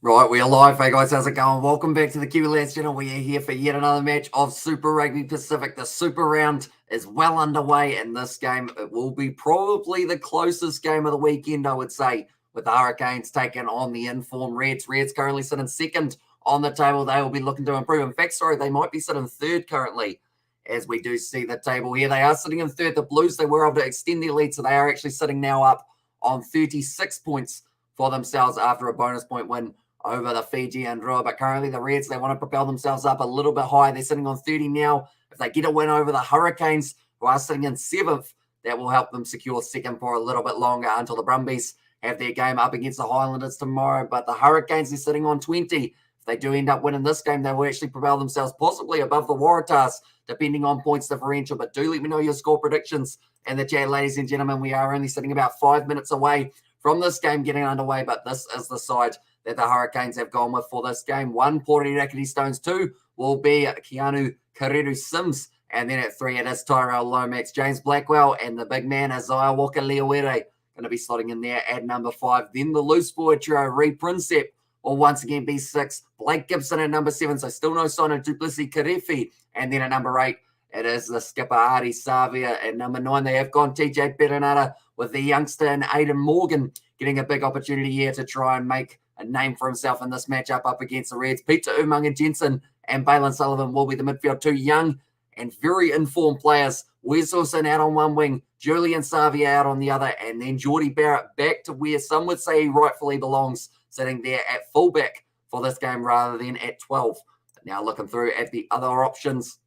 Right, we are live. Hey guys, how's it going? Welcome back to the Kiwi Lads channel. We are here for yet another match of Super Rugby Pacific. The Super Round is well underway, and this game, it will be probably the closest game of the weekend, I would say, with the Hurricanes taking on the informed Reds. Reds currently sitting second on the table. They will be looking to improve. In fact, sorry, they might be sitting third currently, as we do see the table here. They are sitting in third. The Blues, they were able to extend their lead, so they are actually sitting now up on 36 points for themselves after a bonus point win over the Fiji and Roa. But currently the Reds, they want to propel themselves up a little bit higher. They're sitting on 30 now. If they get a win over the Hurricanes, who are sitting in seventh, that will help them secure second for a little bit longer until the Brumbies have their game up against the Highlanders tomorrow. But the Hurricanes, they're sitting on 20. If they do end up winning this game, they will actually propel themselves possibly above the Waratahs, depending on points differential. But do let me know your score predictions in the chat, ladies and gentlemen. We are only sitting about 5 minutes away from this game getting underway, but this is the side that the Hurricanes have gone with for this game. 1, Porty Rakiti Stones. 2 will be Keanu Kareru Sims. And then at 3, it is Tyrell Lomax, James Blackwell, and the big man, Isaiah Walker-Leawere, going to be slotting in there at number 5. Then the loose forward trio, Reed Prinsep, will once again be 6. Blake Gibson at number 7, so still no sign of Duplessis Karefi. And then at number 8, it is the skipper, Ari Savia. At number 9, they have gone TJ Perenara with the youngster and Aidan Morgan getting a big opportunity here to try and make a name for himself in this matchup up against the Reds. Peter Umaga Jensen and Balin Sullivan will be the midfield. 2 young and very informed players. Wes Wilson out on one wing, Julian Savia out on the other, and then Geordie Barrett back to where some would say he rightfully belongs, sitting there at fullback for this game rather than at 12. Now looking through at the other options,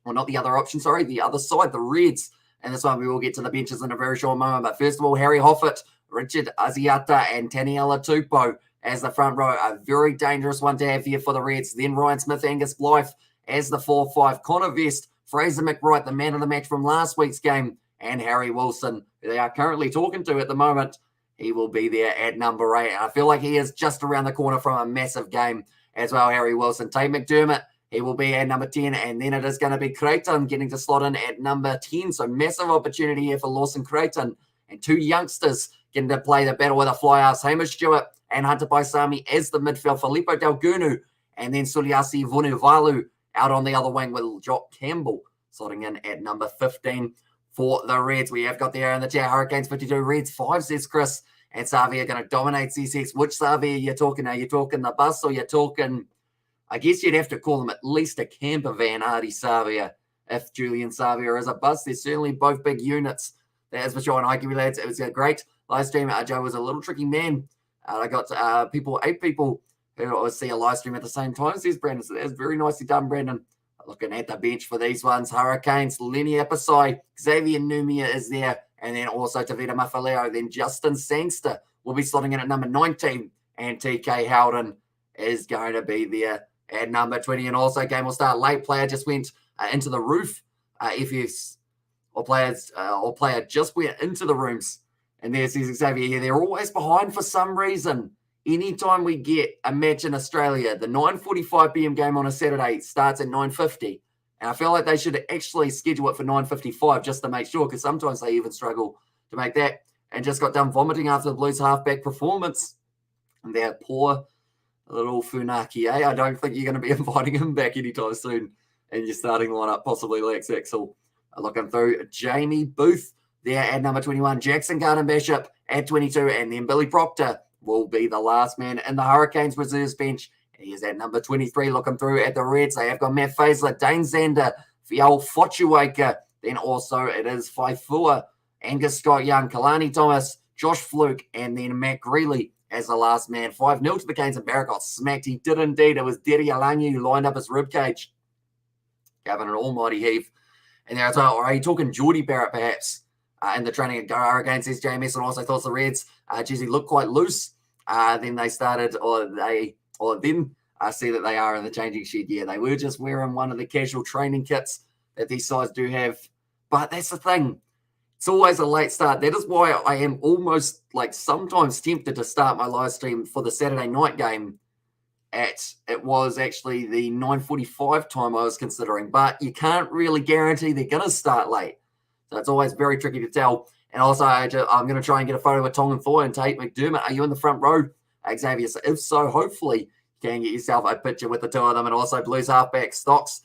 well, not the other option, sorry, the other side, the Reds. And this one we will get to the benches in a very short moment. But first of all, Harry Hoffett, Richard Aziata, and Taniela Tupou as the front row. A very dangerous one to have here for the Reds. Then Ryan Smith, Angus Blythe as the 4-5. Connor Vest, Fraser McWright, the man of the match from last week's game, and Harry Wilson, who they are currently talking to at the moment. He will be there at number 8. And I feel like he is just around the corner from a massive game as well, Harry Wilson. Tate McDermott, he will be at number 10, and then it is going to be Creighton getting to slot in at number 10. So massive opportunity here for Lawson Creighton, and 2 youngsters getting to play the battle with a fly-ass, Hamish Stewart and Hunter Paisami as the midfield. Filippo Delgunu, and then Suliasi Vunivalu out on the other wing with Jock Campbell slotting in at number 15 for the Reds. We have got the air in the chat. Hurricanes 52, Reds 5, says Chris. And Savia going to dominate CCX. Which Savia you're talking? Are you talking the bus, or you're talking, I guess you'd have to call them at least a camper van, Artie Savia, if Julian Savia is a bus. They're certainly both big units. That is for sure. And Kiwi Lads, it was a great live stream. Joe was a little tricky man. I got 8 people who see a live stream at the same time, says Brandon. So that's very nicely done, Brandon. Looking at the bench for these ones, Hurricanes, Lenny Episai, Xavier Numia is there, and then also Tavita Mafaleo. Then Justin Sangster will be slotting in at number 19, and TK Howden is going to be there at number 20. And also, game will start late. Player just went into the roof. Player just went into the rooms. And there's Xavier here. They're always behind for some reason. Anytime we get a match in Australia, the 9:45 p.m. game on a Saturday starts at 9:50. And I feel like they should actually schedule it for 9:55 just to make sure, because sometimes they even struggle to make that. And just got done vomiting after the Blues halfback performance. And their poor little Funaki, I don't think you're going to be inviting him back anytime soon. And your starting lineup, possibly Lex Axel. Looking through, Jamie Booth there at number 21. Jackson Garden-Bishop at 22. And then Billy Proctor will be the last man in the Hurricanes reserves bench. He is at number 23. Looking through at the Reds, they have got Matt Faisler, Dane Zander, Fiol Fotuaker. Then also it is Faifua, Angus Scott Young, Kalani Thomas, Josh Fluke, and then Matt Greeley as the last man. 5-0 to the Canes, and Barrett got smacked. He did indeed. It was Deddy Alangi who lined up his ribcage, giving an almighty heave. And there as well, or are you talking Geordie Barrett perhaps? In the training at Hurricanes, says James, and also thought the Reds, geez, he looked quite loose. Then they started, then I see that they are in the changing shed. Yeah, they were just wearing one of the casual training kits that these sides do have. But that's the thing. It's always a late start. That is why I am almost like sometimes tempted to start my live stream for the Saturday night game it was actually the 9:45 time I was considering. But you can't really guarantee they're going to start late. So it's always very tricky to tell. And also, I'm going to try and get a photo with Tongan Thor and Tate McDermott. Are you in the front row Xavier. So if so, hopefully you can get yourself a picture with the two of them. And also Blues halfback Stocks.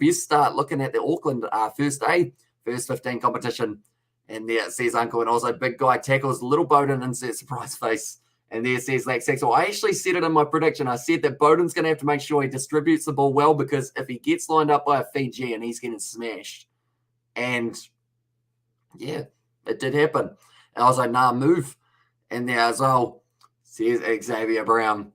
Best start looking at the Auckland first 15 competition. And there it says Uncle. And also big guy tackles Little Bowden insert surprise face. And there says Lax Axel. I actually said it in my prediction. I said that Bowden's going to have to make sure he distributes the ball well, because if he gets lined up by a Fijian, he's getting smashed. And yeah, it did happen. And I was like, nah, move. And there as well, says Xavier Brown.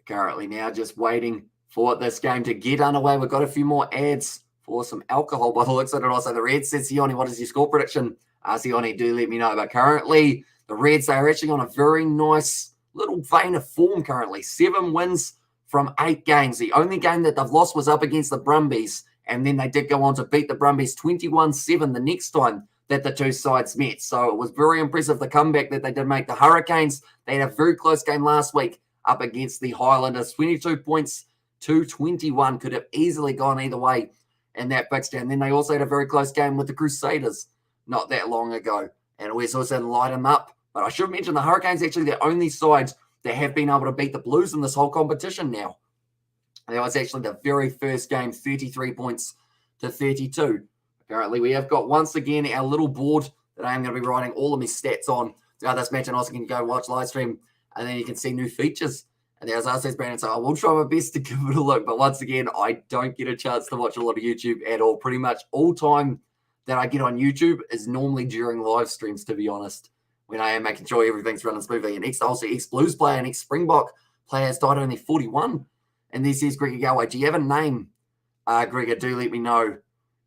Currently now just waiting for this game to get underway. We've got a few more ads for some alcohol by the looks of it. Also, the Reds said, Sione, what is your score prediction? Sione, do let me know. But currently, the Reds are actually on a very nice little vein of form currently. 7 wins from 8 games. The only game that they've lost was up against the Brumbies, and then they did go on to beat the Brumbies 21-7 the next time that the two sides met. So it was very impressive, the comeback that they did make. The Hurricanes, they had a very close game last week up against the Highlanders. 22 points to 21. Could have easily gone either way in that fixture. And then they also had a very close game with the Crusaders not that long ago. And Wes also light them up. But I should mention the Hurricanes actually the only side that have been able to beat the Blues in this whole competition now. That was actually the very first game, 33 points to 32. Apparently, we have got, once again, our little board that I am going to be writing all of my stats on throughout this match. And also, you can go watch live stream, and then you can see new features. And as I said, Brandon, so I will try my best to give it a look. But once again, I don't get a chance to watch a lot of YouTube at all. Pretty much all time that I get on YouTube is normally during live streams, to be honest, when I am making sure everything's running smoothly. And also ex-Blues player and ex-Springbok player has died only 41. And this is Gregor Galway. Do you have a name, Gregor? Do let me know.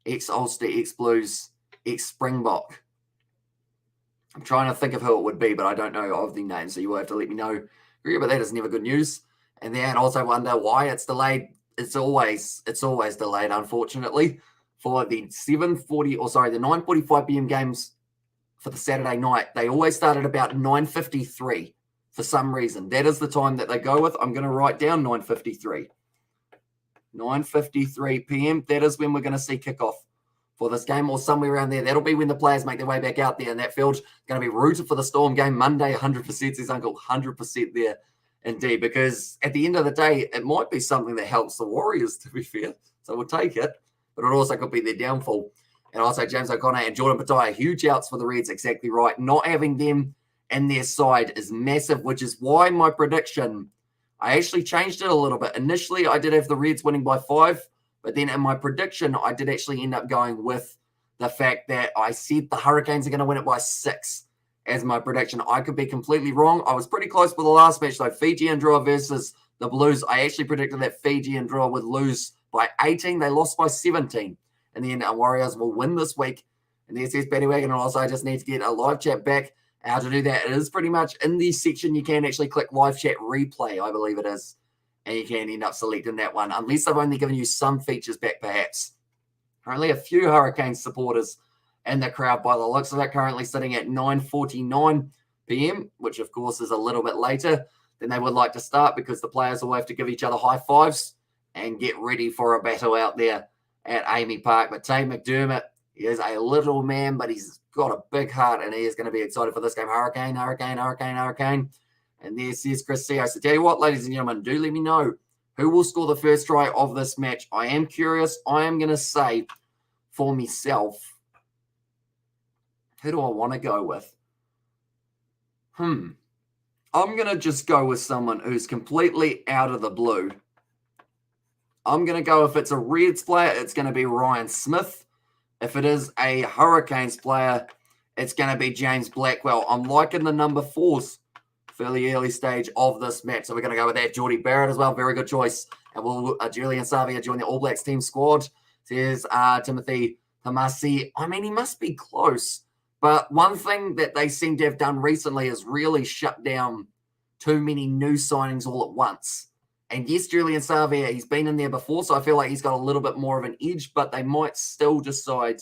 Ex-Ulster, ex-Blues, ex-Springbok. I'm trying to think of who it would be, but I don't know of the name, so you will have to let me know. But that is never good news. And then also wonder why it's delayed. It's always delayed, unfortunately, for the 9:45 p.m. games for the Saturday night. They always start at about 9:53 for some reason. That is the time that they go with. I'm going to write down 9:53. 9:53 p.m. That is when we're going to see kickoff for this game, or somewhere around there. That'll be when the players make their way back out there, and that field's going to be rooted for the Storm game Monday. 100%, says Uncle. 100% there indeed, because at the end of the day, it might be something that helps the Warriors, to be fair. So we'll take it, but it also could be their downfall. And also James O'Connor and Jordan Petaia, huge outs for the Reds. Exactly right. Not having them in their side is massive, which is why my prediction, I actually changed it a little bit. Initially, I did have the Reds winning by 5, but then in my prediction, I did actually end up going with the fact that I said the Hurricanes are going to win it by 6 as my prediction. I could be completely wrong. I was pretty close for the last match, though. Fiji and draw versus the Blues. I actually predicted that Fiji and draw would lose by 18. They lost by 17. And then our Warriors will win this week. And there's this Bandwagon. And also, I just need to get a live chat back. How to do that? It is pretty much in the section. You can actually click live chat replay, I believe it is. And you can end up selecting that one, unless they've only given you some features back, perhaps. Currently, a few Hurricanes supporters in the crowd by the looks of it, currently sitting at 9:49 p.m., which, of course, is a little bit later than they would like to start, because the players will have to give each other high fives and get ready for a battle out there at AAMI Park. But Tate McDermott, he is a little man, but he's got a big heart, and he is going to be excited for this game. Hurricane, Hurricane, Hurricane, Hurricane. And there says Chris Seo. So tell you what, ladies and gentlemen, do let me know who will score the first try of this match. I am curious. I am going to say for myself, who do I want to go with? I'm going to just go with someone who's completely out of the blue. I'm going to go, if it's a Reds player, it's going to be Ryan Smith. If it is a Hurricanes player, it's going to be James Blackwell. I'm liking the number 4s fairly early stage of this match. So we're going to go with that. Geordie Barrett as well. Very good choice. And will Julian Savia join the All Blacks team squad? Says Timothy Tamasi. I mean, he must be close. But one thing that they seem to have done recently is really shut down too many new signings all at once. And yes, Julian Savia, he's been in there before, so I feel like he's got a little bit more of an edge, but they might still decide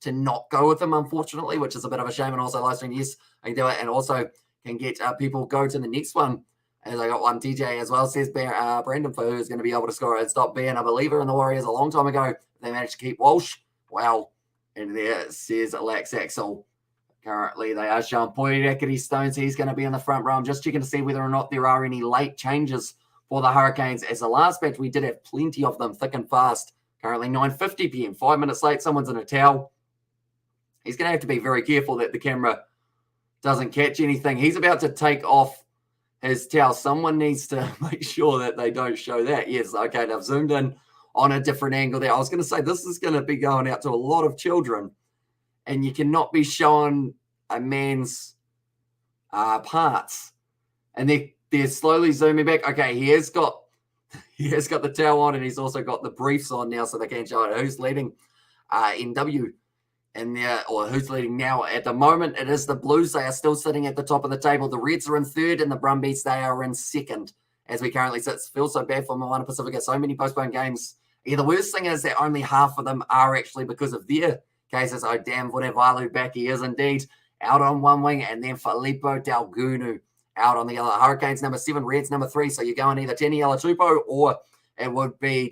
to not go with him, unfortunately, which is a bit of a shame. And also, live stream, yes, I can do it. And also can get people go to the next one. As I got one, TJ as well, says Brandon for who is going to be able to score and stop being a believer in the Warriors a long time ago. They managed to keep Walsh. Wow. And there says Lax Axel. Currently, they are showing Poirakiri Stones. He's going to be in the front row. I'm just checking to see whether or not there are any late changes for the Hurricanes. As the last match, we did have plenty of them, thick and fast. Currently, 9:50 p.m., 5 minutes late. Someone's in a towel. He's going to have to be very careful that the camera doesn't catch anything. He's about to take off his towel. Someone needs to make sure that they don't show that. Yes, okay, they've zoomed in on a different angle there. I was going to say, this is going to be going out to a lot of children, and you cannot be showing a man's parts. And they're slowly zooming back. Okay, he has got the towel on, and he's also got the briefs on now, so they can show it. Who's leading NW in there, or who's leading now? At the moment, it is the Blues. They are still sitting at the top of the table. The Reds are in third, and the Brumbies, they are in second. As we currently sit, it feels so bad for Moana Pacifica. So many postponed games. Yeah, the worst thing is that only half of them are actually because of their cases. Oh, damn, Vunevalu back. He is indeed out on one wing, and then Filippo Dalgunu out on the other. Hurricanes number 7, Reds number 3. So you're going either Teni Alatupo or it would be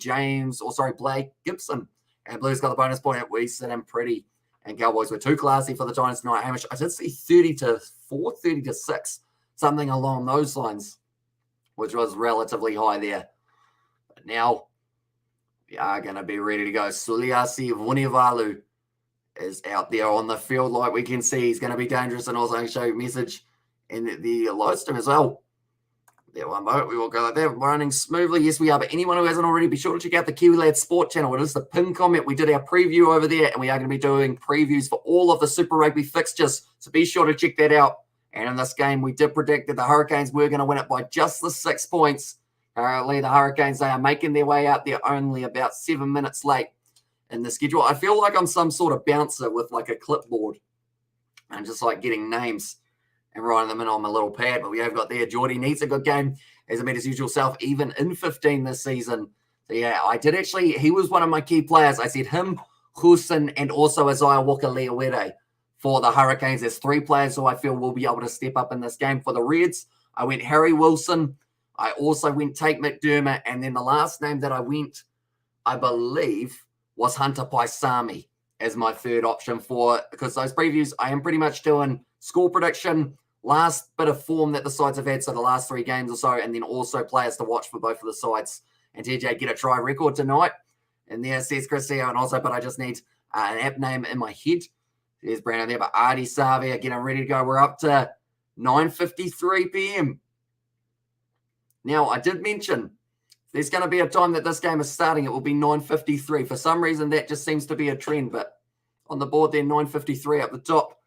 Blake Gibson. And Blues got the bonus point. We sit in pretty. And Cowboys were too classy for the Giants tonight. Hamish, I did see 30-4, 30-6, something along those lines, which was relatively high there. But now we are going to be ready to go. Suliasi Vunevalu is out there on the field. Like we can see, he's going to be dangerous, and also show you a message in the live stream as well. There, one moment. We will go like that. Running smoothly. Yes, we are. But anyone who hasn't already, be sure to check out the Kiwi Lads Sport channel. It is the pin comment. We did our preview over there, and we are going to be doing previews for all of the Super Rugby fixtures. So be sure to check that out. And in this game, we did predict that the Hurricanes were going to win it by just the 6 points. Currently, the Hurricanes, they are making their way out there only about 7 minutes late in the schedule. I feel like I'm some sort of bouncer with like a clipboard and just like getting names and writing them in on my little pad. But we have got there. Geordie needs a good game, as I made his usual self, even in 15 this season. So yeah, I did actually, he was one of my key players. I said him, Husin, and also Isaiah Walker-Leawere for the Hurricanes. There's 3 players who I feel will be able to step up in this game. For the Reds, I went Harry Wilson. I also went Tate McDermott. And then the last name that I went, I believe, was Hunter Paisami as my third option for, because those previews, I am pretty much doing score prediction, last bit of form that the sides have had, so the last 3 games or so, and then also players to watch for both of the sides. And TJ get a try record tonight. And there says Christio, and also, but I just need an app name in my head. There's Brandon there, but Artie Savia getting ready to go. We're up to 9:53 p.m. Now, I did mention there's going to be a time that this game is starting. It will be 9:53. For some reason, that just seems to be a trend, but on the board there, 9:53 up the top.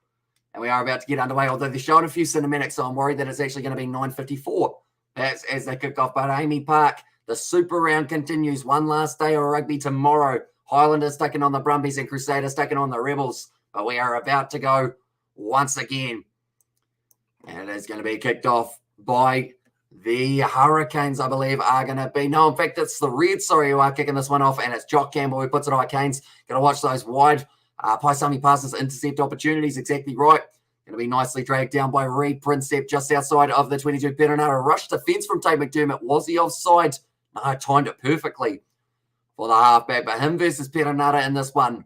And we are about to get underway, although they're showing a few cinematics, so I'm worried that it's actually going to be 9:54 as they kick off. But AAMI Park, the Super Round continues. One last day of rugby tomorrow. Highlanders taking on the Brumbies and Crusaders taking on the Rebels. But we are about to go once again. And it is going to be kicked off by the Hurricanes, I believe, are going to be. No, in fact, it's the Reds, who are kicking this one off. And it's Jock Campbell who puts it on Hurricanes. Going to watch those wide Paisami passes, intercept opportunities, exactly right. Going to be nicely dragged down by Reed Princep just outside of the 22. Perenara rush defense from Tate McDermott. Was he offside? No, timed it perfectly for the halfback. But him versus Perenara in this one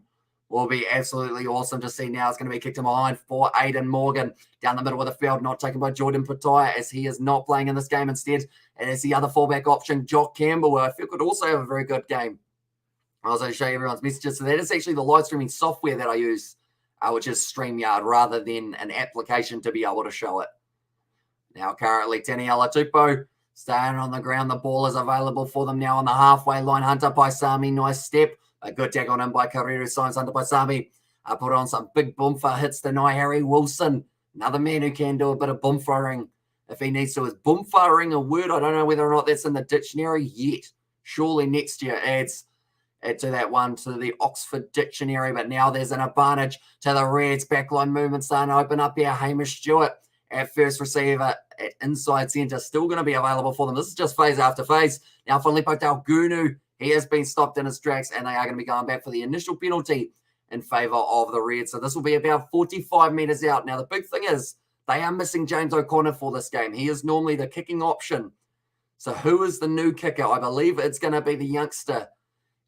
will be absolutely awesome to see now. It's going to be kicked in behind for Aidan Morgan down the middle of the field, not taken by Jordan Pataya as he is not playing in this game. Instead, it is the other fullback option, Jock Campbell, who I feel could also have a very good game. I'll also show you everyone's messages. So that is actually the live streaming software that I use, which is StreamYard, rather than an application to be able to show it. Now, currently, Teni Alatupo staying on the ground. The ball is available for them now on the halfway line. Hunter Paisami, nice step. A good tag on him by Kareru Signs. Hunter Paisami put on some big boomfer hits tonight. Harry Wilson, another man who can do a bit of boomfering if he needs to. Is boomfering a word? I don't know whether or not that's in the dictionary yet. Surely next year adds to that one, to the Oxford Dictionary. But now there's an advantage to the Reds. Backline movement starting to open up here. Hamish Stewart at first receiver at inside centre, still going to be available for them. This is just phase after phase. Now Filippo Dalgunu, he has been stopped in his tracks, and they are going to be going back for the initial penalty in favour of the Reds. So this will be about 45 metres out. Now the big thing is they are missing James O'Connor for this game. He is normally the kicking option. So who is the new kicker? I believe it's going to be the youngster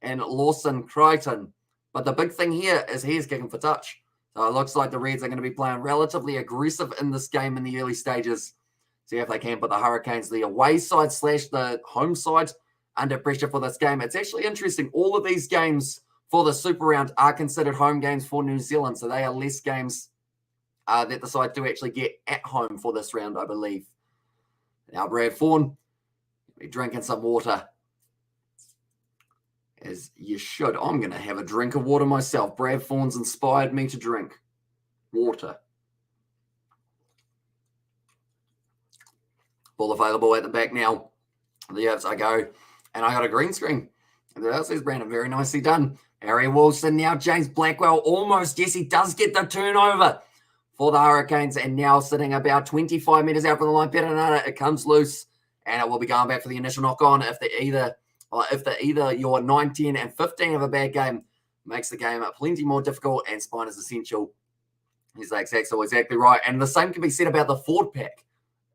and Lawson Crichton. But the big thing here is he is kicking for touch. So it looks like the Reds are going to be playing relatively aggressive in this game in the early stages. See if they can put the Hurricanes, the away side / the home side, under pressure for this game. It's actually interesting. All of these games for the Super Round are considered home games for New Zealand. So they are less games that the side do actually get at home for this round, I believe. Now, Brad Fawn, be drinking some water. As you should. I'm going to have a drink of water myself. Brad Fawn's inspired me to drink water. Ball available at the back now. The ups I go, and I got a green screen. And the says Brandon, very nicely done. Harry Wilson now, James Blackwell almost, yes, he does get the turnover for the Hurricanes, and now sitting about 25 metres out from the line. Perenara, it comes loose, and it will be going back for the initial knock-on if either your 19 and 15 of a bad game makes the game plenty more difficult, and spine is essential. He's like, Saxo, exactly right. And the same can be said about the forward pack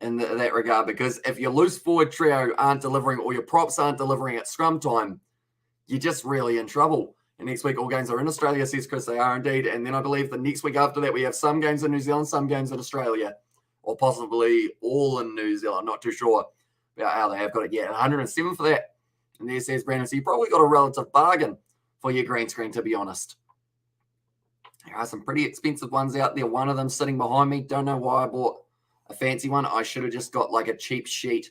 in that regard, because if your loose forward trio aren't delivering or your props aren't delivering at scrum time, you're just really in trouble. And next week, all games are in Australia, says Chris. They are indeed. And then I believe the next week after that, we have some games in New Zealand, some games in Australia, or possibly all in New Zealand. I'm not too sure about how they have got it yet. 107 for that. And there says Brandon, so you probably got a relative bargain for your green screen, to be honest. There are some pretty expensive ones out there. One of them sitting behind me. Don't know why I bought a fancy one. I should have just got like a cheap sheet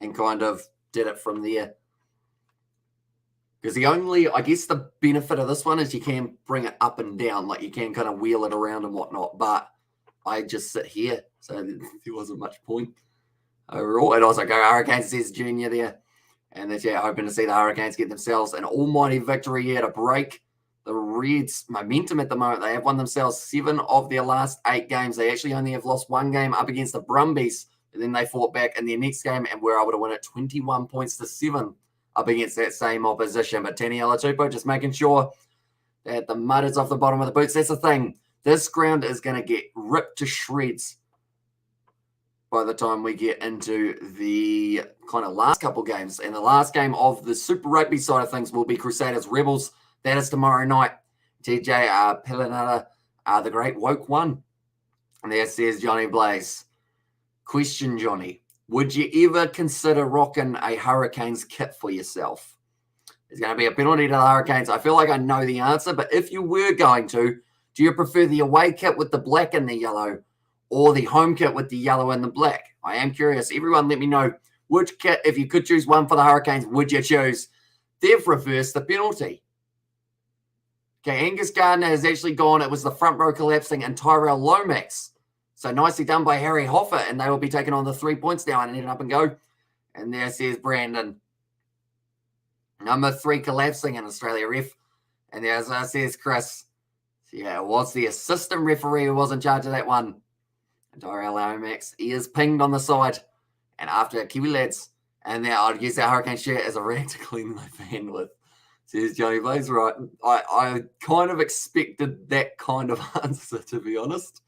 and kind of did it from there. Because I guess the benefit of this one is you can bring it up and down. Like you can kind of wheel it around and whatnot. But I just sit here. So there wasn't much point overall. And also go Hurricanes, says Junior there. And that's, hoping to see the Hurricanes get themselves an almighty victory here to break the Reds' momentum at the moment. They have won themselves 7 of their last 8 games. They actually only have lost 1 game up against the Brumbies. And then they fought back in their next game and were able to win it 21 points to 7 up against that same opposition. But Taniela Tupou just making sure that the mud is off the bottom of the boots. That's the thing. This ground is going to get ripped to shreds by the time we get into the kind of last couple games. And the last game of the Super Rugby side of things will be Crusaders Rebels. That is tomorrow night. TJ Pelenata, the great woke one. And there says Johnny Blaze. Question, Johnny. Would you ever consider rocking a Hurricanes kit for yourself? There's going to be a penalty to the Hurricanes. I feel like I know the answer, but if you were going to, do you prefer the away kit with the black and the yellow or the home kit with the yellow and the black? I am curious. Everyone let me know which kit, if you could choose one for the Hurricanes, would you choose? They've reversed the penalty. Okay, Angus Gardner has actually gone. It was the front row collapsing and Tyrell Lomax. So nicely done by Harry Hoffer, and they will be taking on the 3 points now and ending up and go. And there says Brandon. Number 3 collapsing in Australia, ref. And there says Chris. Yeah, it was the assistant referee who was in charge of that one. And Tyrell Lomax, he is pinged on the side. And after Kiwi lads. And now I'd use that Hurricane shirt as a rag to clean my fan with. Says Johnny Blaze, right. I kind of expected that kind of answer, to be honest.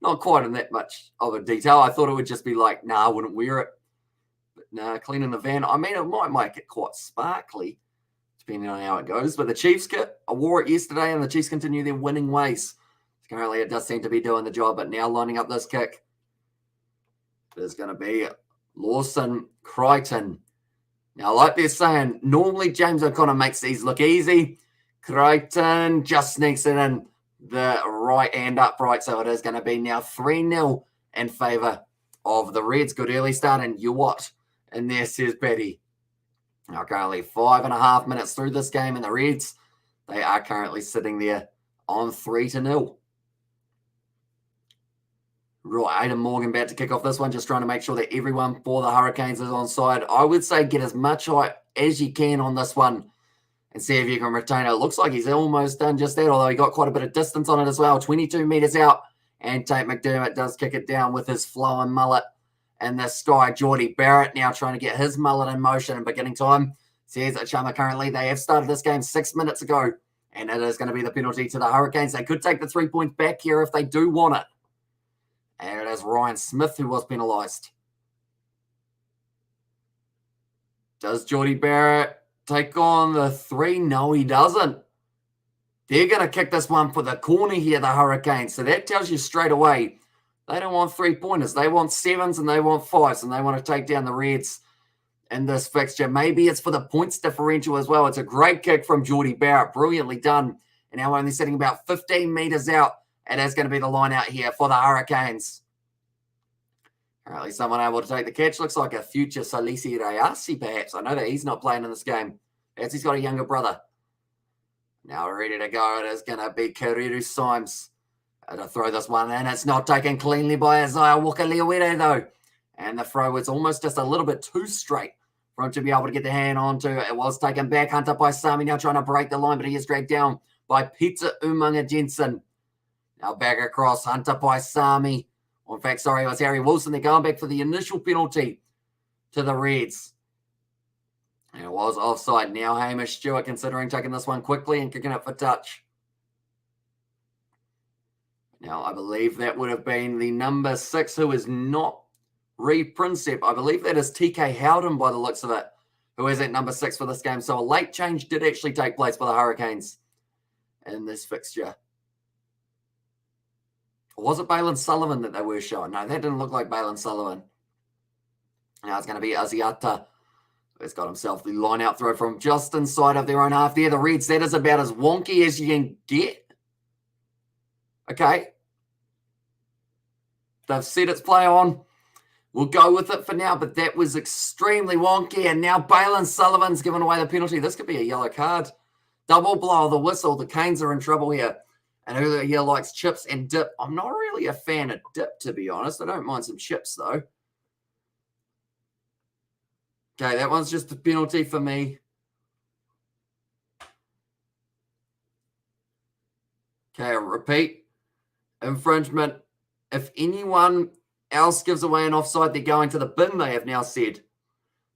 Not quite in that much of a detail. I thought it would just be like, nah, I wouldn't wear it. But nah, cleaning the van. I mean, it might make it quite sparkly, depending on how it goes. But the Chiefs kit, I wore it yesterday, and the Chiefs continue their winning ways. Currently, it does seem to be doing the job, but now lining up this kick, there's going to be Lawson Crichton. Now, like they're saying, normally James O'Connor makes these look easy. Crichton just sneaks it in the right hand upright. So it is going to be now 3-0 in favour of the Reds. Good early start, and you what? And there says Betty. Now, currently 5.5 minutes through this game, and the Reds, they are currently sitting there on 3-0. Right, Aidan Morgan about to kick off this one, just trying to make sure that everyone for the Hurricanes is on side. I would say get as much height as you can on this one and see if you can retain it. It looks like he's almost done just that, although he got quite a bit of distance on it as well. 22 metres out, and Tate McDermott does kick it down with his flowing mullet. And this guy, Geordie Barrett, now trying to get his mullet in motion and beginning time. Says Chama currently, they have started this game 6 minutes ago, and it is going to be the penalty to the Hurricanes. They could take the 3 points back here if they do want it. And it is Ryan Smith who was penalised. Does Geordie Barrett take on the 3? No, he doesn't. They're going to kick this one for the corner here, the Hurricanes. So that tells you straight away they don't want 3-pointers. They want 7s and they want 5s, and they want to take down the Reds in this fixture. Maybe it's for the points differential as well. It's a great kick from Geordie Barrett. Brilliantly done. And now only sitting about 15 metres out. And that's going to be the line out here for the Hurricanes. Apparently someone able to take the catch. Looks like a future Salisi Rayasi, perhaps. I know that he's not playing in this game. As he's got a younger brother. Now ready to go. It is going to be Kiriru Symes to throw this one in. It's not taken cleanly by Isaiah Walker-Leawere, though. And the throw was almost just a little bit too straight for him to be able to get the hand onto. It was taken back. Hunter Paisami now trying to break the line, but he is dragged down by Peter Umaga Jensen. Now back across Hunter Paisami. In fact, sorry, it was Harry Wilson. They're going back for the initial penalty to the Reds. And it was offside. Now Hamish Stewart considering taking this one quickly and kicking it for touch. Now, I believe that would have been the number 6 who is not Reeve Princep. I believe that is TK Howden by the looks of it, who is at number 6 for this game. So a late change did actually take place for the Hurricanes in this fixture. Or was it Balin Sullivan that they were showing? No, that didn't look like Balin Sullivan. Now it's going to be Aziata. He's got himself the line-out throw from just inside of their own half there. The Reds, that is about as wonky as you can get. Okay. They've set its play on. We'll go with it for now, but that was extremely wonky. And now Balin Sullivan's given away the penalty. This could be a yellow card. Double blow of the whistle. The Canes are in trouble here. And who here likes chips and dip? I'm not really a fan of dip, to be honest. I don't mind some chips, though. Okay, that one's just a penalty for me. Okay, I'll repeat. Infringement. If anyone else gives away an offside, they're going to the bin, they have now said.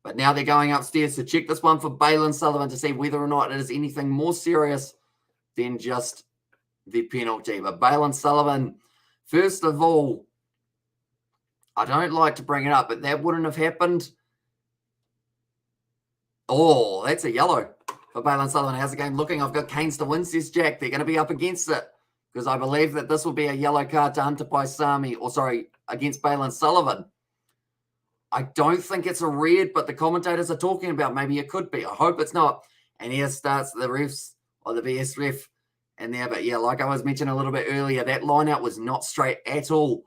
But now they're going upstairs to check this one for Balin Sullivan to see whether or not it is anything more serious than just the penalty. But Balin Sullivan, first of all, I don't like to bring it up, but that wouldn't have happened. Oh, that's a yellow for Balin Sullivan. How's the game looking? I've got Canes to win, says Jack. They're going to be up against it because I believe that this will be a yellow card to Hunter Paisami, or sorry, against Balin Sullivan. I don't think it's a red, but the commentators are talking about maybe it could be. I hope it's not. And here starts the refs, or the BS ref in there. But yeah, like I was mentioning a little bit earlier, that line out was not straight at all.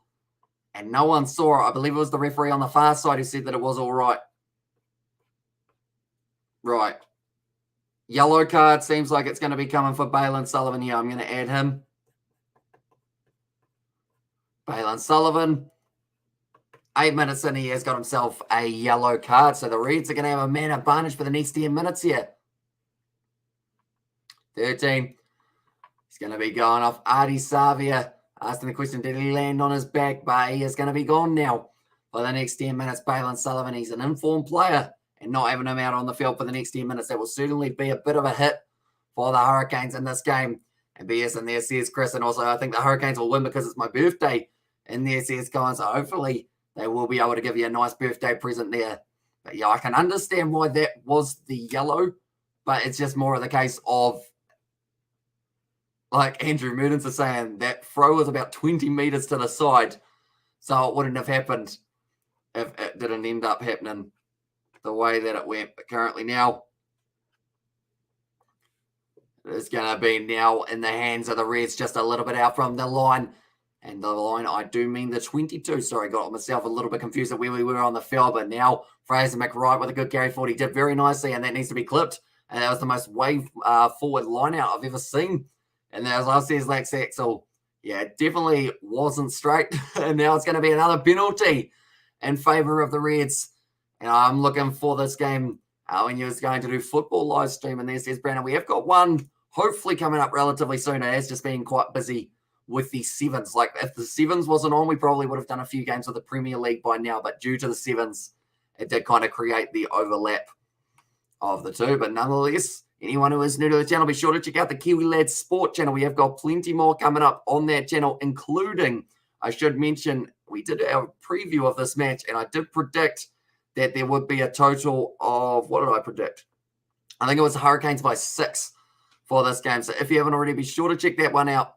And no one saw it. I believe it was the referee on the far side who said that it was all right. Right. Yellow card seems like it's going to be coming for Balin Sullivan here. I'm going to add him. Balin Sullivan. 8 minutes in, he has got himself a yellow card. So the Reds are going to have a man advantage for the next 10 minutes here. 13. He's going to be going off Artie Savia. Asking the question, did he land on his back? But he is going to be gone now for the next 10 minutes. Balin Sullivan, he's an informed player. And not having him out on the field for the next 10 minutes, that will certainly be a bit of a hit for the Hurricanes in this game. And BS in there says Chris, and also I think the Hurricanes will win because it's my birthday in there says Colin. So hopefully they will be able to give you a nice birthday present there. But yeah, I can understand why that was the yellow, but it's just more of the case of, like Andrew Murdens is saying, that throw was about 20 meters to the side. So it wouldn't have happened if it didn't end up happening the way that it went. But currently now, it's going to be now in the hands of the Reds, just a little bit out from the line. And the line, I do mean the 22. Sorry, got myself a little bit confused at where we were on the field. But now Fraser McWright with a good carry forward. He did very nicely, and that needs to be clipped. And that was the most wave forward line out I've ever seen. And that was last year's Lax Axel. Yeah, it definitely wasn't straight. And now it's going to be another penalty in favour of the Reds. And I'm looking for this game when you're going to do football live stream. And there says Brandon, we have got one hopefully coming up relatively soon. It has just been quite busy with the sevens. Like if the sevens wasn't on, we probably would have done a few games with the Premier League by now. But due to the sevens, it did kind of create the overlap of the two. But nonetheless, anyone who is new to the channel, be sure to check out the Kiwi Lads Sport channel. We have got plenty more coming up on that channel, including, I should mention, we did a preview of this match, and I did predict that there would be a total of, what did I predict? I think it was Hurricanes by 6 for this game. So if you haven't already, be sure to check that one out.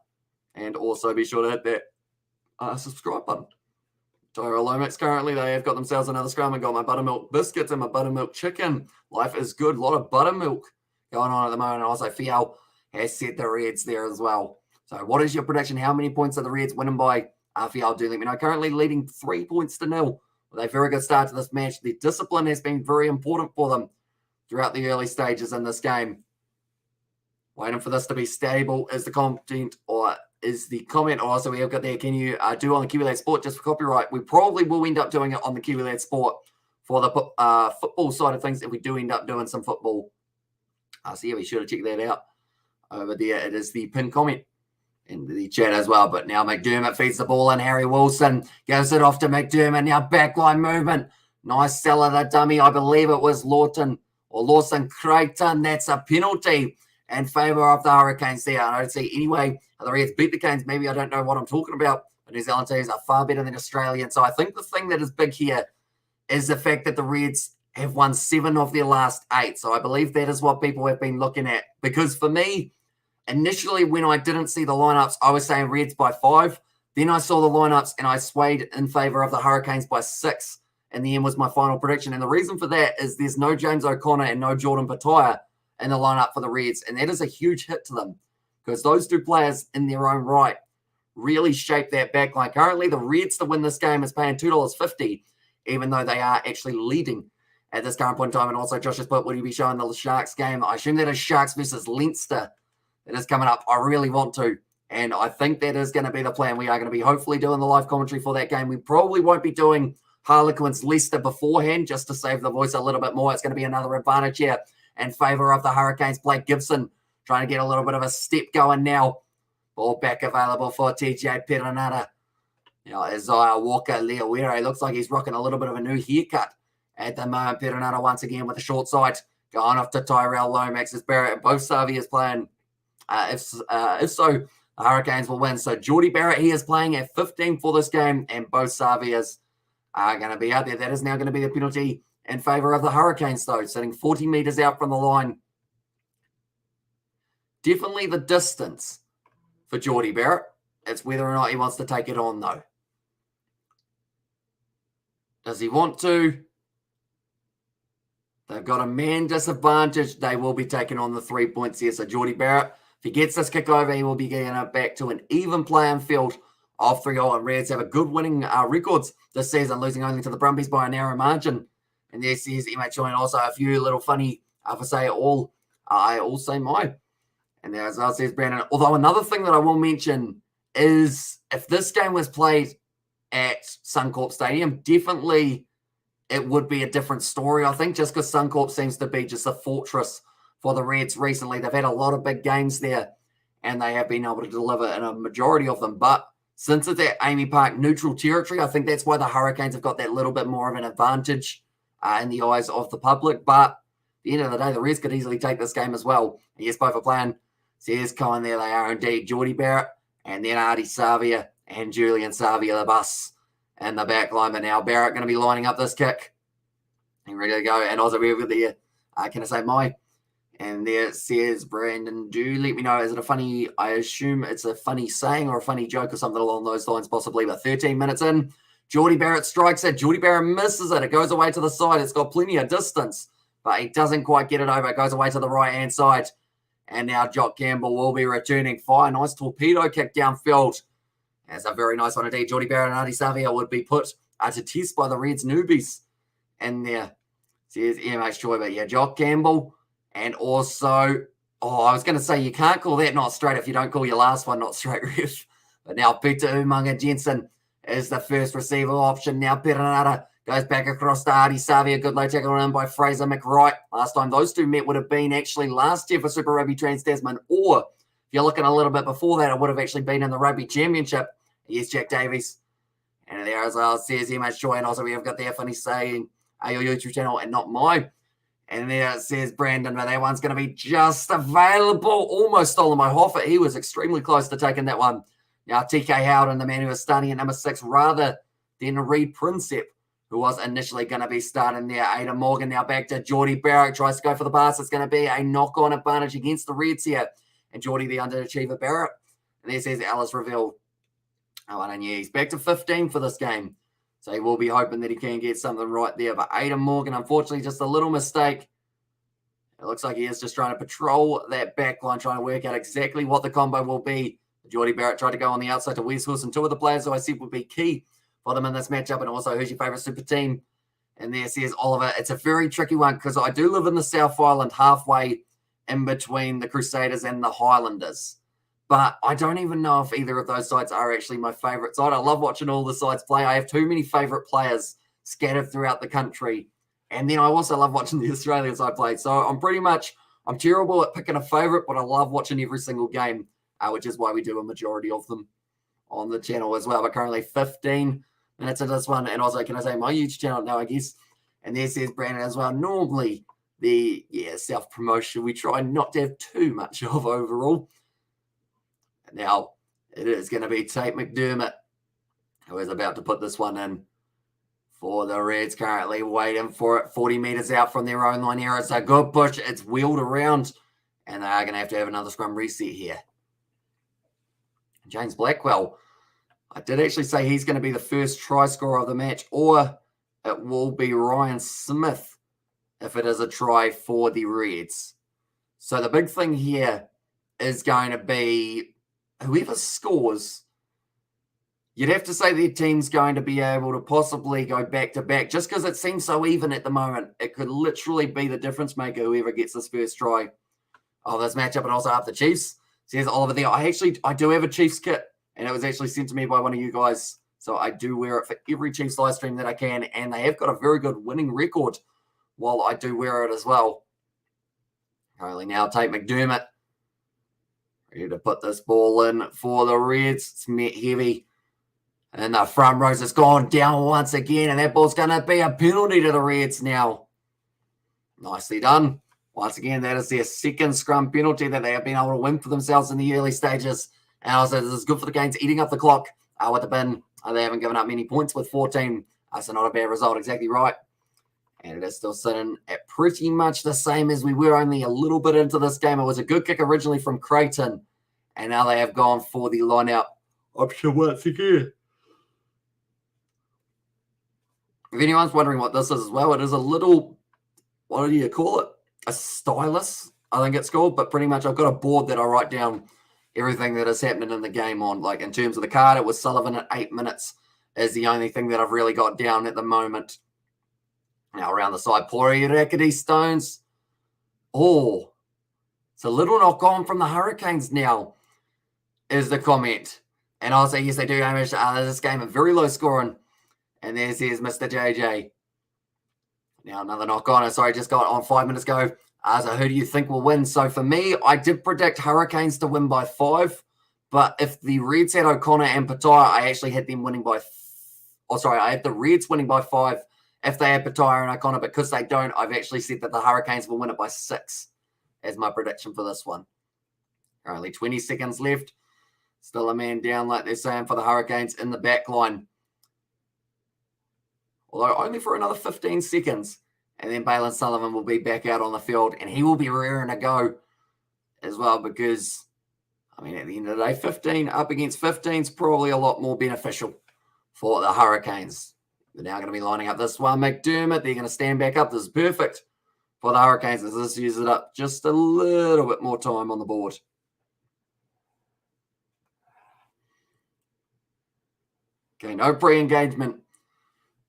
And also be sure to hit that subscribe button. Tyrell Lomax currently, they have got themselves another scrum and got my buttermilk biscuits and my buttermilk chicken. Life is good. A lot of buttermilk going on at the moment. And also, Fial has set the Reds there as well. So what is your prediction? How many points are the Reds winning by? Fial, do let me know. Currently leading 3 points to 0 with a very good start to this match. The discipline has been very important for them throughout the early stages in this game. Waiting for this to be stable is the content or is the comment. Also, we have got there. Can you do on the Kiwi Lad Sport just for copyright? We probably will end up doing it on the Kiwi Lad Sport for the football side of things if we do end up doing some football. So yeah, be sure to check that out over there. It is the pinned comment in the chat as well. But now McDermott feeds the ball and Harry Wilson gives it off to McDermott. Now backline movement. Nice sell of the dummy. I believe it was Lawson Creighton. That's a penalty in favour of the Hurricanes there. I don't see anyway. The Reds beat the Canes. Maybe I don't know what I'm talking about. But New Zealand teams are far better than Australian. So I think the thing that is big here is the fact that the Reds have won 7 of their last 8. So I believe that is what people have been looking at. Because for me, initially when I didn't see the lineups, I was saying Reds by 5. Then I saw the lineups and I swayed in favour of the Hurricanes by 6. And the end was my final prediction. And the reason for that is there's no James O'Connor and no Jordan Pataia in the lineup for the Reds. And that is a huge hit to them because those two players in their own right really shape that backline. Currently, the Reds to win this game is paying $2.50, even though they are actually leading at this current point in time. And also, Josh has put, will you be showing the Sharks game? I assume that is Sharks versus Leinster that is coming up. I really want to. And I think that is going to be the plan. We are going to be hopefully doing the live commentary for that game. We probably won't be doing Harlequins Leicester beforehand just to save the voice a little bit more. It's going to be another advantage here in favour of the Hurricanes. Blake Gibson trying to get a little bit of a step going now. Ball back available for TJ Perenara. Isaiah Walker Leawera. He looks like he's rocking a little bit of a new haircut at the moment. Perenara once again with a short side. Going off to Tyrell Lomax as Barrett. Both Savias playing. If so, the Hurricanes will win. So Geordie Barrett, he is playing at 15 for this game. And both Savias are going to be out there. That is now going to be the penalty in favour of the Hurricanes, though. Sitting 40 metres out from the line. Definitely the distance for Geordie Barrett. It's whether or not he wants to take it on, though. Does he want to? They've got a man disadvantage. They will be taking on the 3 points here. So Geordie Barrett, if he gets this kick over, he will be getting it back to an even playing field of 3-0. And Reds have a good winning records this season, losing only to the Brumbies by a narrow margin. And this is MH also a few little funny, for say all, I all say my. And there as well says Brandon. Although another thing that I will mention is if this game was played at Suncorp Stadium, definitely it would be a different story, I think, just because Suncorp seems to be just a fortress for the Reds recently. They've had a lot of big games there, and they have been able to deliver in a majority of them. But since it's at AAMI Park neutral territory, I think that's why the Hurricanes have got that little bit more of an advantage in the eyes of the public. But at the end of the day, the Reds could easily take this game as well. Yes, both are playing. Says Cohen there. They are indeed. Geordie Barrett and then Artie Savia and Julian Savia, the bus and the back line. But now Barrett going to be lining up this kick. And ready to go. And also we've got the, can I say my? And there it says, Brandon, do let me know. Is it a funny, I assume it's a funny saying or a funny joke or something along those lines possibly. But 13 minutes in, Geordie Barrett strikes it. Geordie Barrett misses it. It goes away to the side. It's got plenty of distance, but he doesn't quite get it over. It goes away to the right-hand side. And now Jock Campbell will be returning. Fire, nice torpedo kick downfield. That's a very nice one indeed. Geordie Barrett and Artie Savia would be put to test by the Reds newbies. And there, says MH Joy, but yeah, Jock Campbell. And also, I was going to say, you can't call that not straight if you don't call your last one not straight, ref. But now Peter Umaga Jensen is the first receiver option. Now Perenara goes back across to Artie Savia. Good low tackle on by Fraser McWright. Last time those two met would have been actually last year for Super Rugby Trans-Tasman. Or if you're looking a little bit before that, it would have actually been in the Rugby Championship. Yes, Jack Davies. And there as well, says MH Joy. And also we have got there funny saying, your YouTube channel and not mine. And there it says Brandon, but that one's going to be just available. Almost stolen by Hoffa. He was extremely close to taking that one. Now TK Howden, the man who was starting at number 6, rather than Reed Princep, who was initially going to be starting there. Aidan Morgan now back to Geordie Barrett. Tries to go for the pass. It's going to be a knock-on advantage against the Reds here. and Geordie the underachiever Barrett. And there says Alice Reveal. Oh, and yeah, he's back to 15 for this game. So he will be hoping that he can get something right there. But Aidan Morgan, unfortunately, just a little mistake. It looks like he is just trying to patrol that back line, trying to work out exactly what the combo will be. Geordie Barrett tried to go on the outside to Wes Wilson. Two of the players who I said would be key for them in this matchup. And also, who's your favourite super team? And there says Oliver. It's a very tricky one because I do live in the South Island, halfway in between the Crusaders and the Highlanders. But I don't even know if either of those sides are actually my favourite side. I love watching all the sides play. I have too many favourite players scattered throughout the country. And then I also love watching the Australian side play. So I'm terrible at picking a favourite, but I love watching every single game, which is why we do a majority of them on the channel as well. But currently 15 minutes of this one. And also, can I say my YouTube channel? No, I guess. And there says Brandon as well. Normally, the self-promotion we try not to have too much of overall. Now, it is going to be Tate McDermott who is about to put this one in for the Reds, currently waiting for it. 40 metres out from their own line area. It's a good push. It's wheeled around, and they are going to have another scrum reset here. James Blackwell, I did actually say he's going to be the first try scorer of the match, or it will be Ryan Smith if it is a try for the Reds. So the big thing here is going to be whoever scores, you'd have to say their team's going to be able to possibly go back-to-back. Just because it seems so even at the moment, it could literally be the difference maker, whoever gets this first try of this matchup. And also up the Chiefs, says Oliver there. I do have a Chiefs kit, and it was actually sent to me by one of you guys. So I do wear it for every Chiefs live stream that I can, and they have got a very good winning record while I do wear it as well. Currently now, Tate McDermott ready to put this ball in for the Reds. It's met heavy. And the front rows has gone down once again. And that ball's going to be a penalty to the Reds now. Nicely done. Once again, that is their second scrum penalty that they have been able to win for themselves in the early stages. And also, this is good for the Canes, eating up the clock with the bin. They haven't given up many points with 14. So not a bad result, exactly right. And it is still sitting at pretty much the same as we were only a little bit into this game. It was a good kick originally from Creighton. And now they have gone for the line-out option once again. If anyone's wondering what this is as well, it is a little, what do you call it? A stylus, I think it's called. But pretty much I've got a board that I write down everything that is happening in the game on. Like in terms of the card, it was Sullivan at 8 minutes is the only thing that I've really got down at the moment. Now around the side, Pori Rakity Stones. Oh, it's a little knock on from the Hurricanes now, is the comment. And I'll say, yes, they do damage this game at very low scoring. And there's Mr. JJ. Now another knock on. Sorry, just got on 5 minutes ago. So who do you think will win? So for me, I did predict Hurricanes to win by 5. But if the Reds had O'Connor and Pataya, I actually had them winning by... I had the Reds winning by 5. If they had Pataya and O'Connor, because they don't, I've actually said that the Hurricanes will win it by 6 as my prediction for this one. Currently 20 seconds left. Still a man down, like they're saying, for the Hurricanes in the back line. Although only for another 15 seconds. And then Balin Sullivan will be back out on the field, and he will be raring to go as well because, I mean, at the end of the day, 15 up against 15 is probably a lot more beneficial for the Hurricanes. They're now going to be lining up this one. McDermott, they're going to stand back up. This is perfect for the Hurricanes as this uses it up just a little bit more time on the board. Okay, no pre-engagement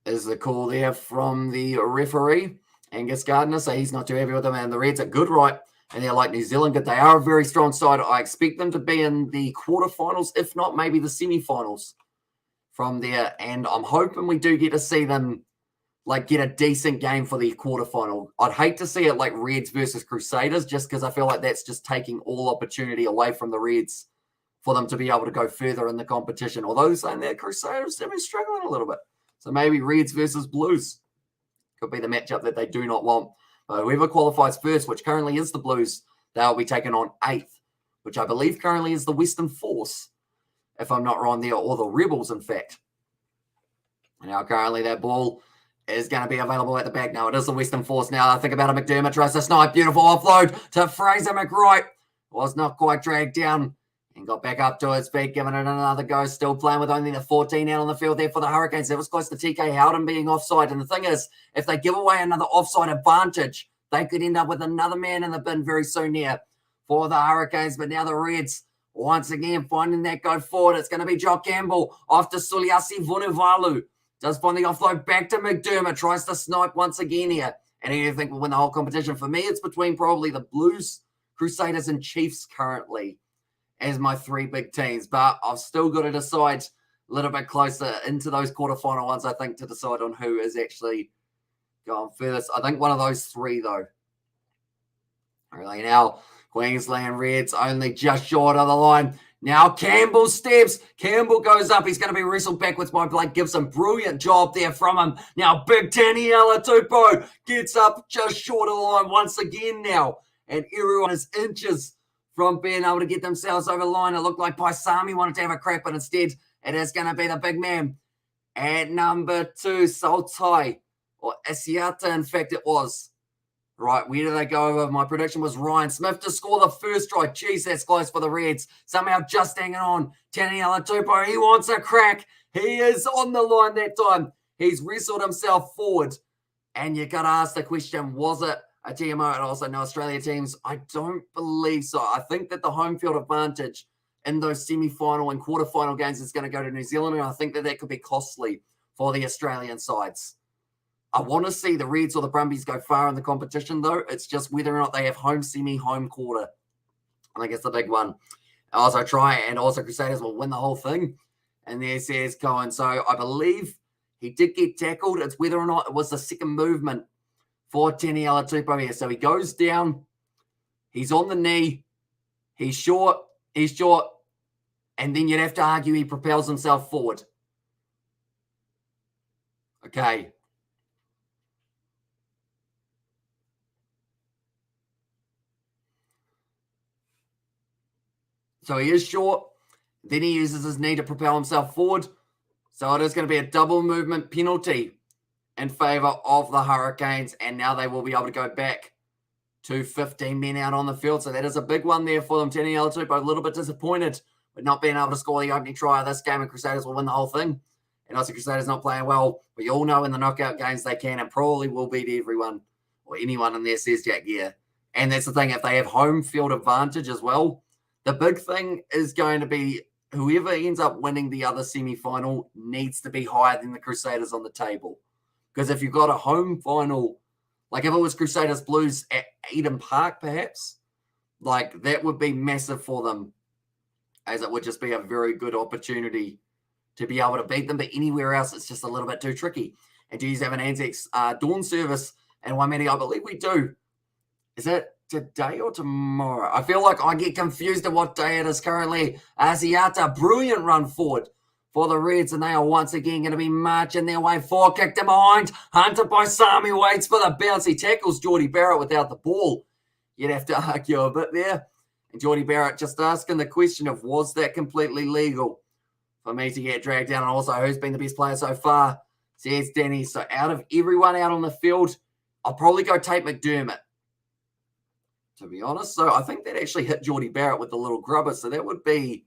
is the call there from the referee, Angus Gardner. So he's not too happy with them. And the Reds are good, right? And they're like New Zealand, but they are a very strong side. I expect them to be in the quarterfinals, if not maybe the semi-finals from there. And I'm hoping we do get to see them like get a decent game for the quarterfinal. I'd hate to see it like Reds versus Crusaders, just because I feel like that's just taking all opportunity away from the Reds for them to be able to go further in the competition. Although saying that Crusaders have been struggling a little bit. So maybe Reds versus Blues could be the matchup that they do not want. But whoever qualifies first, which currently is the Blues, they'll be taken on 8th, which I believe currently is the Western Force, if I'm not wrong there, or the Rebels, in fact. Now, currently that ball is going to be available at the back. Now, it is the Western Force now. I think about it. McDermott tries to snipe. Beautiful offload to Fraser McWright. Was not quite dragged down and got back up to his feet, giving it another go, still playing with only the 14 out on the field there for the Hurricanes. That was close to TK Howden being offside. And the thing is, if they give away another offside advantage, they could end up with another man in the bin very soon here for the Hurricanes. But now the Reds, once again, finding that go forward. It's going to be Jock Campbell off to Suliasi Vunivalu. Does find the offload back to McDermott. Tries to snipe once again here. And who do you think will win the whole competition? For me, it's between probably the Blues, Crusaders, and Chiefs currently as my three big teams. But I've still got to decide a little bit closer into those quarterfinal ones, I think, to decide on who is actually going furthest. I think one of those three, though. Really now, Queensland Reds only just short of the line. Now Campbell steps. Campbell goes up. He's going to be wrestled backwards by Blake Gibson. Brilliant job there from him. Now Big Taniela Tupou gets up just short of the line once again now. And everyone is inches from being able to get themselves over the line. It looked like Paisami wanted to have a crack, but instead it is going to be the big man at number 2, Saltai, or Asiata, in fact it was. Right, where did they go over? My prediction was Ryan Smith to score the first try. Jeez, that's close for the Reds. Somehow just hanging on. Taniela Tupou, he wants a crack. He is on the line that time. He's wrestled himself forward. And you got to ask the question, was it a TMO and also no Australia teams? I don't believe so. I think that the home field advantage in those semi-final and quarter-final games is going to go to New Zealand, and I think that could be costly for the Australian sides. I want to see the Reds or the Brumbies go far in the competition, though. It's just whether or not they have home semi, home quarter. I think it's the big one. Also Crusaders will win the whole thing. And there's Cohen. So I believe he did get tackled. It's whether or not it was the second movement for Taniela Tupou here. So he goes down. He's on the knee. He's short. And then you'd have to argue he propels himself forward. Okay. So he is short. Then he uses his knee to propel himself forward. So it is going to be a double movement penalty in favour of the Hurricanes. And now they will be able to go back to 15 men out on the field. So that is a big one there for them. Taniela Tupou, a little bit disappointed with not being able to score the opening try of this game. And Crusaders will win the whole thing. And also Crusaders not playing well. We all know in the knockout games they can and probably will beat everyone or anyone in their CSJAC gear. And that's the thing. If they have home field advantage as well, the big thing is going to be whoever ends up winning the other semi-final needs to be higher than the Crusaders on the table. Because if you've got a home final, like if it was Crusaders Blues at AAMI Park, perhaps, like that would be massive for them, as it would just be a very good opportunity to be able to beat them. But anywhere else, it's just a little bit too tricky. And do you have an Anzacs dawn service and 1 minute? I believe we do. Is it today or tomorrow? I feel like I get confused at what day it is currently. Asiata, brilliant run forward for the Reds, and they are once again going to be marching their way forward. Kicked in behind. Hunter Paisami waits for the bounce. He tackles Geordie Barrett without the ball. You'd have to argue a bit there. And Geordie Barrett just asking the question of, was that completely legal for me to get dragged down? And also, who's been the best player so far? Says Danny. So out of everyone out on the field, I'll probably go Tate McDermott, to be honest. So I think that actually hit Geordie Barrett with the little grubber. So that would be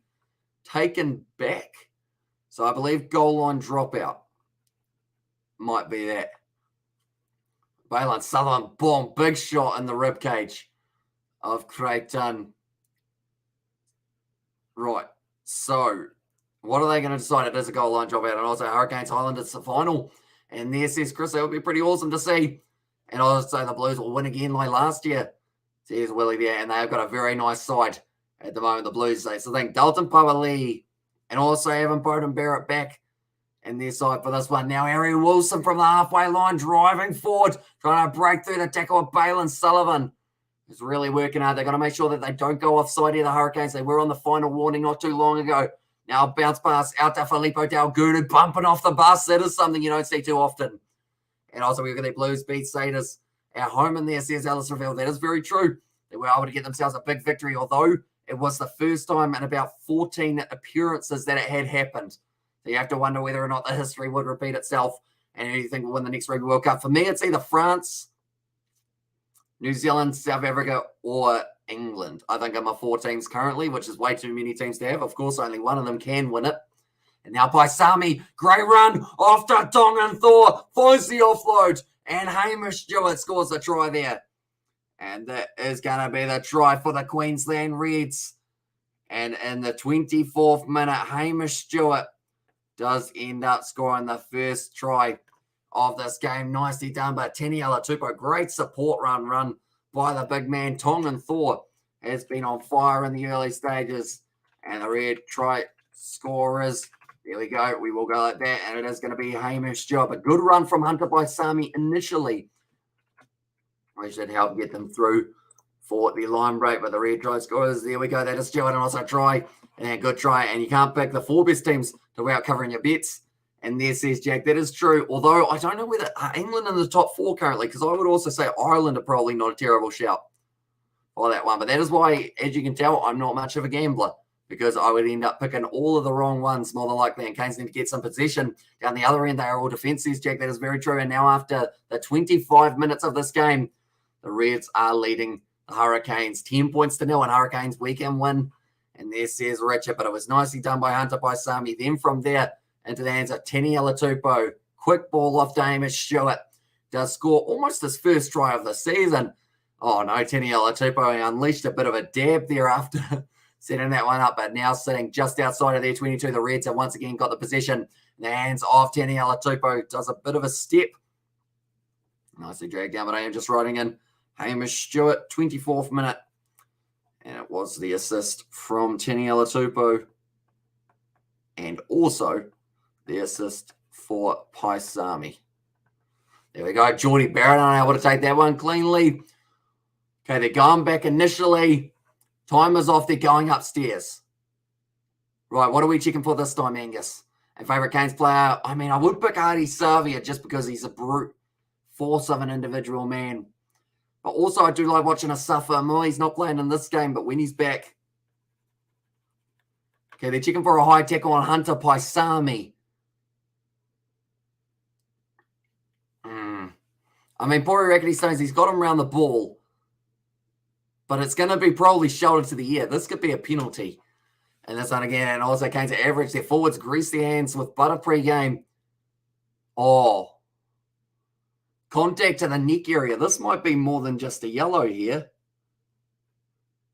taken back. So I believe goal line dropout might be that. Balin Sutherland, boom, big shot in the ribcage of Creighton. Right. So what are they going to decide? It is a goal line dropout. And also Hurricanes Highlanders the final. And there says Chris, that would be pretty awesome to see. And also the Blues will win again like last year. There's Willie there, and they've got a very nice side at the moment, the Blues. So I think Dalton Powell-Lee and also Evan Bowden Barrett back in their side for this one. Now, Harry Wilson from the halfway line driving forward, trying to break through the tackle of Balin Sullivan. It's really working hard. They've got to make sure that they don't go offside here, the Hurricanes. They were on the final warning not too long ago. Now, bounce pass out to Filippo Dalgudu, bumping off the bus. That is something you don't see too often. And also, we've got the Blues beat Satyrs at home in there, says Alice Reville. That is very true. They were able to get themselves a big victory, although it was the first time in about 14 appearances that it had happened. So you have to wonder whether or not the history would repeat itself and who you think will win the next Rugby World Cup. For me, it's either France, New Zealand, South Africa, or England. I think I'm a 4 teams currently, which is way too many teams to have. Of course, only one of them can win it. And now Paisami, great run after Tongan Thor, finds the offload, and Hamish Stewart scores a try there. And that is going to be the try for the Queensland Reds. And in the 24th minute, Hamish Stewart does end up scoring the first try of this game. Nicely done by Taniela Tupou. Great support run by the big man. Tongan Thor has been on fire in the early stages. And the Red try scorers. There we go. We will go like that. And it is going to be Hamish Stewart. A good run from Hunter Paisami initially. We should help get them through for the line break. But the Red try scorers. There we go. That is Stewart, and also try. And a good try. And you can't pick the 4 best teams to out covering your bets. And there says Jack, that is true. Although I don't know whether England in the top 4 currently, because I would also say Ireland are probably not a terrible shout for that one. But that is why, as you can tell, I'm not much of a gambler, because I would end up picking all of the wrong ones more than likely. And Canes need to get some possession. Down the other end, they are all defensives, Jack. That is very true. And now after the 25 minutes of this game, the Reds are leading the Hurricanes 10 points to 0, and Hurricanes weekend win. And there says Richard, but it was nicely done by Hunter Paisami. Then from there, into the hands of Taniela Tupou. Quick ball off Hamish Stewart. Does score almost his first try of the season. Oh no, Taniela Tupou unleashed a bit of a dab there after setting that one up, but now sitting just outside of their 22. The Reds have once again got the possession in the hands of Taniela Tupou. Does a bit of a step. Nicely dragged down, but I am just writing in Hamish Stewart, 24th minute. And it was the assist from Taniela Tupou. And also the assist for Paisami. There we go. Geordie Barrett unable to take that one cleanly. Okay, they're going back initially. Timer's off. They're going upstairs. Right, what are we checking for this time, Angus? And favourite Canes player? I mean, I would pick Adi Savia just because he's a brute force of an individual man. But also, I do like watching Asafa Amua. He's not playing in this game, but when he's back. Okay, they're checking for a high tackle on Hunter Paisami. I mean, Pori Rackety Stones, he's got him around the ball. But it's going to be probably shoulder to the ear. This could be a penalty. And this one again, and also Canes to average their forwards, grease their hands with butter pre-game. Oh. Contact to the neck area. This might be more than just a yellow here.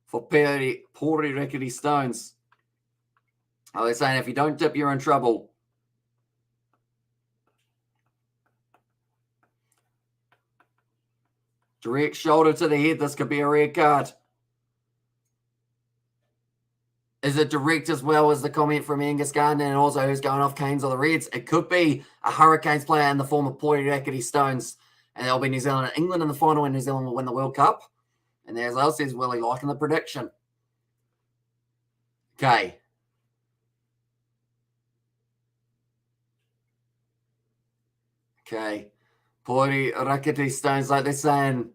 For Pori Rackety Stones. Oh, they're saying if you don't dip, you're in trouble. Direct shoulder to the head. This could be a red card. Is it direct as well as the comment from Angus Gardner and also who's going off, Canes or the Reds? It could be a Hurricanes player in the form of Pori Rackety Stones. And there'll be New Zealand and England in the final, and New Zealand will win the World Cup. And there's else says Willie liking the prediction. Okay. Okay. Pori Rackety Stones, like they're saying,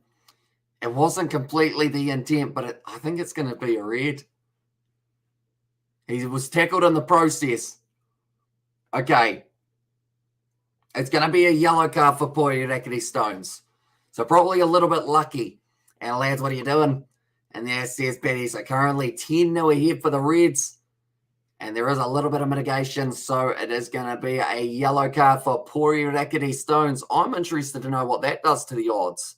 it wasn't completely the intent, but I think it's going to be a red. He was tackled in the process. Okay. It's going to be a yellow card for Pori Rackety Stones. So probably a little bit lucky. And lads, what are you doing? And there says Betty's are currently 10-0 ahead for the Reds. And there is a little bit of mitigation, so it is going to be a yellow card for Pori Rackety Stones. I'm interested to know what that does to the odds.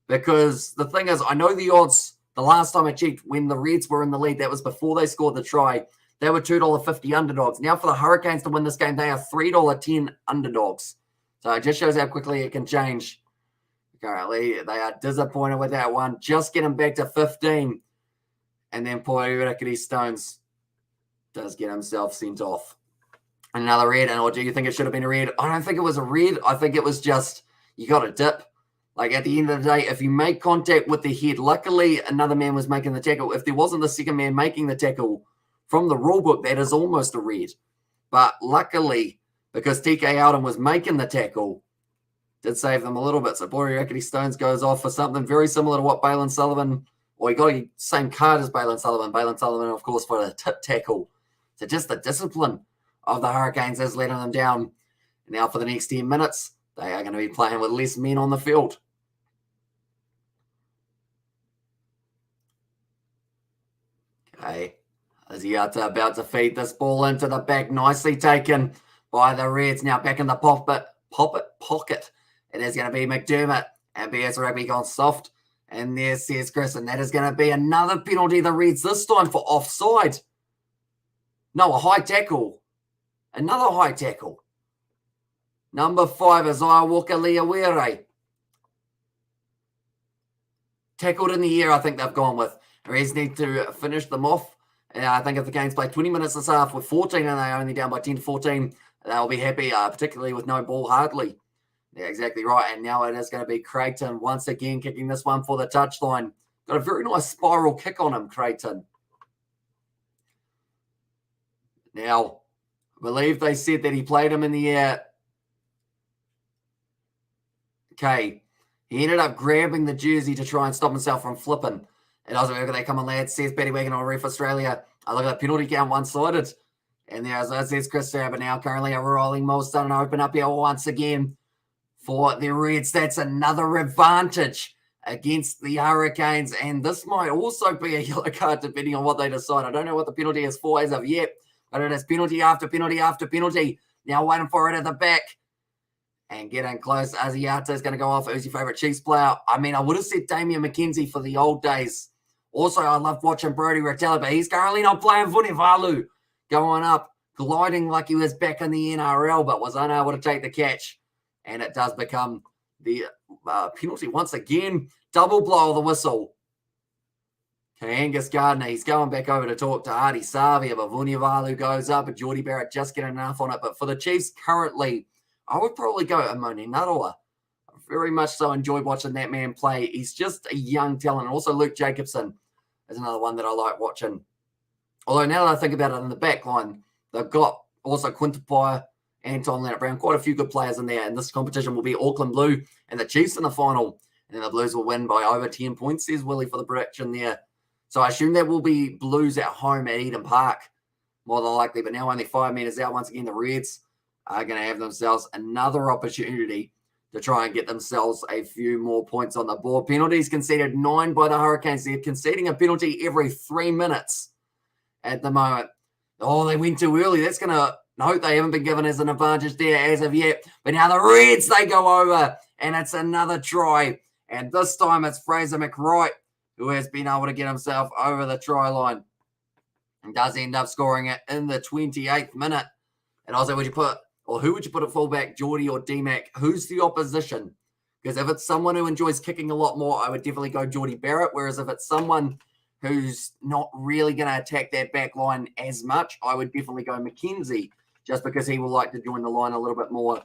Because the thing is, I know the odds, the last time I checked, when the Reds were in the lead, that was before they scored the try, they were $2.50 underdogs. Now for the Hurricanes to win this game, they are $3.10 underdogs. So it just shows how quickly it can change. Currently, they are disappointed with that one. Just get them back to 15. And then Pori Rackety Stones does get himself sent off. Another red. And or do you think it should have been a red? I don't think it was a red. I think it was just, you got to dip. Like at the end of the day, if you make contact with the head, luckily another man was making the tackle. If there wasn't the second man making the tackle from the rule book, that is almost a red. But luckily, because TK Alden was making the tackle, did save them a little bit. So Pori Rackety Stones goes off for something very similar to what Balin Sullivan, or he got the same card as Balin Sullivan. Balin Sullivan, of course, for a tip tackle. So just the discipline of the Hurricanes is letting them down. And now for the next 10 minutes, they are going to be playing with less men on the field. Okay. Aziata about to feed this ball into the back. Nicely taken by the Reds. Now back in the pocket. It is going to be McDermott. And BS Rugby gone soft. And there says Chris. And that is going to be another penalty. The Reds this time for offside. No, a high tackle. Another high tackle. Number 5 is Iawaka-Liawere. Tackled in the air, I think they've gone with. Reds need to finish them off. I think if the game's played 20 minutes this half with 14 and they're only down by 10 to 14, they'll be happy, particularly with no ball hardly. Yeah, exactly right. And now it is going to be Creighton once again kicking this one for the touchline. Got a very nice spiral kick on him, Creighton. Now, I believe they said that he played him in the air. Okay. He ended up grabbing the jersey to try and stop himself from flipping. It doesn't work. They come on, lads. Says Betty Wagon on Ref Australia. I look at the penalty count one-sided. And there, as it says Chris Sarah, but now currently a rolling Mill starting to open up here once again for the Reds. That's another advantage against the Hurricanes. And this might also be a yellow card depending on what they decide. I don't know what the penalty is for as of yet, but it is penalty after penalty after penalty. Now waiting for it at the back. And getting close. Aziata is going to go off. Who's your favourite Chiefs player? I mean, I would have said Damian McKenzie for the old days. Also, I loved watching Brodie Rotella, but he's currently not playing Vunivalu. Going up, gliding like he was back in the NRL, but was unable to take the catch. And it does become the penalty once again. Double blow of the whistle. Okay, Angus Gardner, he's going back over to talk to Ardie Savia, but Vunivalu goes up, and Geordie Barrett just getting enough on it. But for the Chiefs currently, I would probably go Amoni Narawa. I very much so enjoyed watching that man play. He's just a young talent. And also Luke Jacobson is another one that I like watching. Although now that I think about it in the back line, they've got also Quintapire, Anton Leonard-Brown, quite a few good players in there. And this competition will be Auckland Blue and the Chiefs in the final. And then the Blues will win by over 10 points, says Willie for the prediction there. So I assume there will be Blues at home at Eden Park, more than likely. But now only 5 metres out. Once again, the Reds are going to have themselves another opportunity to try and get themselves a few more points on the board. Penalties conceded 9 by the Hurricanes. They're conceding a penalty every 3 minutes at the moment. Oh, they went too early. That's going to... No, they haven't been given as an advantage there as of yet. But now the Reds, they go over. And it's another try. And this time it's Fraser McWright who has been able to get himself over the try line. And does end up scoring it in the 28th minute. And also, who would you put at fullback, Geordie or D-Mac? Who's the opposition? Because if it's someone who enjoys kicking a lot more, I would definitely go Geordie Barrett. Whereas if it's someone who's not really going to attack that back line as much, I would definitely go McKenzie, just because he will like to join the line a little bit more.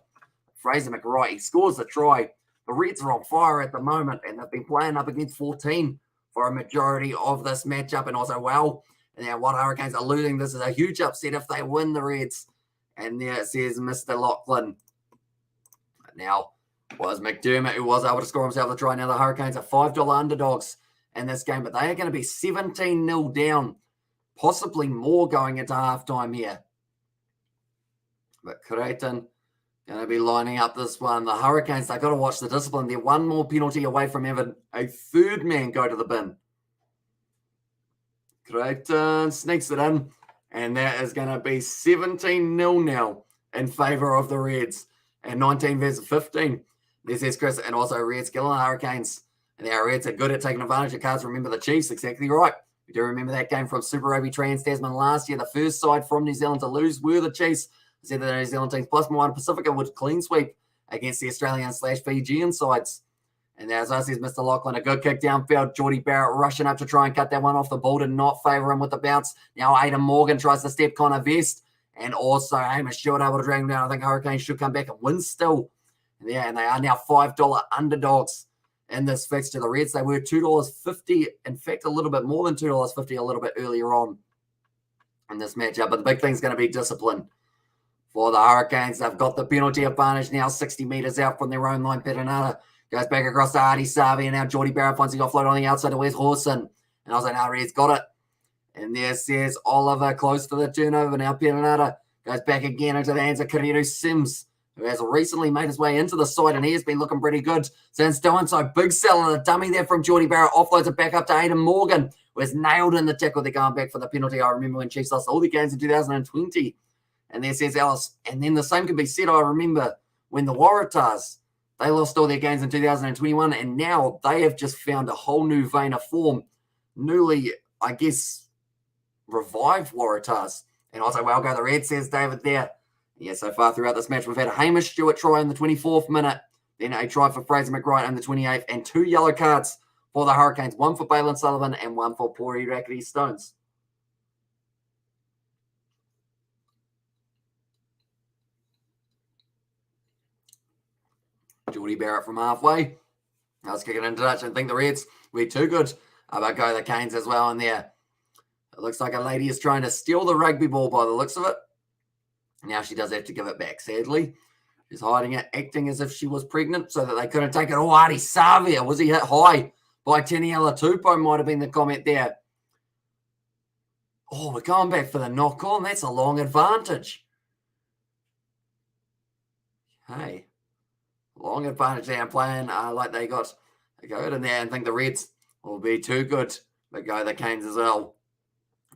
Fraser McWright, he scores the try. The Reds are on fire at the moment, and they've been playing up against 14 for a majority of this matchup. And also, and now what Hurricanes are losing, this is a huge upset if they win, the Reds. And there it says Mr. Lachlan. Now, was McDermott who was able to score himself the try. Now the Hurricanes are $5 underdogs in this game, but they are going to be 17-0 down, possibly more going into halftime here. But Creighton going to be lining up this one. The Hurricanes, they've got to watch the discipline. They're one more penalty away from having a third man go to the bin. Creighton sneaks it in. And that is going to be 17-0 now in favour of the Reds. And 19 versus 15. This is Chris. And also Reds killing the Hurricanes. And our Reds are good at taking advantage of cards. Remember the Chiefs, exactly right. We do remember that game from Super Rugby Trans-Tasman last year. The first side from New Zealand to lose were the Chiefs. I said that the New Zealand teams plus Moana Pacifica would clean sweep against the Australian/Fijian sides. And as I says, Mr. Lachlan, a good kick downfield. Geordie Barrett rushing up to try and cut that one off the ball. Did not favour him with the bounce. Now Aidan Morgan tries to step Connor Vest. And also Hamish Stewart able to drag him down. I think Hurricanes should come back and win still. And they are now $5 underdogs in this fixture. The Reds, they were $2.50. In fact, a little bit more than $2.50 a little bit earlier on in this matchup. But the big thing's going to be discipline for the Hurricanes. They've got the penalty advantage now 60 metres out from their own line. Perenara goes back across to Ardie Savia, and now Geordie Barrett finds he got float on the outside to Wes Horson. And I was like, now Red's got it. And there says Oliver close to the turnover. Now Perenara goes back again into the hands of Kariru Sims. who has recently made his way into the side, and he has been looking pretty good since doing so. Big sell and a dummy there from Geordie Barrett. Offloads it back up to Aidan Morgan, who has nailed in the tackle. They're going back for the penalty. I remember when Chiefs lost all the games in 2020. And there says Alice. And then the same can be said, I remember, when the Waratahs, they lost all their games in 2021, and now they have just found a whole new vein of form. Newly, I guess, revived Waratahs. And I'll say, well, go the Red, says David there. Yeah, so far throughout this match, we've had a Hamish Stewart try in the 24th minute, then a try for Fraser McWright in the 28th, and 2 yellow cards for the Hurricanes, one for Balin Sullivan and one for Pori Rackety Stones. Geordie Barrett from halfway. Let's kick it into Dutch and think the Reds we're too good. About go the Canes as well in there. It looks like a lady is trying to steal the rugby ball by the looks of it. Now she does have to give it back, sadly. She's hiding it, acting as if she was pregnant so that they couldn't take it. Oh, Artie Savia, was he hit high by Taniela Tupou, might have been the comment there. Oh, we're going back for the knock-on. That's a long advantage. Hey, long advantage there. Playing like they got a go in there and think the Reds will be too good. But go the Canes as well.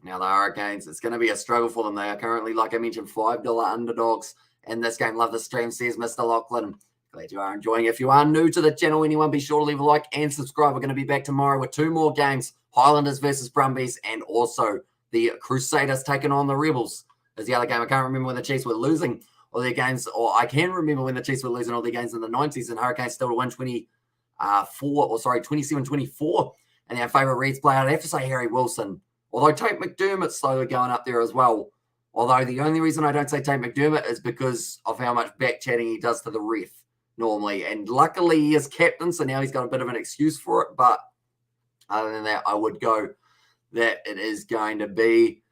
Now the Hurricanes, it's going to be a struggle for them. They are currently, like I mentioned, $5 underdogs in this game. Love the stream, says Mr. Lachlan. Glad you are enjoying it. If you are new to the channel, anyone, be sure to leave a like and subscribe. We're going to be back tomorrow with 2 more games. Highlanders versus Brumbies, and also the Crusaders taking on the Rebels. As the other game, I can't remember when the Chiefs were losing all their games, or I can remember when the Chiefs were losing all their games in the 90s, and Hurricanes still to win 27-24. And our favourite Reds player, I'd have to say Harry Wilson. Although Tate McDermott's slowly going up there as well. Although the only reason I don't say Tate McDermott is because of how much back-chatting he does to the ref normally. And luckily he is captain, so now he's got a bit of an excuse for it. But other than that, I would go that it is going to be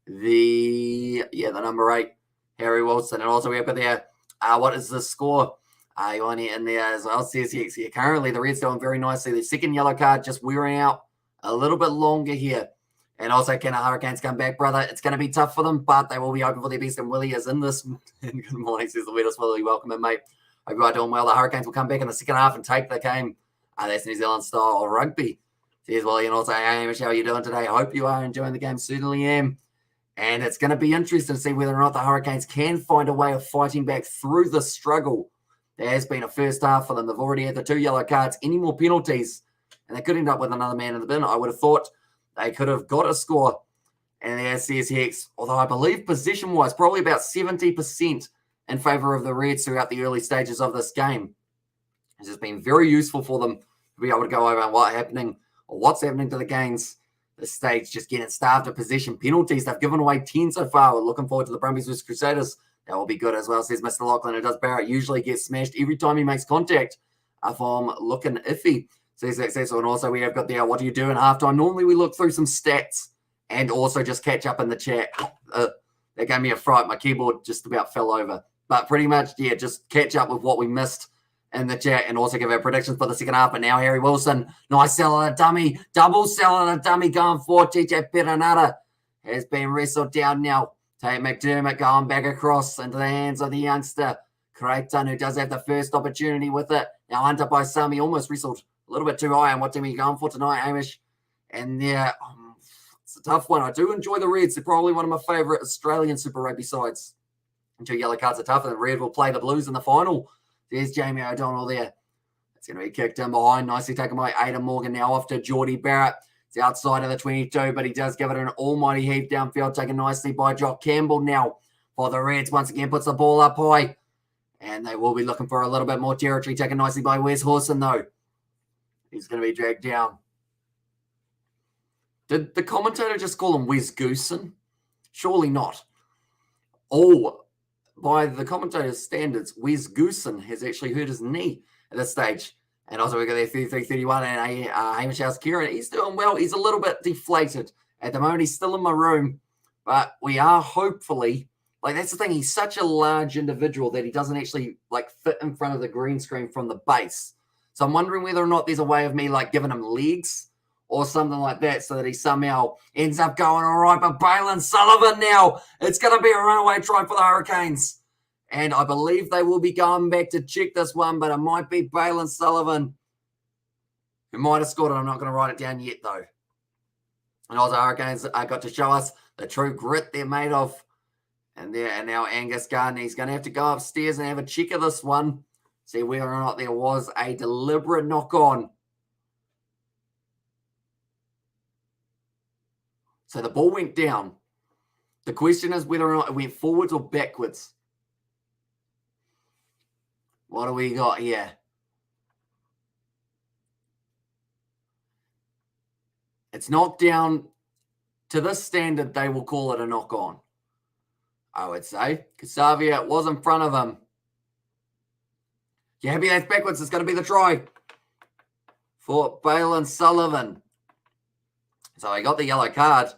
the number 8, Harry Wilson. And also we have got there, what is the score? You want it in there as well. Says here, currently the Reds doing very nicely. The second yellow card just wearing out a little bit longer here. And also, can the Hurricanes come back, brother? It's going to be tough for them, but they will be hoping for their best. And Willie is in this. Good morning, says the Wettest Willie. Welcome in, mate. Hope you are doing well. The Hurricanes will come back in the second half and take the game. That's New Zealand style rugby. Says Willie. And also, hey, Michelle, how are you doing today? I hope you are enjoying the game. Certainly am. And it's going to be interesting to see whether or not the Hurricanes can find a way of fighting back through the struggle. There has been a first half for them. They've already had the 2 yellow cards. Any more penalties, and they could end up with another man in the bin. I would have thought they could have got a score. And there says Hex, although I believe position-wise, probably about 70% in favour of the Reds throughout the early stages of this game. It's just been very useful for them to be able to go over what's happening to the Canes. This stage just getting starved of possession penalties. They've given away 10 so far. We're looking forward to the Brumbies versus Crusaders. That will be good as well, says Mr. Lachlan. It does. Barrett usually gets smashed every time he makes contact. If I'm looking iffy. Says successful. And also we have got there, what do you do in halftime? Normally we look through some stats and also just catch up in the chat. That gave me a fright. My keyboard just about fell over. But pretty much, yeah, just catch up with what we missed in the chat and also give our predictions for the second half. But now Harry Wilson, nice sell on a dummy, double sell on a dummy going for TJ Perenara. Has been wrestled down now. Tate McDermott going back across into the hands of the youngster Creighton, who does have the first opportunity with it. Now Hunter by Sami almost wrestled a little bit too high. And what team are you going for tonight, Hamish? And yeah, it's a tough one. I do enjoy the Reds. They're probably one of my favourite Australian Super Rugby sides. 2 yellow cards are tough, and the Red will play the Blues in the final. There's Jamie O'Donnell there. It's going to be kicked in behind. Nicely taken by Aidan Morgan now off to Geordie Barrett. It's outside of the 22, but he does give it an almighty heave downfield, taken nicely by Jock Campbell now for the Reds. Once again, puts the ball up high. And they will be looking for a little bit more territory, taken nicely by Wes Horson, though. He's going to be dragged down. Did the commentator just call him Wes Goosen? Surely not. Oh, by the commentator's standards, Wes Goosen has actually hurt his knee at this stage. And also we got there 33-31 and Hamish House Kieran. He's doing well. He's a little bit deflated at the moment. He's still in my room. But we are hopefully, like that's the thing, he's such a large individual that he doesn't actually like fit in front of the green screen from the base. So I'm wondering whether or not there's a way of me like giving him legs or something like that so that he somehow ends up going all right. But Balin Sullivan now, it's going to be a runaway try for the Hurricanes. And I believe they will be going back to check this one, but it might be Balin Sullivan who might have scored it. I'm not going to write it down yet, though. And also, Hurricanes got to show us the true grit they're made of. And now Angus Gardner, he's going to have to go upstairs and have a check of this one. See whether or not there was a deliberate knock-on. So the ball went down. The question is whether or not it went forwards or backwards. What do we got here? It's knocked down. To this standard, they will call it a knock-on, I would say. Casavia was in front of him. You happy that's backwards? It's going to be the try for Balin Sullivan. So he got the yellow card,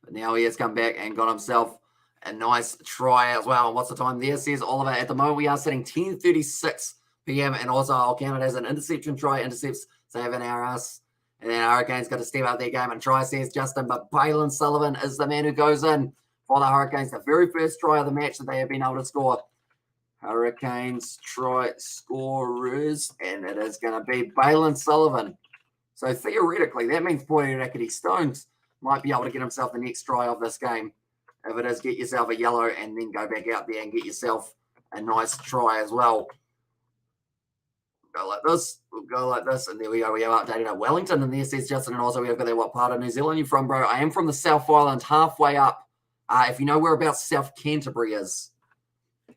but now he has come back and got himself a nice try as well. And what's the time there, says Oliver? At the moment, we are sitting 10:36 p.m. And also, I'll count it as an interception try. Intercepts save an hours. And then Hurricanes got to step up their game and try, says Justin. But Balin Sullivan is the man who goes in for the Hurricanes. The very first try of the match that they have been able to score. Hurricanes try scorers. And it is going to be Balin Sullivan. So theoretically, that means Poirier Stones might be able to get himself the next try of this game. If it is, get yourself a yellow and then go back out there and get yourself a nice try as well. Go like this, we'll go like this, and there we go. We have updated at Wellington, and there says Justin, and also we have got there, what part of New Zealand you from, bro? I am from the South Island, halfway up. If you know whereabouts South Canterbury is,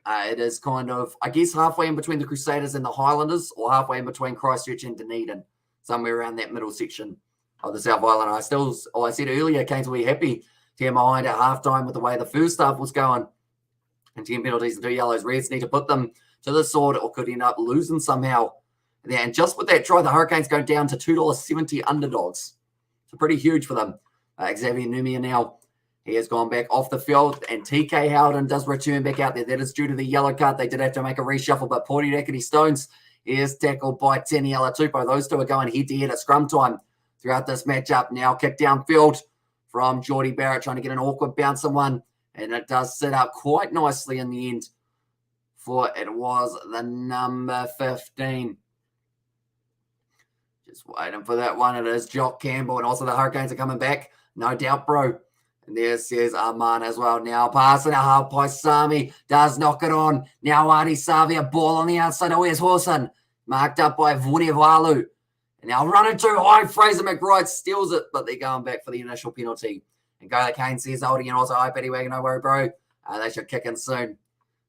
it is kind of, I guess, halfway in between the Crusaders and the Highlanders, or halfway in between Christchurch and Dunedin, somewhere around that middle section of the South Island. I said earlier, Canes will be happy to get behind at halftime with the way the first half was going, and 10 penalties and 2 yellows. Reds need to put them to the sword, or could end up losing somehow. And just with that try, the Hurricanes go down to $2.70 underdogs. So pretty huge for them. Xavier Numia now, he has gone back off the field, and TK Howden does return back out there. That is due to the yellow card. They did have to make a reshuffle, but Poirier Stones is tackled by Taniela Tupou. Those two are going head-to-head at scrum time throughout this matchup. Now kick downfield from Geordie Barrett, trying to get an awkward bouncing one, and it does set up quite nicely in the end, for it was the number 15. Just waiting for that one. It is Jock Campbell, and also the Hurricanes are coming back. No doubt, bro. And there says Arman as well. Now passing a half by Sami. Does knock it on. Now Adi Savia, ball on the outside. Oh, where's Horson? Marked up by Vunevalu. And now running too high. Fraser McBride steals it, but they're going back for the initial penalty. And go the Kane says Oldie, and also, hi, Petty Wagon, no worry, bro. They should kick in soon.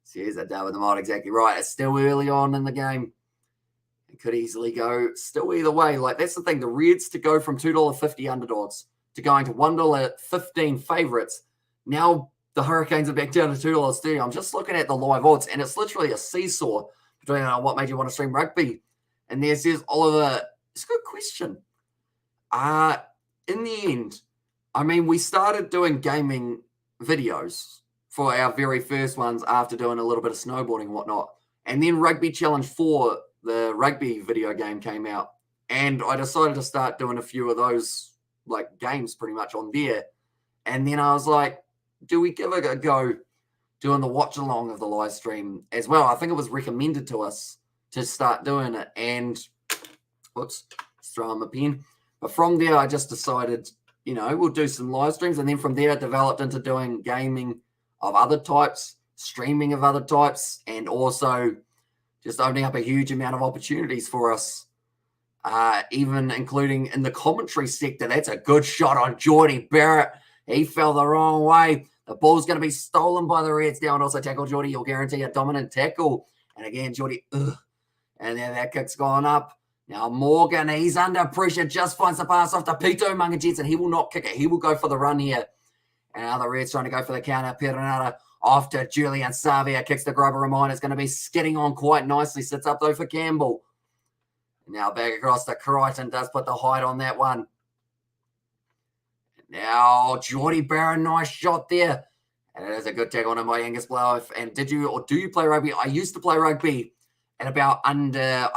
Says that David the Mod, exactly right. It's still early on in the game. It could easily go still either way. Like, that's the thing. The Reds to go from $2.50 underdogs to going to $1.15 favourites. Now the Hurricanes are back down to $2.30. I'm just looking at the live odds, and it's literally a seesaw between what made you want to stream rugby. And there says Oliver, it's a good question. In the end, I mean, we started doing gaming videos for our very first ones after doing a little bit of snowboarding and whatnot. And then Rugby Challenge 4, the rugby video game, came out. And I decided to start doing a few of those, like, games pretty much on there. And then I was like, do we give it a go doing the watch along of the live stream as well? I think it was recommended to us to start doing it. And, whoops, let's throw on my pen. But from there, I just decided, you know, we'll do some live streams. And then from there, it developed into doing gaming of other types, streaming of other types, and also just opening up a huge amount of opportunities for us, even including in the commentary sector. That's a good shot on Geordie Barrett. He fell the wrong way. The ball's going to be stolen by the Reds. Down also tackle Geordie. You'll guarantee a dominant tackle. And again, Geordie, and then that kick's gone up. Now Morgan, he's under pressure, just finds the pass off to Pito Mungajets, and he will not kick it. He will go for the run here. And now the Reds trying to go for the counter. Perenara off to Julian Savia. Kicks the grubber reminder. It's going to be skidding on quite nicely. Sits up, though, for Campbell. Now back across to Crichton. Does put the height on that one. Now Geordie Barron, nice shot there. And it is a good tackle on him by Angus Blower. And do you play rugby? I used to play rugby at about I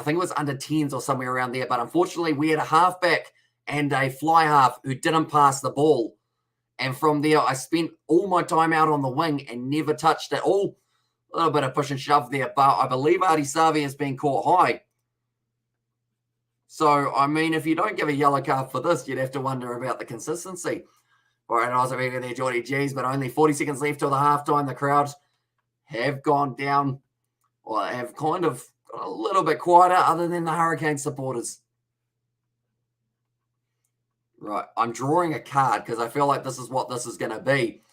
think it was under 10s or somewhere around there. But unfortunately, we had a halfback and a fly half who didn't pass the ball. And from there, I spent all my time out on the wing and never touched it. A little bit of push and shove there, but I believe Artie Savi has been caught high. So, I mean, if you don't give a yellow card for this, you'd have to wonder about the consistency. All right, I was over there, Geordie G's, but only 40 seconds left till the halftime. The crowds have gone down, or have kind of got a little bit quieter, other than the Hurricane supporters. Right, I'm drawing a card because I feel like this is what this is going to be.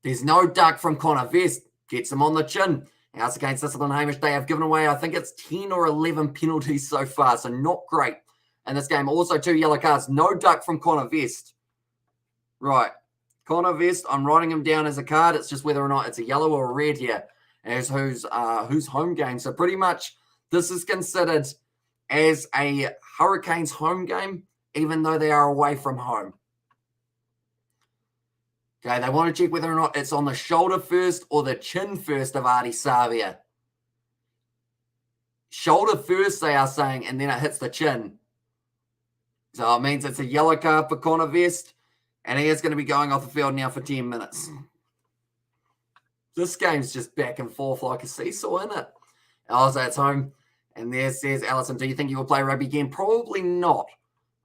There's no duck from Connor Vest. Gets him on the chin. House against Sicily and Hamish. They have given away, I think it's 10 or 11 penalties so far, so not great in this game. Also, 2 yellow cards. No duck from Connor Vest. Right. Connor Vest, I'm writing him down as a card. It's just whether or not it's a yellow or a red here as who's home game. So pretty much this is considered as a Hurricanes home game, even though they are away from home. Okay, they want to check whether or not it's on the shoulder first or the chin first of Artie Savia. Shoulder first, they are saying, and then it hits the chin. So it means it's a yellow card for Connor Vest, and he is going to be going off the field now for 10 minutes. This game's just back and forth like a seesaw, isn't it? Also, it's home, and there says Allison, do you think you will play rugby again? Probably not.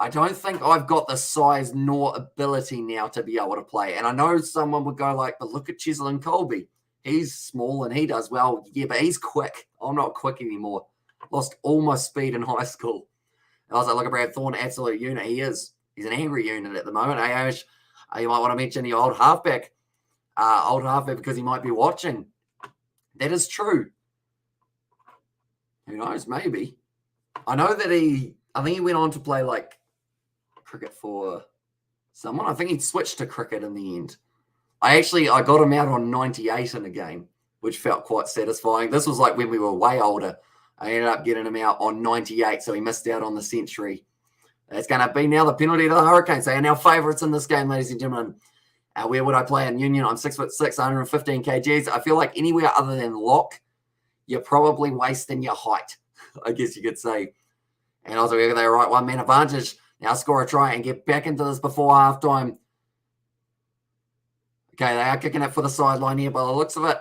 I don't think I've got the size nor ability now to be able to play. And I know someone would go like, but look at Cheslin Colby. He's small and he does well. Yeah, but he's quick. I'm not quick anymore. Lost all my speed in high school. I was like, look at Brad Thorne, absolute unit. He is. He's an angry unit at the moment. Hey, Amish, you might want to mention the old halfback. Because he might be watching. That is true. Who knows? Maybe. I know that I think he went on to play like cricket for someone. I think he switched to cricket in the end. I got him out on 98 in a game, which felt quite satisfying. This was like when we were way older. I ended up getting him out on 98, so he missed out on the century. It's going to be now the penalty to the Hurricanes. They are now favourites in this game, ladies and gentlemen. Where would I play in Union? I'm 6'6", 115 kgs. I feel like anywhere other than lock, you're probably wasting your height, I guess you could say. And also, they're right, 1 man advantage. Now score a try and get back into this before halftime. Okay, they are kicking it for the sideline here by the looks of it.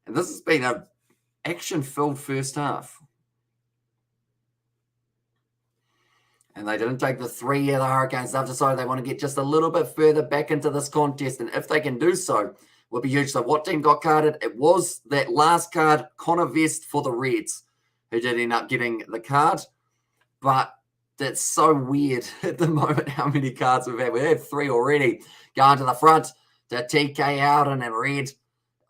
And this has been an action-filled first half. And they didn't take the 3 here, the Hurricanes. They've decided they want to get just a little bit further back into this contest. And if they can do so, will be huge. So what team got carded? It was that last card, Connor Vest for the Reds, who did end up getting the card. But that's so weird at the moment how many cards we've had. We had 3 already. Going to the front to TK Howden and Reds.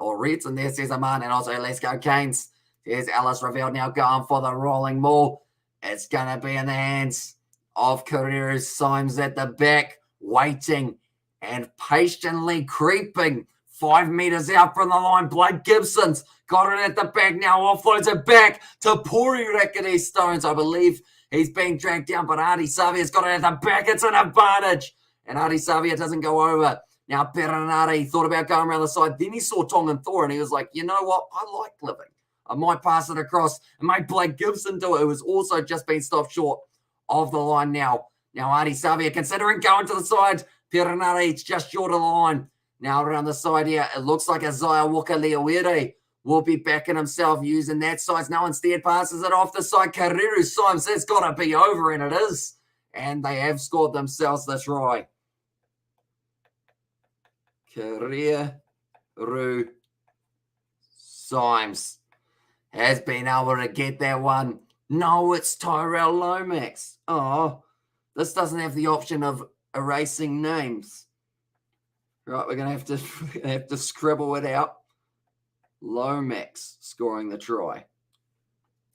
And there says Aman. And also, let's go Canes. There's Alice Ravel now going for the rolling ball. It's going to be in the hands of Carreras. Symes at the back, waiting and patiently creeping 5 meters out from the line. Blake Gibson's got it at the back now. Offloads it back to Puri Rickety Stones. I believe he's being dragged down, but Artie Savia's got it at the back. It's an advantage. And Artie Savia doesn't go over. Now, Perenari thought about going around the side. Then he saw Tongan Thor, and he was like, you know what? I like living. I might pass it across and make Blake Gibson do it, who has also just been stopped short of the line now. Now, Artie Savia considering going to the side. Perenari just short of the line. Now, around the side here, it looks like Isaiah Walker-Leawere will be backing himself using that size. Now, instead passes it off the side. Kareru Symes, it's got to be over, and it is. And they have scored themselves the try. Kareru Symes has been able to get that one. No, it's Tyrell Lomax. Oh, this doesn't have the option of erasing names. Right, we're going to have to scribble it out. Lomax scoring the try.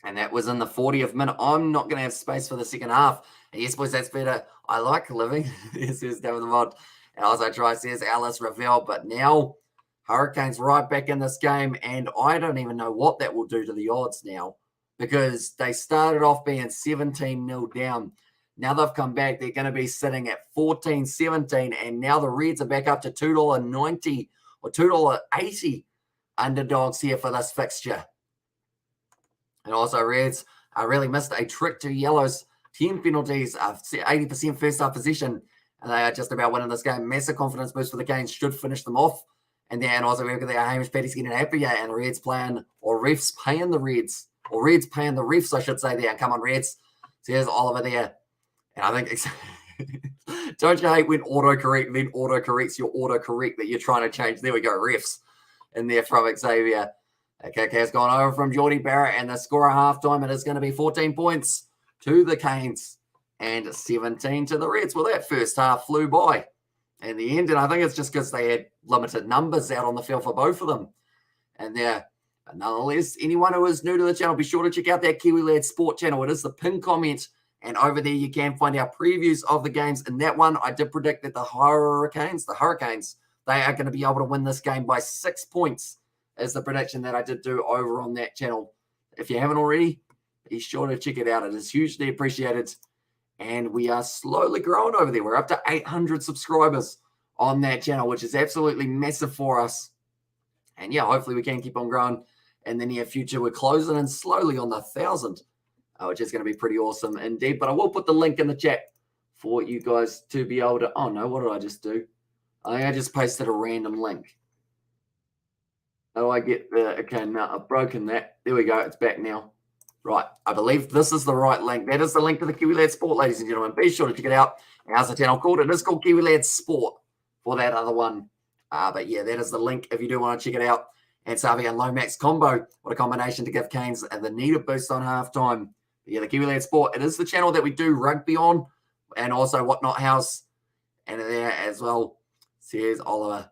And that was in the 40th minute. I'm not going to have space for the second half. And yes, boys, that's better. I like living. This is David the Mod. And also try says Alice Ravel. But now Hurricanes right back in this game. And I don't even know what that will do to the odds now. Because they started off being 17-0 down. Now they've come back. They're going to be sitting at 14-17. And now the Reds are back up to $2.90 or $2.80 underdogs here for this fixture. And also Reds really missed a trick to Yellows. 10 penalties, 80% first half possession. And they are just about winning this game. Massive confidence boost for the Canes should finish them off. And then also we've got the Hamish Petty's getting happier, and the Reds playing, or refs paying the Reds, or Reds paying the refs, I should say there. Come on, Reds. So here's Oliver there. And I think, don't you hate when autocorrect then autocorrects your autocorrect that you're trying to change? There we go, refs in there from Xavier. Okay, has gone over from Geordie Barrett, and the score at halftime, it is going to be 14 points to the Canes and 17 to the Reds. Well, that first half flew by in the end, and I think it's just because they had limited numbers out on the field for both of them. And there, nonetheless, anyone who is new to the channel, be sure to check out that Kiwi Lads Sport channel. It is the pinned comment, and over there you can find our previews of the games. In that one, I did predict that the Hurricanes, they are going to be able to win this game by 6 points, is the prediction that I did do over on that channel. If you haven't already, be sure to check it out. It is hugely appreciated. And we are slowly growing over there. We're up to 800 subscribers on that channel, which is absolutely massive for us. And yeah, hopefully we can keep on growing in the near future. We're closing in slowly on the 1,000, which is going to be pretty awesome indeed. But I will put the link in the chat for you guys to be able to... Oh, no, what did I just do? I think I just pasted a random link. Oh, I get the... Okay, now I've broken that. There we go. It's back now. Right, I believe this is the right link. That is the link to the Kiwi Lads Sport, ladies and gentlemen. Be sure to check it out. How's the channel called? It is called Kiwi Lads Sport for that other one. But yeah, that is the link if you do want to check it out. And Savi and Lomax combo. What a combination to give Canes and the needed boost on halftime. But yeah, the Kiwi Lads Sport. It is the channel that we do rugby on, and also Whatnot House. And there as well, says Oliver.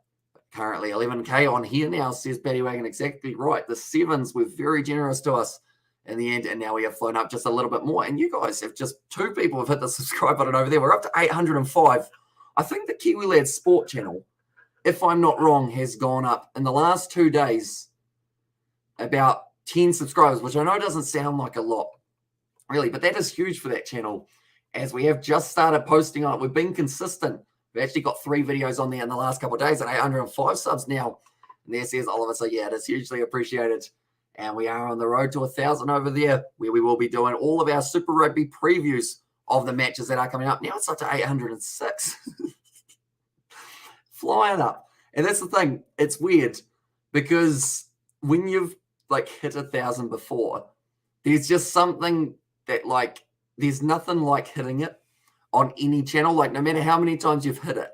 Currently 11K on here now, says Paddy Wagon. Exactly right. The sevens were very generous to us in the end, and now we have flown up just a little bit more. And you guys have just 2 people have hit the subscribe button over there. We're up to 805. I think the Kiwi Lads Sport channel, if I'm not wrong, has gone up in the last 2 days about 10 subscribers, which I know doesn't sound like a lot, really, but that is huge for that channel, as we have just started posting on it. We've been consistent. We've actually got 3 videos on there in the last couple of days and 805 subs now. And there says Oliver. So yeah, it is hugely appreciated. And we are on the road to 1,000 over there, where we will be doing all of our Super Rugby previews of the matches that are coming up. Now it's up to 806. Flying up. And that's the thing. It's weird because when you've like hit 1,000 before, there's just something that like, there's nothing like hitting it on any channel. Like no matter how many times you've hit it,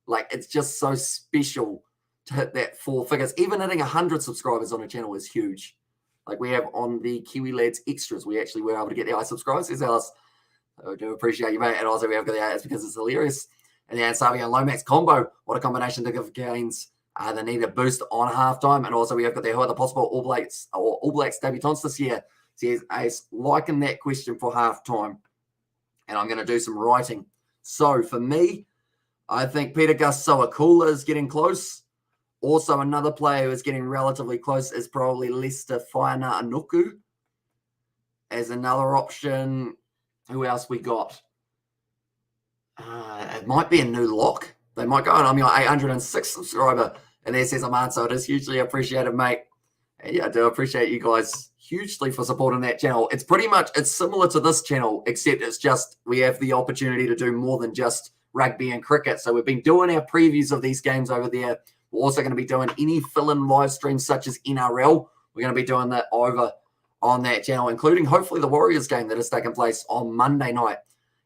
like it's just so special to hit that 4 figures. Even hitting 100 subscribers on a channel is huge. Like we have on the Kiwi Lads Extras, we actually were able to get the subscribers. Says Alice, I do appreciate you, mate. And also we have got the it's because it's hilarious. And then Savi and Lomax combo. What a combination to give Canes the needed boost on halftime. And also we have got the who are the possible All Blacks debutants this year. Says Ace, liking that question for halftime. And I'm going to do some writing. So for me, I think Peter Gus Sowakula is getting close. Also, another player who is getting relatively close is probably Lester Faina Anuku as another option. Who else we got? It might be a new lock. They might go, and I'm your 806 subscriber. And there says Aman, so it is hugely appreciated, mate. And yeah, I do appreciate you guys hugely for supporting that channel. It's pretty much, it's similar to this channel, except it's just we have the opportunity to do more than just rugby and cricket. So we've been doing our previews of these games over there. We're also going to be doing any fill-in live streams such as NRL. We're going to be doing that over on that channel, including hopefully the Warriors game that is taking place on Monday night.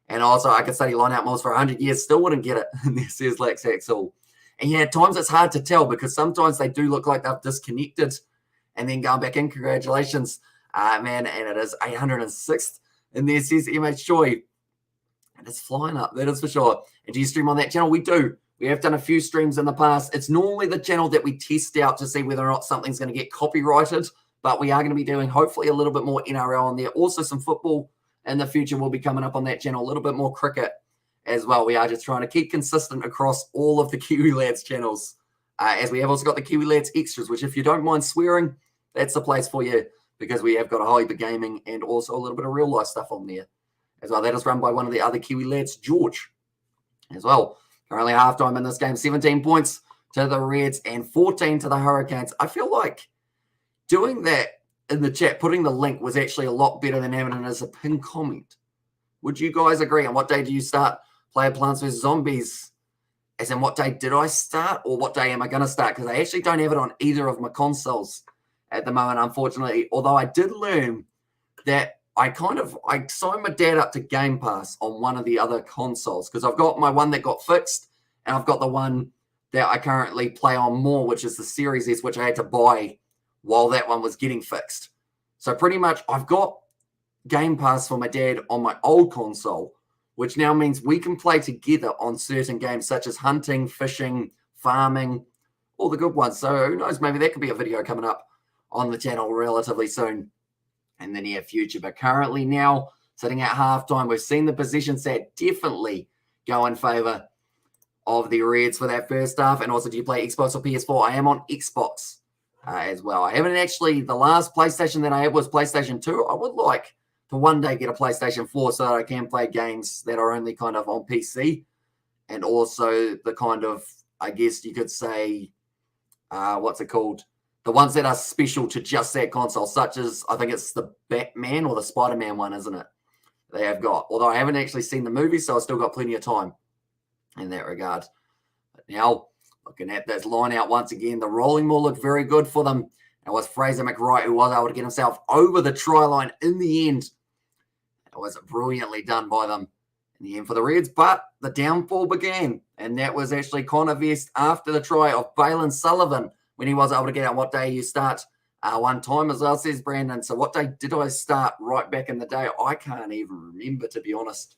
And also I could study line-out models for 100 years, still wouldn't get it. And this is Lex Axel. And yeah, at times it's hard to tell because sometimes they do look like they've disconnected and then going back in. Congratulations, man. And it is 806th. And there says MH Choi. And it's flying up, that is for sure. And do you stream on that channel? We do. We have done a few streams in the past. It's normally the channel that we test out to see whether or not something's going to get copyrighted, but we are going to be doing hopefully a little bit more NRL on there. Also some football in the future will be coming up on that channel, a little bit more cricket as well. We are just trying to keep consistent across all of the Kiwi Lads channels, as we have also got the Kiwi Lads Extras, which if you don't mind swearing, that's the place for you because we have got a Hollywood gaming and also a little bit of real life stuff on there as well. That is run by one of the other Kiwi Lads, George, as well. Currently halftime in this game, 17 points to the Reds and 14 to the Hurricanes. I feel like doing that in the chat, putting the link was actually a lot better than having it as a pinned comment. Would you guys agree? On what day do you start Player Plants vs. Zombies? as in what day did I start or what day am I going to start? Because I actually don't have it on either of my consoles at the moment, unfortunately. Although I did learn that I signed my dad up to Game Pass on one of the other consoles, because I've got my one that got fixed and I've got the one that I currently play on more, which is the Series S, which I had to buy while that one was getting fixed. So pretty much I've got Game Pass for my dad on my old console, which now means we can play together on certain games such as hunting, fishing, farming, all the good ones. So who knows, maybe that could be a video coming up on the channel relatively soon in the near future. But currently now, sitting at halftime, we've seen the possession stat definitely go in favour of the Reds for that first half. And also, do you play Xbox or PS4? I am on Xbox as well. I haven't actually, the last PlayStation that I had was PlayStation 2. I would like to one day get a PlayStation 4 so that I can play games that are only kind of on PC. And also the kind of, I guess you could say, what's it called? The ones that are special to just that console, such as, I think it's the Batman or the Spider-Man one, isn't it? They have got. Although I haven't actually seen the movie, so I've still got plenty of time in that regard. But now, looking at this line out once again, the rolling ball looked very good for them. It was Fraser McWright who was able to get himself over the try line in the end. It was brilliantly done by them in the end for the Reds, but the downfall began, and that was actually Connor Vest after the try of Balin Sullivan, when he was able to get out. What day you start one time as well, says Brandon. So what day did I start right back in the day? I can't even remember, to be honest.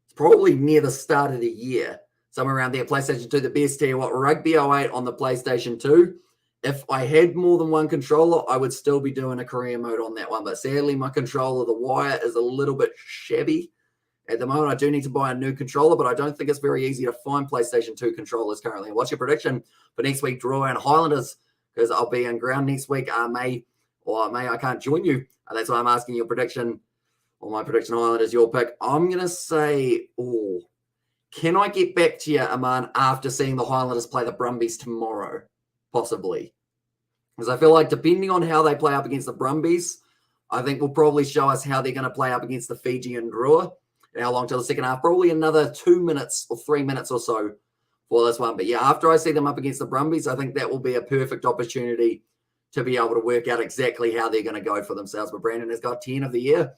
It's probably near the start of the year, somewhere around there. PlayStation 2, the best. Tell you what, Rugby 08 on the PlayStation 2. If I had more than one controller, I would still be doing a career mode on that one. But sadly, my controller, the wire, is a little bit shabby. At the moment, I do need to buy a new controller, but I don't think it's very easy to find PlayStation 2 controllers currently. What's your prediction for next week, Draw and Highlanders? Because I'll be on ground next week. May I can't join you. That's why I'm asking your prediction. Or my prediction, Highlanders, your pick. I'm going to say, can I get back to you, Aman, after seeing the Highlanders play the Brumbies tomorrow? Possibly. Because I feel like depending on how they play up against the Brumbies, I think will probably show us how they're going to play up against the Fijian Drua. How long till the second half? Probably another 2 minutes or 3 minutes or so for this one. But yeah, after I see them up against the Brumbies, I think that will be a perfect opportunity to be able to work out exactly how they're going to go for themselves. But Brandon has got 10 of the year.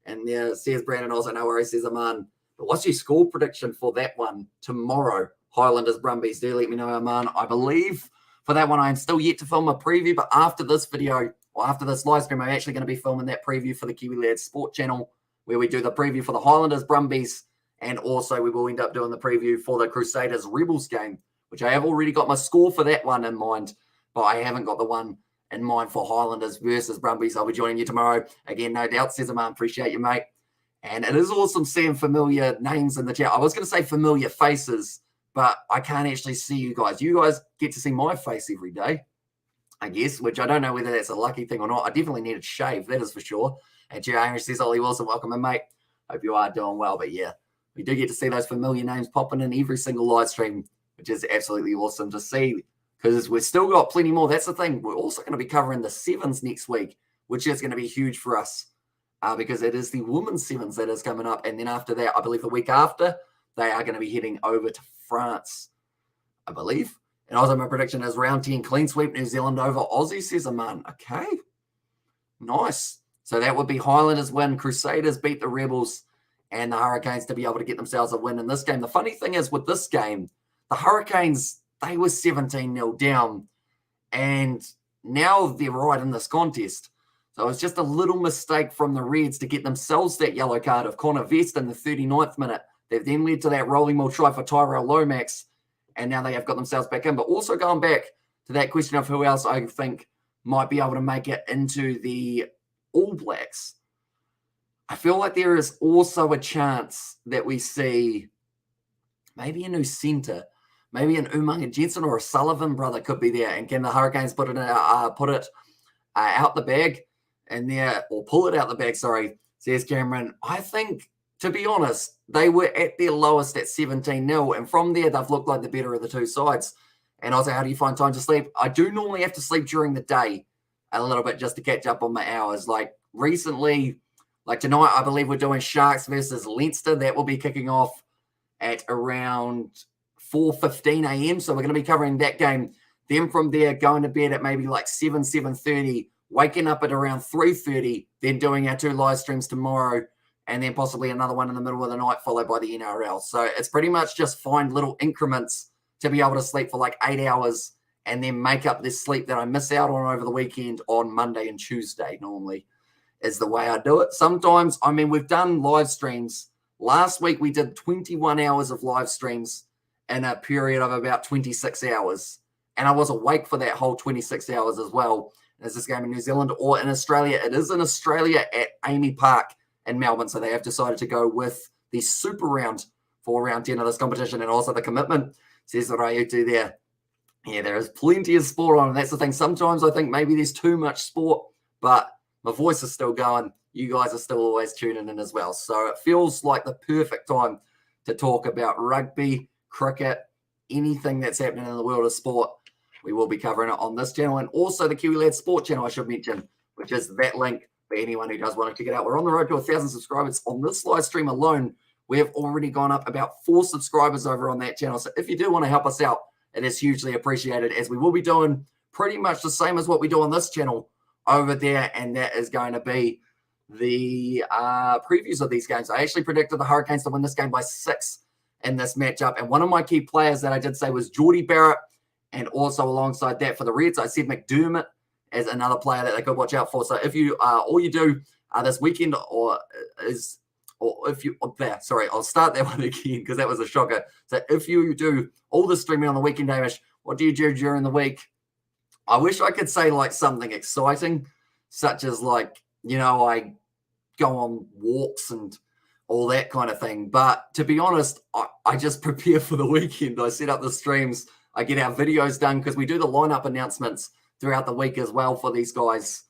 And yeah, says Brandon also, no worries, says Aman. But what's your score prediction for that one tomorrow? Highlanders, Brumbies. Do let me know, Aman. I believe for that one, I am still yet to film a preview. But after this video, or after this live stream, I'm actually going to be filming that preview for the Kiwi Lads Sport channel, where we do the preview for the Highlanders, Brumbies, and also we will end up doing the preview for the Crusaders Rebels game, which I have already got my score for that one in mind, but I haven't got the one in mind for Highlanders versus Brumbies. I'll be joining you tomorrow. Again, no doubt, says Aman, appreciate you, mate. And it is awesome seeing familiar names in the chat. I was going to say familiar faces, but I can't actually see you guys. You guys get to see my face every day, I guess, which I don't know whether that's a lucky thing or not. I definitely need to shave, that is for sure. And Jerry Irish says, Ollie Wilson, welcome in, mate. Hope you are doing well. But yeah, we do get to see those familiar names popping in every single live stream, which is absolutely awesome to see, because we've still got plenty more. That's the thing. We're also going to be covering the sevens next week, which is going to be huge for us because it is the women's sevens that is coming up. And then after that, I believe the week after, they are going to be heading over to France, I believe. And also my prediction is round 10, clean sweep, New Zealand over Aussie, says Aman. Okay, nice. So that would be Highlanders win, Crusaders beat the Rebels, and the Hurricanes to be able to get themselves a win in this game. The funny thing is with this game, the Hurricanes, they were 17-0 down, and now they're right in this contest. So it was just a little mistake from the Reds to get themselves that yellow card of Connor Vest in the 39th minute. They've then led to that rolling ball try for Tyrell Lomax, and now they have got themselves back in. But also going back to that question of who else I think might be able to make it into the All Blacks, I feel like there is also a chance that we see maybe a new centre, maybe an Umaga Jensen or a Sullivan brother could be there. And can the Hurricanes put it out the bag and there, or pull it out the bag? Sorry, says Cameron. I think, to be honest, they were at their lowest at 17-0, and from there they've looked like the better of the two sides. And also, how do you find time to sleep? I do normally have to sleep during the day a little bit just to catch up on my hours. Like recently, like tonight, I believe we're doing Sharks versus Leinster. That will be kicking off at around 4:15 a.m. So we're going to be covering that game. Then from there, going to bed at maybe like 7:30, waking up at around 3:30, then doing our 2 live streams tomorrow, and then possibly another one in the middle of the night, followed by the NRL. So it's pretty much just find little increments to be able to sleep for like 8 hours and then make up this sleep that I miss out on over the weekend on Monday and Tuesday normally is the way I do it. Sometimes, I mean, we've done live streams. Last week, we did 21 hours of live streams in a period of about 26 hours. And I was awake for that whole 26 hours as well. Is this game in New Zealand or in Australia? It is in Australia at AAMI Park in Melbourne. So they have decided to go with the Super Round for round 10 of this competition. And also the commitment says that I do there. Yeah, there is plenty of sport on. And that's the thing. Sometimes I think maybe there's too much sport, but my voice is still going. You guys are still always tuning in as well. So it feels like the perfect time to talk about rugby, cricket, anything that's happening in the world of sport. We will be covering it on this channel and also the Kiwi Lads Sport channel, I should mention, which is that link for anyone who does want to check it out. We're on the road to 1,000 subscribers. On this live stream alone, we have already gone up about 4 subscribers over on that channel. So if you do want to help us out, it is hugely appreciated, as we will be doing pretty much the same as what we do on this channel over there, and that is going to be the previews of these games. I actually predicted the Hurricanes to win this game by 6 in this matchup, and one of my key players that I did say was Geordie Barrett, and also alongside that for the Reds, I said McDermott as another player that they could watch out for. So if you all you do this weekend, I'll start that one again because that was a shocker. So if you do all the streaming on the weekend, Hamish, what do you do during the week? I wish I could say like something exciting, such as like, I go on walks and all that kind of thing. But to be honest, I just prepare for the weekend. I set up the streams. I get our videos done because we do the lineup announcements throughout the week as well for these guys.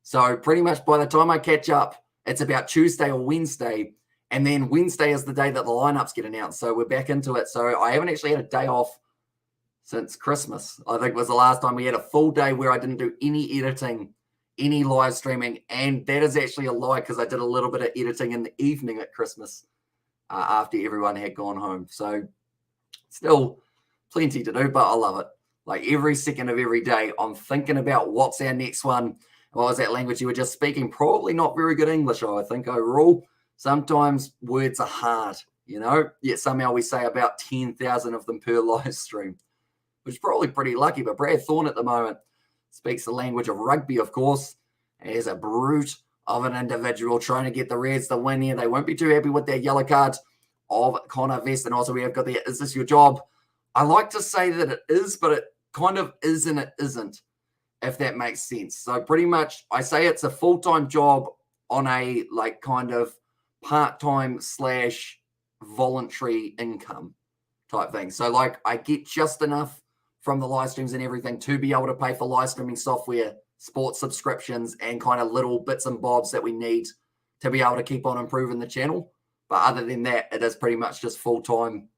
So pretty much by the time I catch up, it's about Tuesday or Wednesday. And then Wednesday is the day that the lineups get announced. So we're back into it. So I haven't actually had a day off since Christmas. I think was the last time we had a full day where I didn't do any editing, any live streaming. And that is actually a lie because I did a little bit of editing in the evening at Christmas after everyone had gone home. So still plenty to do, but I love it. Like every second of every day, I'm thinking about what's our next one. What was that language you were just speaking? Probably not very good English, I think, overall. Sometimes words are hard, yet somehow we say about 10,000 of them per live stream, which is probably pretty lucky. But Brad Thorne at the moment speaks the language of rugby, of course, as a brute of an individual trying to get the Reds to win here. They won't be too happy with their yellow card of Connor Vest. And also we have got the, is this your job? I like to say that it is, but it kind of is and it isn't, if that makes sense. So pretty much I say it's a full-time job on a like kind of part-time / voluntary income type thing. So like I get just enough from the live streams and everything to be able to pay for live streaming software, sports subscriptions, and kind of little bits and bobs that we need to be able to keep on improving the channel. But other than that, it is pretty much just full-time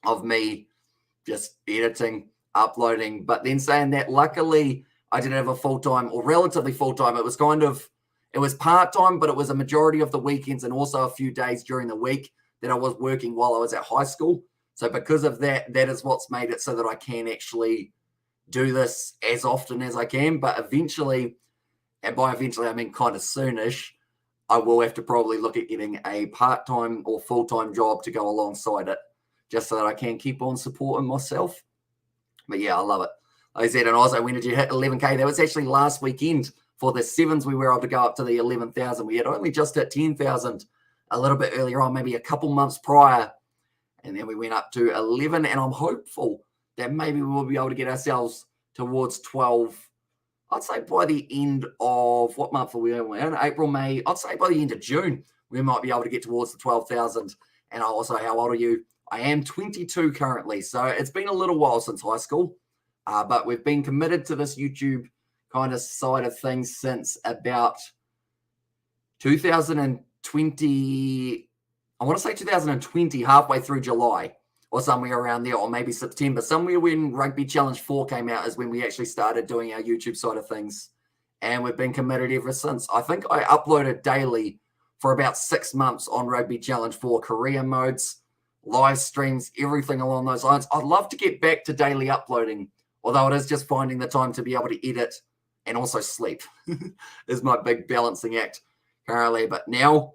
of me just editing, uploading. But then saying that, luckily, I didn't have a full-time or relatively full-time. It was part-time, but it was a majority of the weekends and also a few days during the week that I was working while I was at high school. So because of that, that is what's made it so that I can actually do this as often as I can. But eventually, and by eventually I mean kind of soonish, I will have to probably look at getting a part-time or full-time job to go alongside it, just so that I can keep on supporting myself. But yeah, I love it. Like I said, and also, when did you hit 11K? That was actually last weekend. For the sevens, we were able to go up to the 11,000. We had only just hit 10,000 a little bit earlier on, maybe a couple months prior. And then we went up to 11, and I'm hopeful that maybe we will be able to get ourselves towards 12. I'd say by the end of, what month are we in? April, May. I'd say by the end of June, we might be able to get towards the 12,000. And also, how old are you? I am 22 currently. So it's been a little while since high school. But we've been committed to this YouTube kind of side of things since about 2020. I want to say 2020, halfway through July or somewhere around there, or maybe September. Somewhere when Rugby Challenge 4 came out is when we actually started doing our YouTube side of things. And we've been committed ever since. I think I uploaded daily for about 6 months on Rugby Challenge 4 career modes. live streams, everything along those lines. I'd love to get back to daily uploading, although it is just finding the time to be able to edit and also sleep is my big balancing act currently. But now,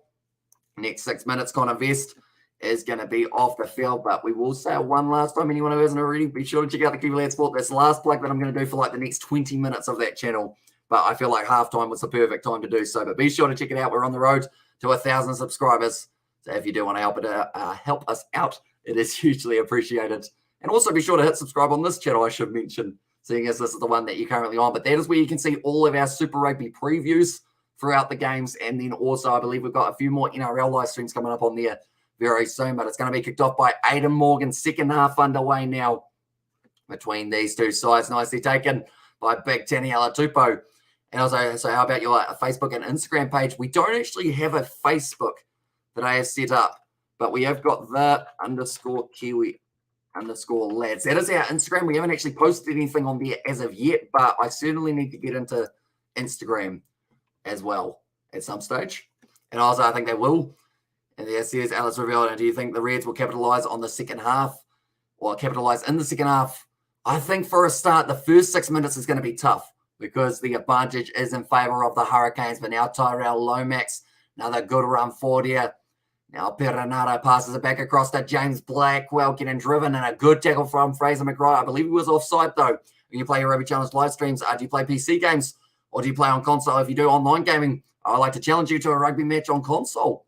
next 6 minutes, Connor Vest is going to be off the field. But we will say one last time, anyone who hasn't already, be sure to check out the Kiwi Lad Sport. That's the last plug that I'm going to do for like the next 20 minutes of that channel. But I feel like halftime was the perfect time to do so. But be sure to check it out. We're on the road to 1,000 subscribers. So if you do want to help us out, it is hugely appreciated. And also be sure to hit subscribe on this channel, I should mention, seeing as this is the one that you're currently on. But that is where you can see all of our Super Rugby previews throughout the games. And then also, I believe we've got a few more NRL live streams coming up on there very soon. But it's going to be kicked off by Aidan Morgan. Second half underway now between these two sides. Nicely taken by Big Taniela Tupou. And also, so how about your Facebook and Instagram page? We don't actually have a Facebook that I have set up, but we have got _Kiwi_lads. That is our Instagram. We haven't actually posted anything on there as of yet, but I certainly need to get into Instagram as well at some stage. And also, I think they will. And there says Alice revealed, do you think the Reds will capitalise on the second half or capitalise in the second half? I think for a start, the first 6 minutes is going to be tough because the advantage is in favour of the Hurricanes. But now Tyrell Lomax, another good run forward here. Now Perenara passes it back across to James Blackwell, getting driven, and a good tackle from Fraser McRae. I believe he was offside, though. When you play your Rugby Challenge live streams, do you play PC games or do you play on console? If you do online gaming, I'd like to challenge you to a rugby match on console.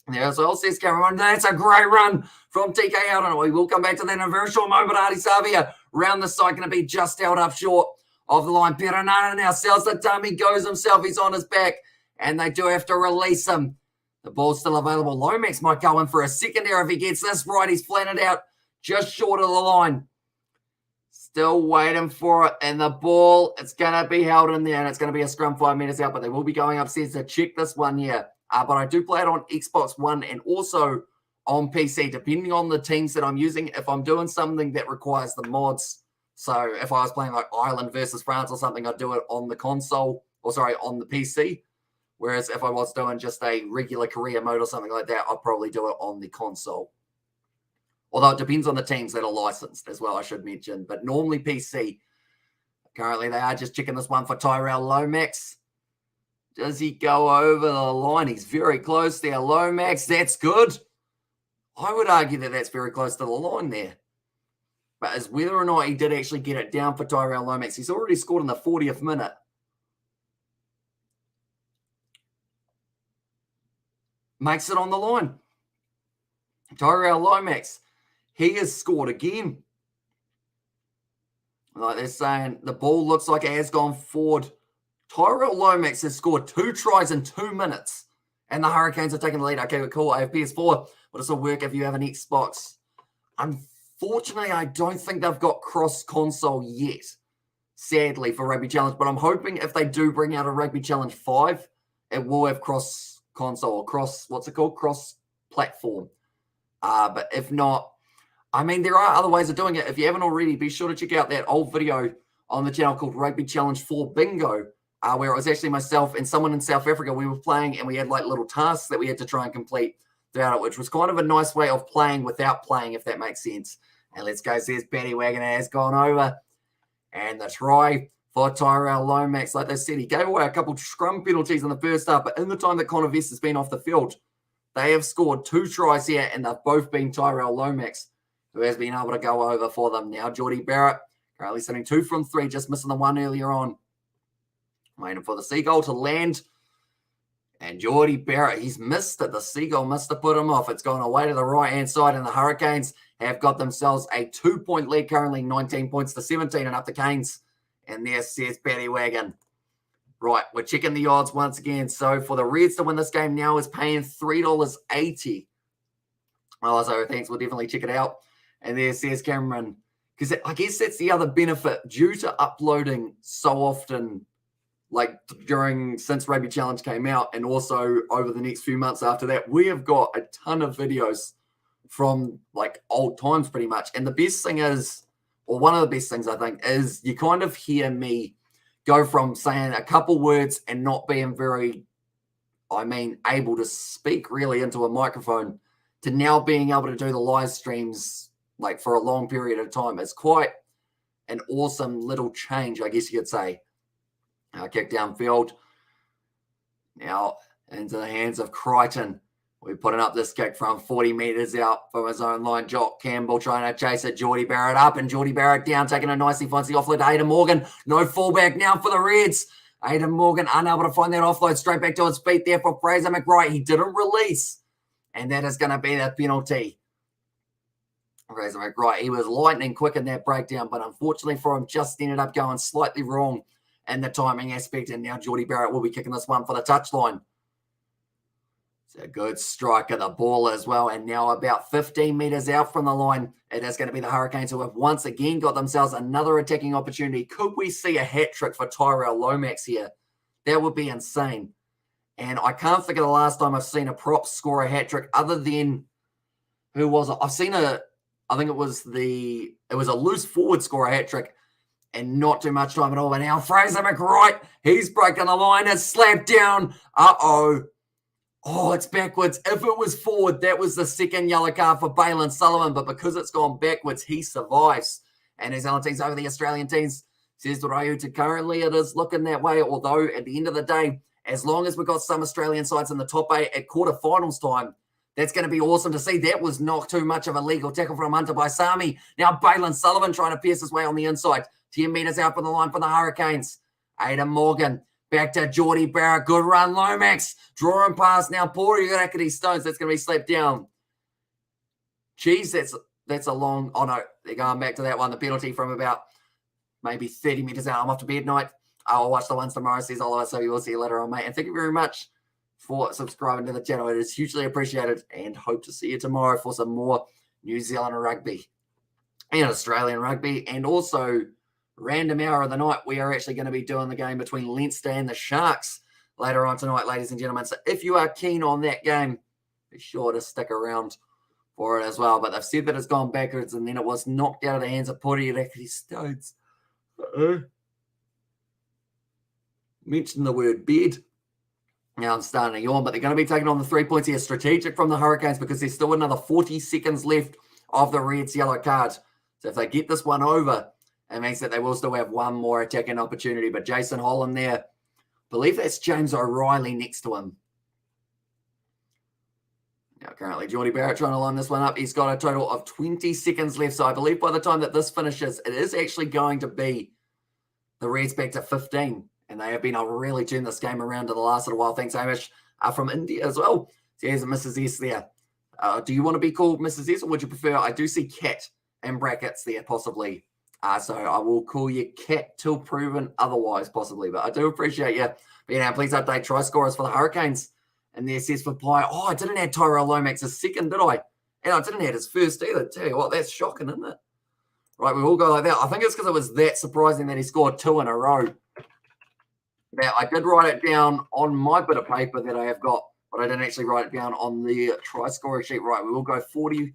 There as well, says Cameron. That's a great run from TK Howden. We will come back to that in a very short moment. Artie Savia round the side, going to be just held up short of the line. Perenara now sells the dummy, goes himself. He's on his back, and they do have to release him. The ball's still available. Lomax might go in for a second there if he gets this right. He's flattened out just short of the line. Still waiting for it. And the ball, it's going to be held in there. And it's going to be a scrum 5 meters out. But they will be going upstairs to check this one here. But I do play it on Xbox One and also on PC, depending on the teams that I'm using. If I'm doing something that requires the mods. So if I was playing like Ireland versus France or something, I'd do it on the console. Or sorry, on the PC. Whereas if I was doing just a regular career mode or something like that, I'd probably do it on the console. Although it depends on the teams that are licensed as well, I should mention. But normally PC. Currently, they are just checking this one for Tyrell Lomax. Does he go over the line? He's very close there. Lomax, that's good. I would argue that that's very close to the line there. But as whether or not he did actually get it down for Tyrell Lomax, he's already scored in the 40th minute. Makes it on the line. Tyrell Lomax, he has scored again. Like they're saying, the ball looks like it has gone forward. Tyrell Lomax has scored 2 tries in 2 minutes. And the Hurricanes are taking the lead. Okay, cool. I have PS4. Will this will work if you have an Xbox? Unfortunately, I don't think they've got cross-console yet. Sadly, for Rugby Challenge. But I'm hoping if they do bring out a Rugby Challenge 5, it will have cross-console, cross-platform. But if not, I mean, there are other ways of doing it. If you haven't already, be sure to check out that old video on the channel called Rugby Challenge 4 Bingo, where it was actually myself and someone in South Africa. We were playing and we had like little tasks that we had to try and complete throughout it, which was kind of a nice way of playing without playing, if that makes sense. And let's go. Says Paddy Wagon has gone over. And the try for Tyrell Lomax. Like they said, he gave away a couple of scrum penalties in the first half, but in the time that Connor Vest has been off the field, they have scored 2 tries here, and they've both been Tyrell Lomax, who has been able to go over for them. Now, Geordie Barrett, currently sitting 2 from 3, just missing the one earlier on. Waiting for the Seagull to land. And Geordie Barrett, he's missed it. The Seagull must have put him off. It's gone away to the right-hand side, and the Hurricanes have got themselves a 2-point lead currently, 19 points to 17, and up the Canes. And there says Paddy Wagon. Right, we're checking the odds once again. So for the Reds to win this game now is paying $3.80. Oh, so thanks. We'll definitely check it out. And there says Cameron, because I guess that's the other benefit due to uploading so often, like since Rugby Challenge came out, and also over the next few months after that, we have got a ton of videos from like old times pretty much. And the best thing is, or one of the best things I think, is you kind of hear me go from saying a couple words and not being very, able to speak really into a microphone to now being able to do the live streams like for a long period of time is quite an awesome little change, I guess you could say. Kick downfield. Now into the hands of Crichton. We're putting up this kick from 40 metres out from his own line. Jock Campbell trying to chase it. Geordie Barrett up and Geordie Barrett down, taking a nicely fancy offload to Aidan Morgan. No fallback now for the Reds. Aidan Morgan unable to find that offload. Straight back to his feet there for Fraser McWright. He didn't release. And that is going to be the penalty. Fraser McWright, he was lightning quick in that breakdown, but unfortunately for him, just ended up going slightly wrong in the timing aspect. And now Geordie Barrett will be kicking this one for the touchline. It's a good strike of the ball as well. And now about 15 metres out from the line, it is going to be the Hurricanes who have once again got themselves another attacking opportunity. Could we see a hat trick for Tyrell Lomax here? That would be insane. And I can't think of the last time I've seen a prop score a hat trick other than, who was it? I think it was a loose forward score a hat trick and not too much time at all. But now Fraser McWright, he's broken the line, it's slapped down. Oh, it's backwards. If it was forward, that was the second yellow card for Balin Sullivan, but because it's gone backwards, he survives. And New Zealand teams over the Australian teams, says Rayuta. Currently, it is looking that way, although at the end of the day, as long as we've got some Australian sides in the top 8 at quarterfinals time, that's going to be awesome to see. That was not too much of a legal tackle from Hunter Baisami. Now Balin Sullivan trying to pierce his way on the inside. 10 metres out from the line for the Hurricanes. Aidan Morgan. Back to Geordie Barrett. Good run, Lomax. Drawing past now. Poor Urakity Stones. That's going to be slapped down. Geez, that's a long... Oh, no. They're going back to that one. The penalty from about maybe 30 metres out. I'm off to bed night. I'll watch the ones tomorrow, says Oliver. So you will see you later on, mate. And thank you very much for subscribing to the channel. It is hugely appreciated. And hope to see you tomorrow for some more New Zealand rugby and Australian rugby. And also... random hour of the night, we are actually going to be doing the game between Leinster and the Sharks later on tonight, ladies and gentlemen. So if you are keen on that game, be sure to stick around for it as well. But they've said that it's gone backwards and then it was knocked out of the hands of Poriareki Stones. Mention the word bed. Now I'm starting to yawn, but they're going to be taking on the 3 points here. Strategic from the Hurricanes because there's still another 40 seconds left of the Reds' yellow card. So if they get this one over, it means that they will still have one more attacking opportunity. But Jason Holland there, I believe that's James O'Reilly next to him. Now currently Geordie Barrett trying to line this one up. He's got a total of 20 seconds left. So I believe by the time that this finishes, it is actually going to be the Reds back to 15. And they have been able to really turn this game around to the last little while. Thanks, Hamish, from India as well. So here's Mrs. S there. Do you want to be called Mrs. S or would you prefer? I do see Cat in brackets there possibly. So I will call you Cat till proven otherwise, possibly. But I do appreciate you being out. Please update try scorers for the Hurricanes. And there says for Pye, oh, I didn't add Tyrell Lomax as second, did I? And I didn't add his first either. Tell you what, that's shocking, isn't it? Right, we all go like that. I think it's because it was that surprising that he scored 2 in a row. Now, I did write it down on my bit of paper that I have got, but I didn't actually write it down on the try scoring sheet. Right, we will go 40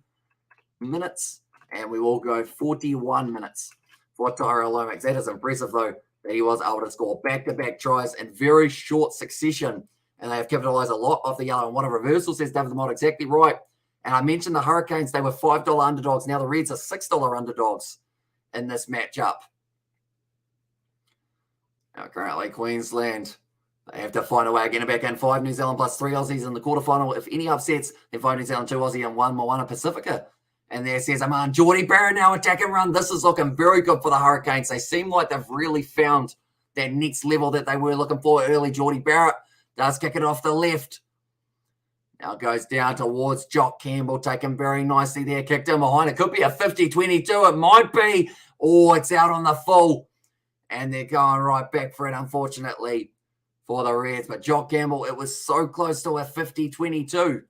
minutes. And we will go 41 minutes for Tyrell Lomax. That is impressive, though, that he was able to score back-to-back tries in very short succession. And they have capitalized a lot off the yellow. And what a reversal, says David the Mod. Exactly right. And I mentioned the Hurricanes, they were $5 underdogs. Now the Reds are $6 underdogs in this matchup. Now currently Queensland, they have to find a way of getting back in. 5 New Zealand plus 3 Aussies in the quarterfinal. If any upsets, then 5 New Zealand, 2 Aussie, and 1 Moana Pacifica. And there says, Geordie Barrett now attack and run. This is looking very good for the Hurricanes. They seem like they've really found that next level that they were looking for early. Geordie Barrett does kick it off the left. Now goes down towards Jock Campbell, taken very nicely there. Kicked in behind. It could be a 50-22. It might be. Oh, it's out on the full. And they're going right back for it, unfortunately, for the Reds. But Jock Campbell, it was so close to a 50-22.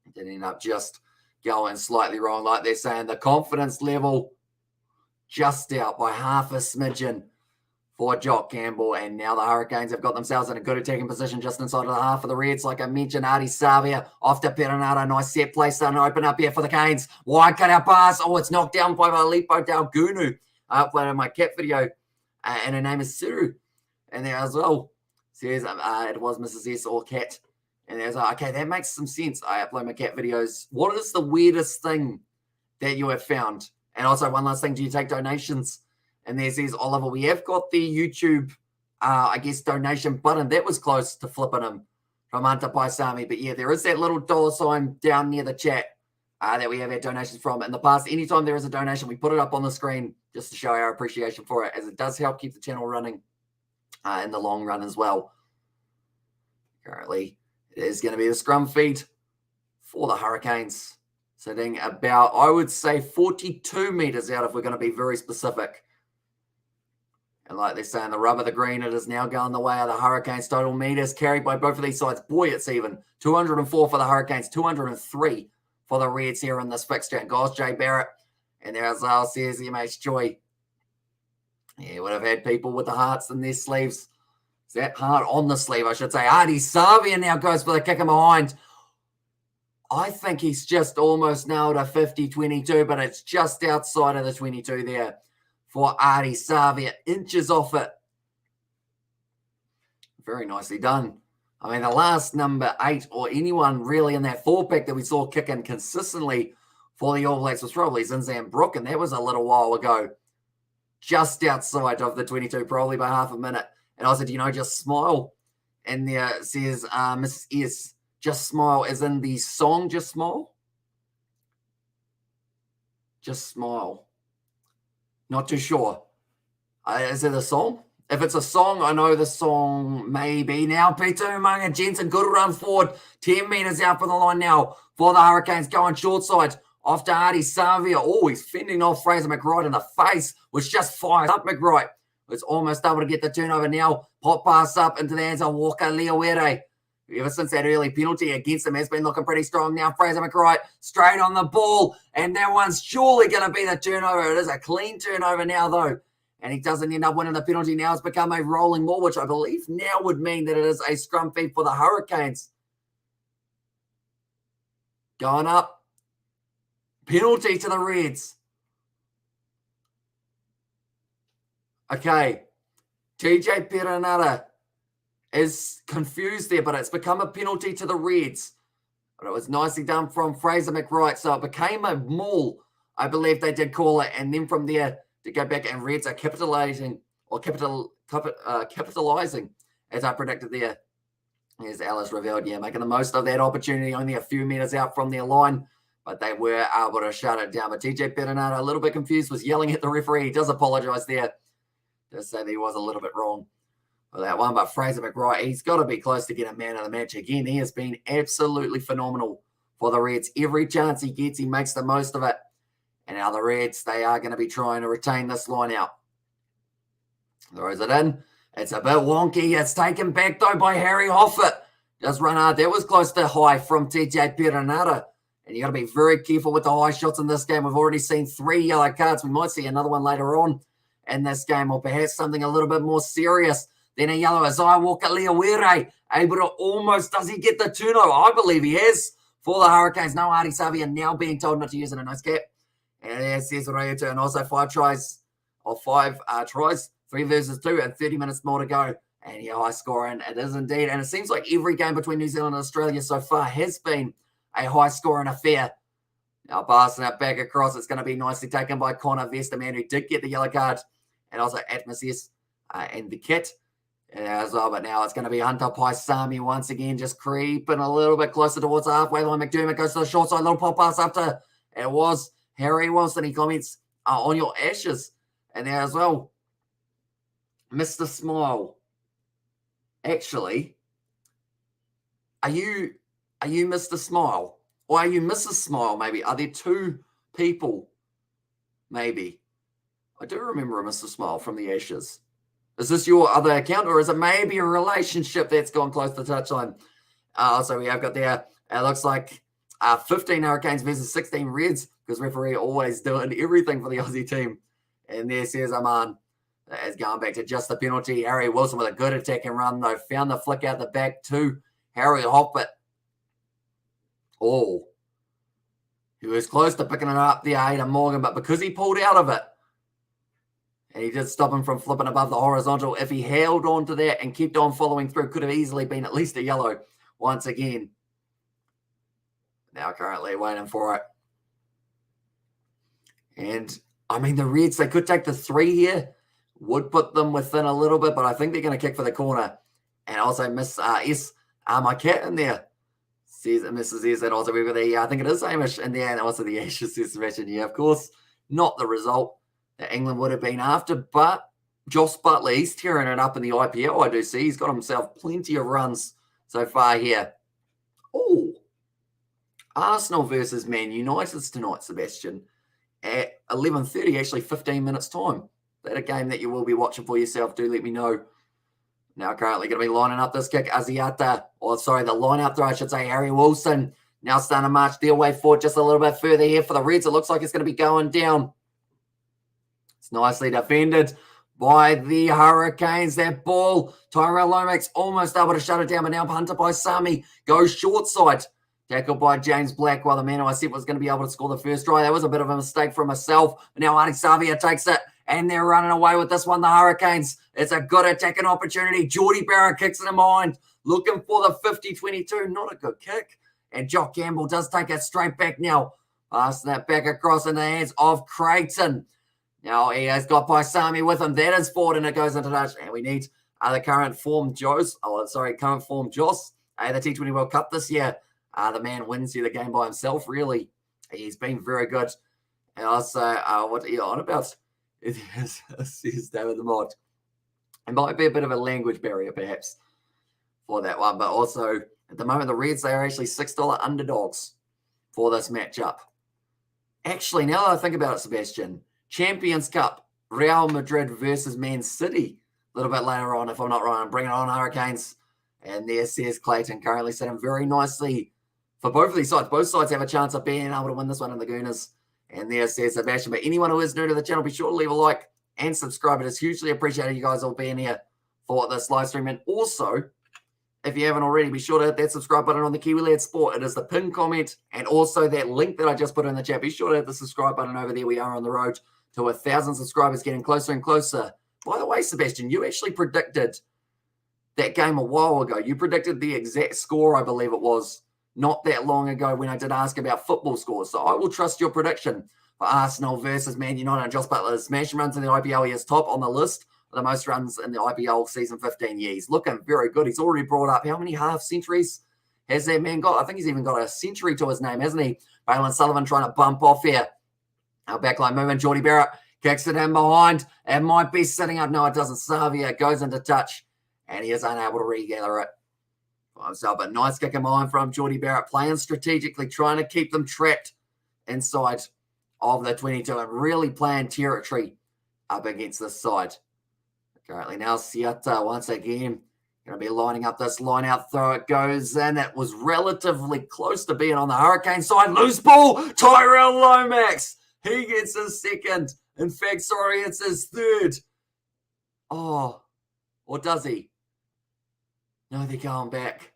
It did end up just going slightly wrong, like they're saying. The confidence level just out by half a smidgen for Jock Campbell. And now the Hurricanes have got themselves in a good attacking position just inside of the half of the Reds. Like I mentioned, Artie Savia off to Peronato. Nice set play starting to open up here for the Canes. Wide cut out pass. Oh, it's knocked down by Malipo Dalgunu. I uploaded my cat video. And her name is Suru. And there as well. Says it was Mrs. S or Cat And there's like, okay, that makes some sense. I upload my cat videos. What is the weirdest thing that you have found? And also, one last thing, do you take donations? And there says, Oliver, we have got the YouTube, I guess, donation button. That was close to flipping him from Hunter Paisami. But yeah, there is that little dollar sign down near the chat that we have our donations from. In the past, anytime there is a donation, we put it up on the screen just to show our appreciation for it, as it does help keep the channel running in the long run as well. Currently, it is going to be the scrum feed for the Hurricanes, sitting about, I would say, 42 meters out if we're going to be very specific. And like they say in the rub of the green, it is now going the way of the Hurricanes. Total meters carried by both of these sides. Boy, it's even. 204 for the Hurricanes, 203 for the Reds here in this fixture. And goes Jay Barrett. And there as well says MH Joy. Yeah, would have had people with the hearts in their sleeves. Is that heart on the sleeve, I should say. Ardie Savia now goes for the kick in behind. I think he's just almost nailed a 50-22, but it's just outside of the 22 there for Ardie Savia. Inches off it. Very nicely done. I mean, the last number 8 or anyone really in that 4-pack that we saw kicking consistently for the All Blacks was probably Zinzan Brook, and that was a little while ago. Just outside of the 22, probably by half a minute. And I said, just smile. And there says Mrs. S, just smile, as in the song Just Smile? Just Smile. Not too sure. Is it a song? If it's a song, I know the song maybe. Now, Peter Umaga Jensen, good run forward. 10 meters out from the line now for the Hurricanes, going short side. Off to Ardie Savia. Oh, he's fending off Fraser McWright in the face, which just fires up McWright. Was almost able to get the turnover now. Pop pass up into the hands of Walker Leawere. Ever since that early penalty against him, has been looking pretty strong now. Fraser McWright straight on the ball, and that one's surely going to be the turnover. It is a clean turnover now, though, and he doesn't end up winning the penalty. Now it's become a rolling ball, which I believe now would mean that it is a scrum feed for the Hurricanes. Going up. Penalty to the Reds. Okay. TJ Perenara is confused there, but it's become a penalty to the Reds. But it was nicely done from Fraser McWright. So it became a maul, I believe they did call it. And then from there to go back, and Reds are capitalizing, as I predicted there. Here's Alice Reveld, making the most of that opportunity, only a few meters out from their line. But they were able to shut it down. But TJ Perenara, a little bit confused, was yelling at the referee. He does apologize there. Just say that he was a little bit wrong with that one. But Fraser McWright, he's got to be close to getting man of the match again. He has been absolutely phenomenal for the Reds. Every chance he gets, he makes the most of it. And now the Reds, they are going to be trying to retain this line out. Throws it in. It's a bit wonky. It's taken back, though, by Harry Hoffett. Just run hard. That was close to high from TJ Perenara. And you got to be very careful with the high shots in this game. We've already seen 3 yellow cards. We might see another one later on in this game, or perhaps something a little bit more serious than a yellow. Isaiah Walker Leawere able to almost, does he get the turnover? I believe he has for the Hurricanes. No, Ardie Savia now being told not to use it. A nice cap. And there says Rayuta, and also 5 tries, 3 versus 2, and 30 minutes more to go. And yeah, high scoring. It is indeed. And it seems like every game between New Zealand and Australia so far has been a high-scoring affair. Now passing it back across. It's going to be nicely taken by Connor Vesterman, who did get the yellow card, and also Atmosis and the kit as well. But now it's going to be Hunter Paisami once again, just creeping a little bit closer towards the halfway line. McDermott goes to the short side, little pop pass up to, it was Harry Wilson. He comments on your ashes. And there as well, Mr. Smile. Actually, are you Mr. Smile? Or are you Mrs. Smile, maybe? Are there 2 people, maybe? I do remember a Mr. Smile from the Ashes. Is this your other account, or is it maybe a relationship that's gone close to the touchline? So we have got there, it looks like 15 Hurricanes versus 16 Reds, because referee always doing everything for the Aussie team. And there says Aman. Is going back to just the penalty. Harry Wilson with a good attack and run, though. Found the flick out the back to Harry Hoppett. Oh. He was close to picking it up there, Aidan Morgan, but because he pulled out of it, and he did stop him from flipping above the horizontal, if he held on to that and kept on following through, could have easily been at least a yellow. once again. Now currently waiting for it. And, I mean, the Reds, they could take the 3 here. Would put them within a little bit, but I think they're going to kick for the corner. And also miss my cat in there. Says Mrs. S. And also we've got the, I think it is Hamish in there. And also the Ashes Sebastian. Yeah, of course, not the result that England would have been after. But Joss Butler, he's tearing it up in the IPL, I do see. He's got himself plenty of runs so far here. Oh, Arsenal versus Man United tonight, Sebastian. At 11:30, actually 15 minutes time. That a game that you will be watching for yourself, do let me know. Now currently going to be lining up this kick, the line out there, I should say, Harry Wilson. Now starting to march their way forward just a little bit further here for the Reds. It looks like it's going to be going down. It's nicely defended by the Hurricanes. That ball, Tyrell Lomax almost able to shut it down, but now Hunter Paisami goes short side. Tackled by James Black, while the man who I said was going to be able to score the first try. That was a bit of a mistake for myself. But now Artie Savia takes it, and they're running away with this one, the Hurricanes. It's a good attacking opportunity. Geordie Barrett kicks it in mind, looking for the 50-22. Not a good kick. And Jock Campbell does take it straight back now. Passing that back across in the hands of Creighton. Now he has got Paisami with him. That is forward, and it goes into touch. And we need the current form Joss. The T20 World Cup this year. The man wins you the game by himself, really. He's been very good. And also, what are you on about? It is David the Mod. It might be a bit of a language barrier, perhaps, for that one. But also, at the moment, the Reds, they are actually $6 underdogs for this matchup. Actually, now that I think about it, Sebastian, Champions Cup, Real Madrid versus Man City. A little bit later on, if I'm not wrong, I'm bringing on Hurricanes. And there says Clayton currently sitting very nicely for both of these sides. Both sides have a chance of being able to win this one in the Gooners. And there says Sebastian. But anyone who is new to the channel, be sure to leave a like and subscribe. It is hugely appreciated you guys all being here for this live stream. And also, if you haven't already, be sure to hit that subscribe button on the Kiwi Lad Sport. It is the pinned comment and also that link that I just put in the chat. Be sure to hit the subscribe button over there. We are on the road to 1,000 subscribers, getting closer and closer. By the way, Sebastian, you actually predicted that game a while ago. You predicted the exact score, I believe it was, not that long ago when I did ask about football scores. So I will trust your prediction for Arsenal versus Man United. And Joss Butler smashing runs in the IPL. He is top on the list of the most runs in the IPL season 15 years. He's looking very good. He's already brought up how many half centuries has that man got? I think he's even got a century to his name, hasn't he? Bailyn Sullivan trying to bump off here. Our backline movement. Geordie Barrett kicks it in behind. It might be sitting up. No, it doesn't. Savia goes into touch, and he is unable to regather it by himself. But nice kick in behind from Geordie Barrett, playing strategically, trying to keep them trapped inside of the 22 and really playing territory up against this side. Currently now Siata once again going to be lining up this line out. Throw it goes in. It was relatively close to being on the Hurricane side. Loose ball. Tyrell Lomax. He gets his second. In fact, sorry, it's his third. Oh, or does he? No, they're going back.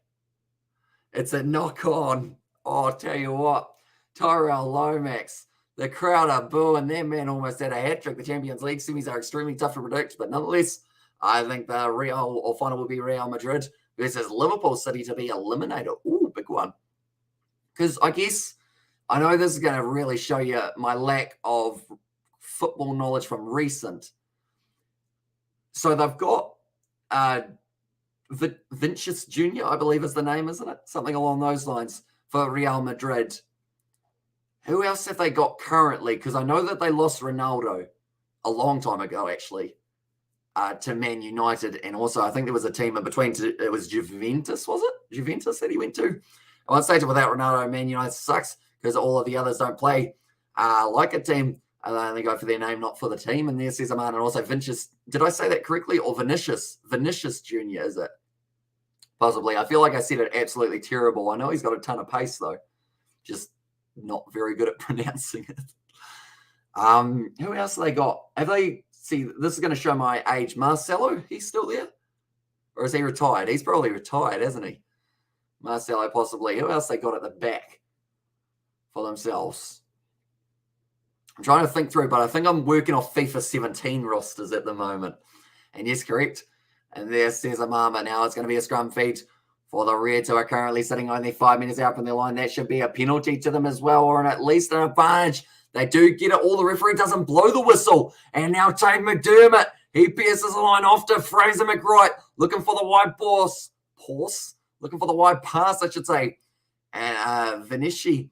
It's a knock on. Oh, I'll tell you what. Tyrell Lomax. The crowd are booing. That man almost had a hat-trick. The Champions League semis are extremely tough to predict, but nonetheless, I think the Real or final will be Real Madrid versus Liverpool City to be eliminated. Ooh, big one. Because I guess I know this is going to really show you my lack of football knowledge from recent. So they've got Vinicius Jr., I believe is the name, isn't it? Something along those lines for Real Madrid. Who else have they got currently? Because I know that they lost Ronaldo a long time ago, actually, to Man United. And also, I think there was a team in between. It was Juventus, was it? Juventus that he went to. At one stage, without Ronaldo, Man United sucks because all of the others don't play like a team. They only go for their name, not for the team. And there says Amman. And also Vinicius. Did I say that correctly? Or Vinicius? Vinicius Jr., is it? Possibly. I feel like I said it absolutely terrible. I know he's got a ton of pace, though. Just not very good at pronouncing it. Who else have they got? Have they, see, this is going to show my age. Marcelo, he's still there? Or is he retired? He's probably retired, hasn't he? Marcelo, possibly. Who else they got at the back for themselves? I'm trying to think through, but I think I'm working off FIFA 17 rosters at the moment. And yes, correct. And there says Amama. Now it's going to be a scrum feed for the Reds, who are currently sitting only 5 minutes out from their line. That should be a penalty to them as well, or at least an advantage. They do get it all. The referee doesn't blow the whistle. And now Tate McDermott, he pierces the line off to Fraser McWright, looking for the wide looking for the wide pass, I should say. And Vinici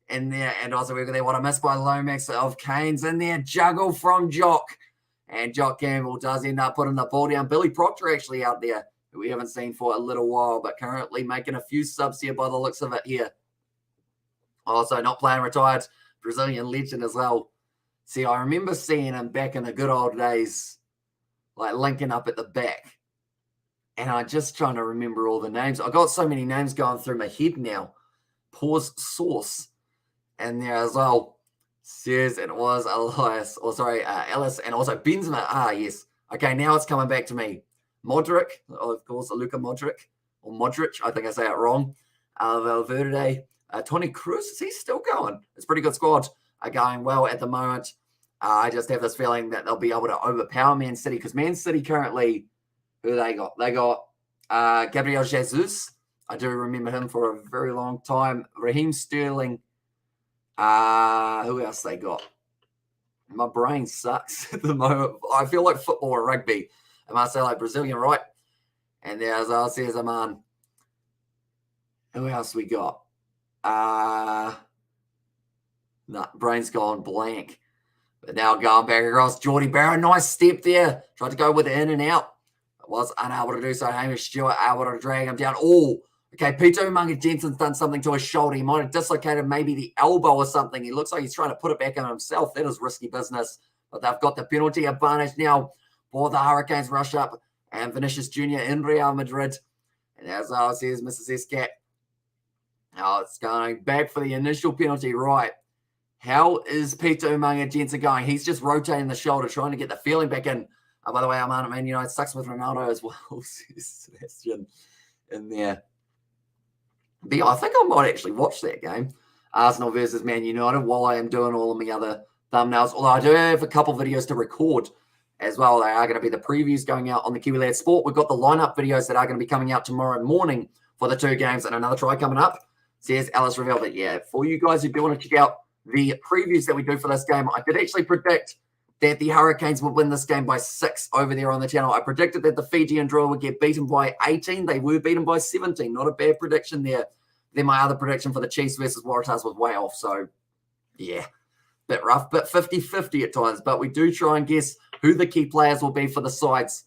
in there, and also they want to miss by Lomax of Canes in there. Juggle from Jock. And Jock Campbell does end up putting the ball down. Billy Proctor actually out there, who we haven't seen for a little while, but currently making a few subs here by the looks of it here. Also not playing, retired Brazilian legend as well. See, I remember seeing him back in the good old days, like linking up at the back. And I'm just trying to remember all the names. I got so many names going through my head now. Pause Source in there as well. Says it was Elias, or sorry, Ellis, and also Benzema. Ah, yes. Okay, now it's coming back to me. Modric, of course, Luka Modric, or Modric, I think I say it wrong. Valverde, Toni Kroos, is he still going? It's a pretty good squad. Are going well at the moment. I just have this feeling that they'll be able to overpower Man City, because Man City currently, who they got? They got Gabriel Jesus. I do remember him for a very long time. Raheem Sterling. Who else they got? My brain sucks at the moment. I feel like football or rugby. I must say, like Brazilian, right? And there's Cesar Man. Who else we got? Brain's gone blank. But now going back across, Geordie Barrow, nice step there. Tried to go with it in and out. Was unable to do so. Hamish Stewart able to drag him down. Oh, okay. Peter Umaga Jensen's done something to his shoulder. He might have dislocated maybe the elbow or something. He looks like he's trying to put it back on himself. That is risky business. But they've got the penalty advantage now for the Hurricanes. Rush up and Vinicius Jr. in Real Madrid. And as I says, Mrs. Escat. Now it's going back for the initial penalty, right? How is Peter Umaga Jensen going? He's just rotating the shoulder, trying to get the feeling back in. By the way, I'm on Man United sucks with Ronaldo as well. Sebastian in there. But yeah, I think I might actually watch that game. Arsenal versus Man United while I am doing all of my other thumbnails. Although I do have a couple videos to record as well. They are going to be the previews going out on the Kiwi Lad Sport. We've got the lineup videos that are going to be coming out tomorrow morning for the 2 games and another try coming up. Says Alice Revell. But yeah, for you guys who do want to check out the previews that we do for this game, I did actually predict that the Hurricanes would win this game by 6 over there on the channel. I predicted that the Fijian draw would get beaten by 18. They were beaten by 17. Not a bad prediction there. Then my other prediction for the Chiefs versus Waratahs was way off. So, yeah, bit rough, bit 50-50 at times. But we do try and guess who the key players will be for the sides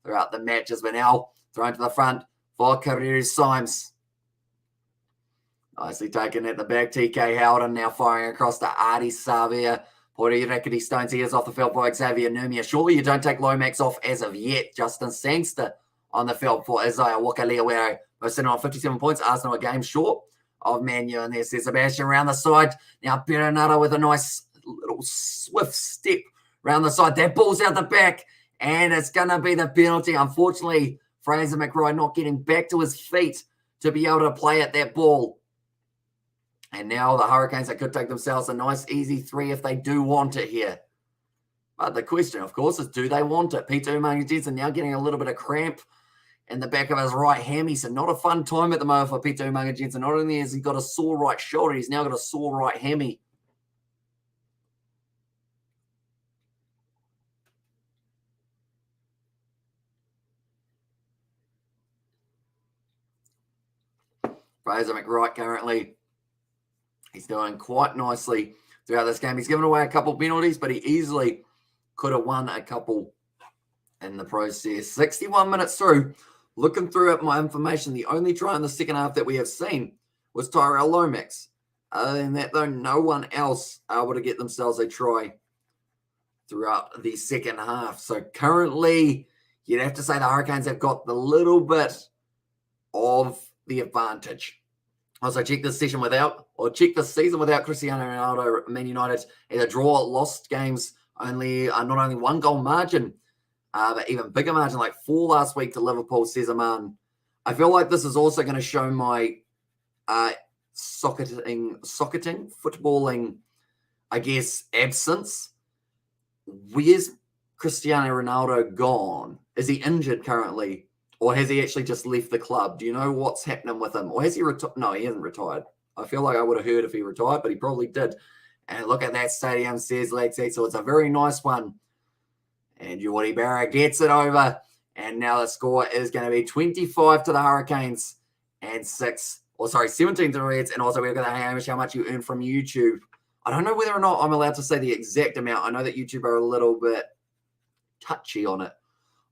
throughout the matches. We're now thrown to the front for Kariri Symes. Nicely taken at the back. TK Howden now firing across to Artie Savia. Pori Rekiti Stones, he is off the field for Xavier Numia. Surely you don't take Lomax off as of yet. Justin Sangster on the field for Isaiah Wakaliawere. We're sitting on 57 points. Arsenal a game short of Man U. And there's Sebastian around the side. Now Perenara with a nice little swift step around the side. That ball's out the back. And it's going to be the penalty. Unfortunately, Fraser McRae not getting back to his feet to be able to play at that ball. And now the Hurricanes, they could take themselves a nice, easy 3 if they do want it here. But the question, of course, is do they want it? Peter Umaga Jensen now getting a little bit of cramp in the back of his right hammy. So not a fun time at the moment for Peter Umaga Jensen. Not only has he got a sore right shoulder, he's now got a sore right hammy. Fraser McWright currently, he's doing quite nicely throughout this game. He's given away a couple of penalties, but he easily could have won a couple in the process. 61 minutes through, looking through at my information, the only try in the second half that we have seen was Tyrell Lomax. Other than that, though, no one else able to get themselves a try throughout the second half. So currently, you'd have to say the Hurricanes have got the little bit of the advantage. Also, check this season without Cristiano Ronaldo. Man United either draw, lost games only not only 1 goal margin, but even bigger margin, like 4 last week to Liverpool. Cesar Man. I feel like this is also going to show my socketing, footballing, I guess, absence. Where's Cristiano Ronaldo gone? Is he injured currently? Or has he actually just left the club? Do you know what's happening with him? Or has he retired? No, he hasn't retired. I feel like I would have heard if he retired, but he probably did. And look at that stadium, says Lexi. So it's a very nice one. And Jordy Barra gets it over. And now the score is going to be 25 to the Hurricanes and 17 to the Reds. And also we're going to Hamish, how much you earn from YouTube. I don't know whether or not I'm allowed to say the exact amount. I know that YouTube are a little bit touchy on it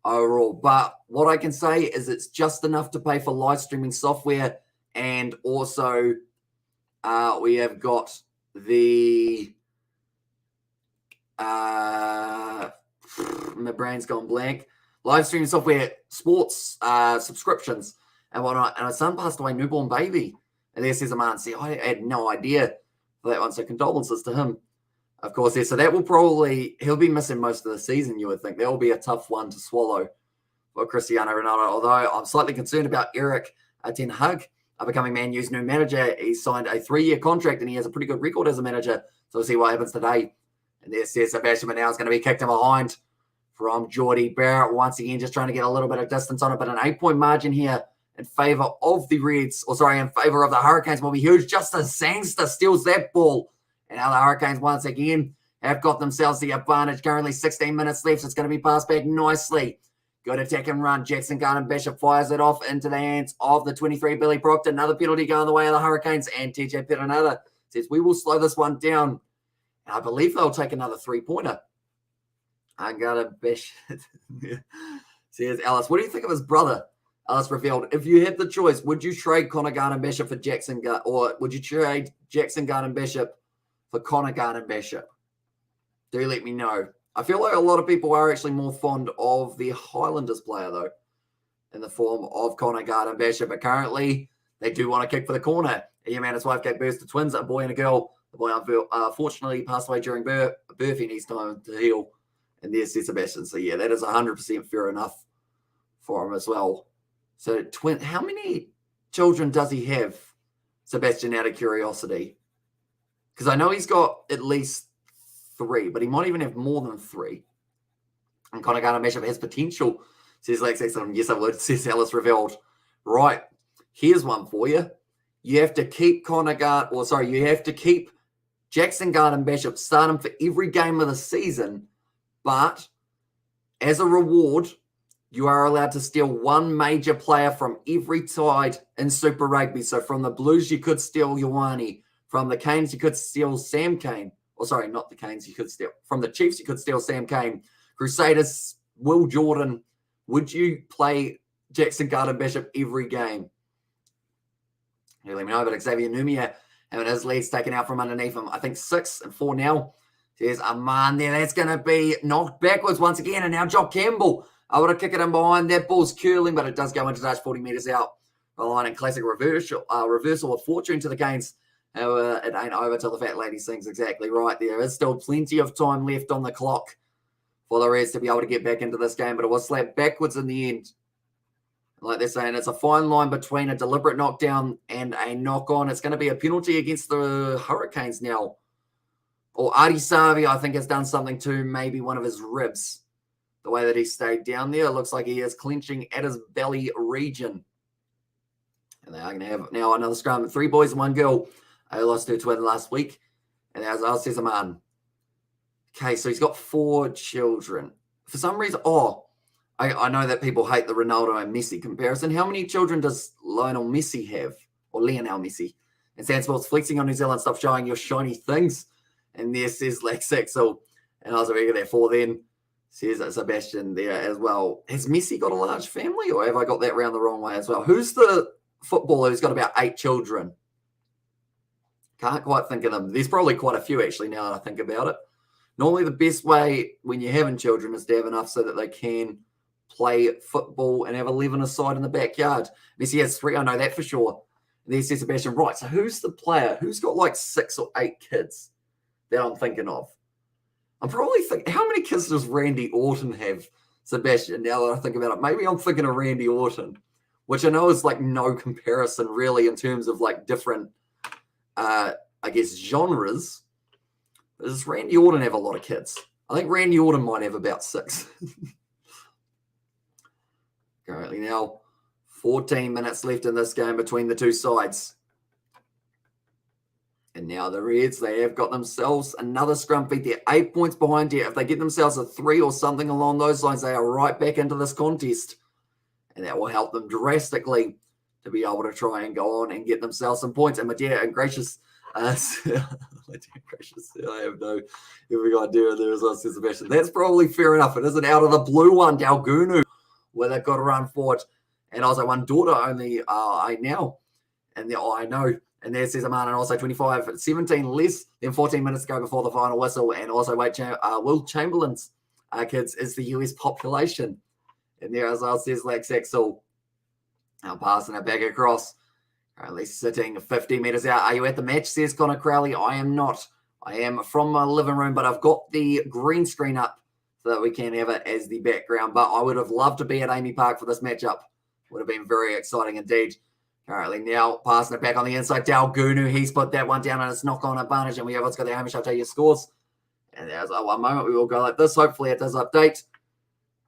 overall. But what I can say is it's just enough to pay for live streaming software. And also we have got the my brain's gone blank. Live streaming software, sports subscriptions and whatnot. And our son passed away, newborn baby. And there says a man, see, I had no idea for that one. So condolences to him, of course. Yeah, so that will probably, he'll be missing most of the season, you would think. That will be a tough one to swallow for Cristiano Ronaldo. Although I'm slightly concerned about Eric Ten Hag, becoming Man U's new manager. He signed a 3-year contract and he has a pretty good record as a manager. So we'll see what happens today. And there says Sebastian Manel is going to be kicked in behind from Jordy Barrett. Once again, just trying to get a little bit of distance on it. But an 8-point margin here in favour of the Reds, in favour of the Hurricanes will be huge. Justin Sangster steals that ball. And now the Hurricanes once again have got themselves the advantage. Currently 16 minutes left. So it's going to be passed back nicely. Good attack and run. Jackson Garden-Bishop fires it off into the hands of the 23, Billy Proctor. Another penalty going the way of the Hurricanes. And TJ Perenara says, we will slow this one down. And I believe they'll take another 3-pointer. Garden-Bishop. Says Alice, what do you think of his brother? Alice revealed, if you had the choice, would you trade Connor Garden-Bishop for Jackson or would you trade Jackson Garden-Bishop for Connor Garden-Bishop? Do let me know. I feel like a lot of people are actually more fond of the Highlanders player, though, in the form of Connor Garden-Bishop. But currently, they do want to kick for the corner. Yeah, man, his wife gave birth to twins, a boy and a girl. The boy, unfortunately, passed away during birth. He needs time to heal. And there's Sebastian. So, yeah, that is 100% fair enough for him as well. So, how many children does he have, Sebastian, out of curiosity? Because I know he's got at least 3, but he might even have more than 3. And Connor Garden-Bishop has potential, says Lex Exxon. Yes, I would, says Alice Revealed. Right, here's one for you. You have to keep you have to keep Jackson Garden-Bishop starting for every game of the season, but as a reward, you are allowed to steal one major player from every side in Super Rugby. So from the Blues, you could steal Ioane. From the Canes, you could steal Sam Cane. Not the Canes, you could steal. From the Chiefs, you could steal Sam Cane. Crusaders, Will Jordan. Would you play Jackson Garden-Bishop every game? You let me know, but Xavier Numia having his leads taken out from underneath him. I think 6-4 now. There's a man there. That's going to be knocked backwards once again. And now Jock Campbell. I would have kicked it in behind. That ball's curling, but it does go into touch 40 metres out. The line and classic reversal of fortune to the Canes. However, it ain't over till the fat lady sings. Exactly right. There is still plenty of time left on the clock for the Reds to be able to get back into this game, but it was slapped backwards in the end. Like they're saying, it's a fine line between a deliberate knockdown and a knock-on. It's going to be a penalty against the Hurricanes now. Or Adi Savi, I think, has done something to maybe one of his ribs. The way that he stayed down there, it looks like he is clenching at his belly region. And they are going to have now another scrum. 3 boys and 1 girl. They lost their twin last week. And as I says, a man. Okay, so he's got 4 children. For some reason, I know that people hate the Ronaldo and Messi comparison. How many children does Lionel Messi have? Or Lionel Messi? And Sandsport's flexing on New Zealand, stop showing your shiny things. And there says Lex Axel. And I was over there 4 then. Says Sebastian there as well. Has Messi got a large family, or have I got that round the wrong way as well? Who's the footballer who's got about 8 children? Can't quite think of them. There's probably quite a few, actually, now that I think about it. Normally, the best way when you're having children is to have enough so that they can play football and have 11 aside in the backyard. Messi has 3, I know that for sure. And there says Sebastian, right, so who's the player? Who's got like 6 or 8 kids that I'm thinking of? I'm probably thinking, how many kids does Randy Orton have, Sebastian, now that I think about it? Maybe I'm thinking of Randy Orton, which I know is like no comparison really in terms of like different, I guess, genres. But does Randy Orton have a lot of kids? I think Randy Orton might have about 6. Currently now 14 minutes left in this game between the two sides. And now the Reds, they have got themselves another scrum beat. They're 8 points behind here. If they get themselves a 3 or something along those lines, they are right back into this contest. And that will help them drastically to be able to try and go on and get themselves some points. And my dear and gracious, I have no every idea the results, says Sebastian. That's probably fair enough. It isn't out of the blue one, Dalgunu, where they've got to run forward. And also one daughter only, I know. And I know. And there says Amanda, and also 25-17 less than 14 minutes ago before the final whistle. And also Will Chamberlain's kids is the US population. And there as well says Lex Axel. Now passing it back across. Currently sitting 50 metres out. Are you at the match, says Connor Crowley? I am not. I am from my living room, but I've got the green screen up so that we can have it as the background. But I would have loved to be at AAMI Park for this matchup. Would have been very exciting indeed. Currently now passing it back on the inside. Dalgunu, he's put that one down and it's knock-on advantage. And we have, let's go there, Hamish, I'll tell you scores. And there's one moment we will go like this. Hopefully it does update.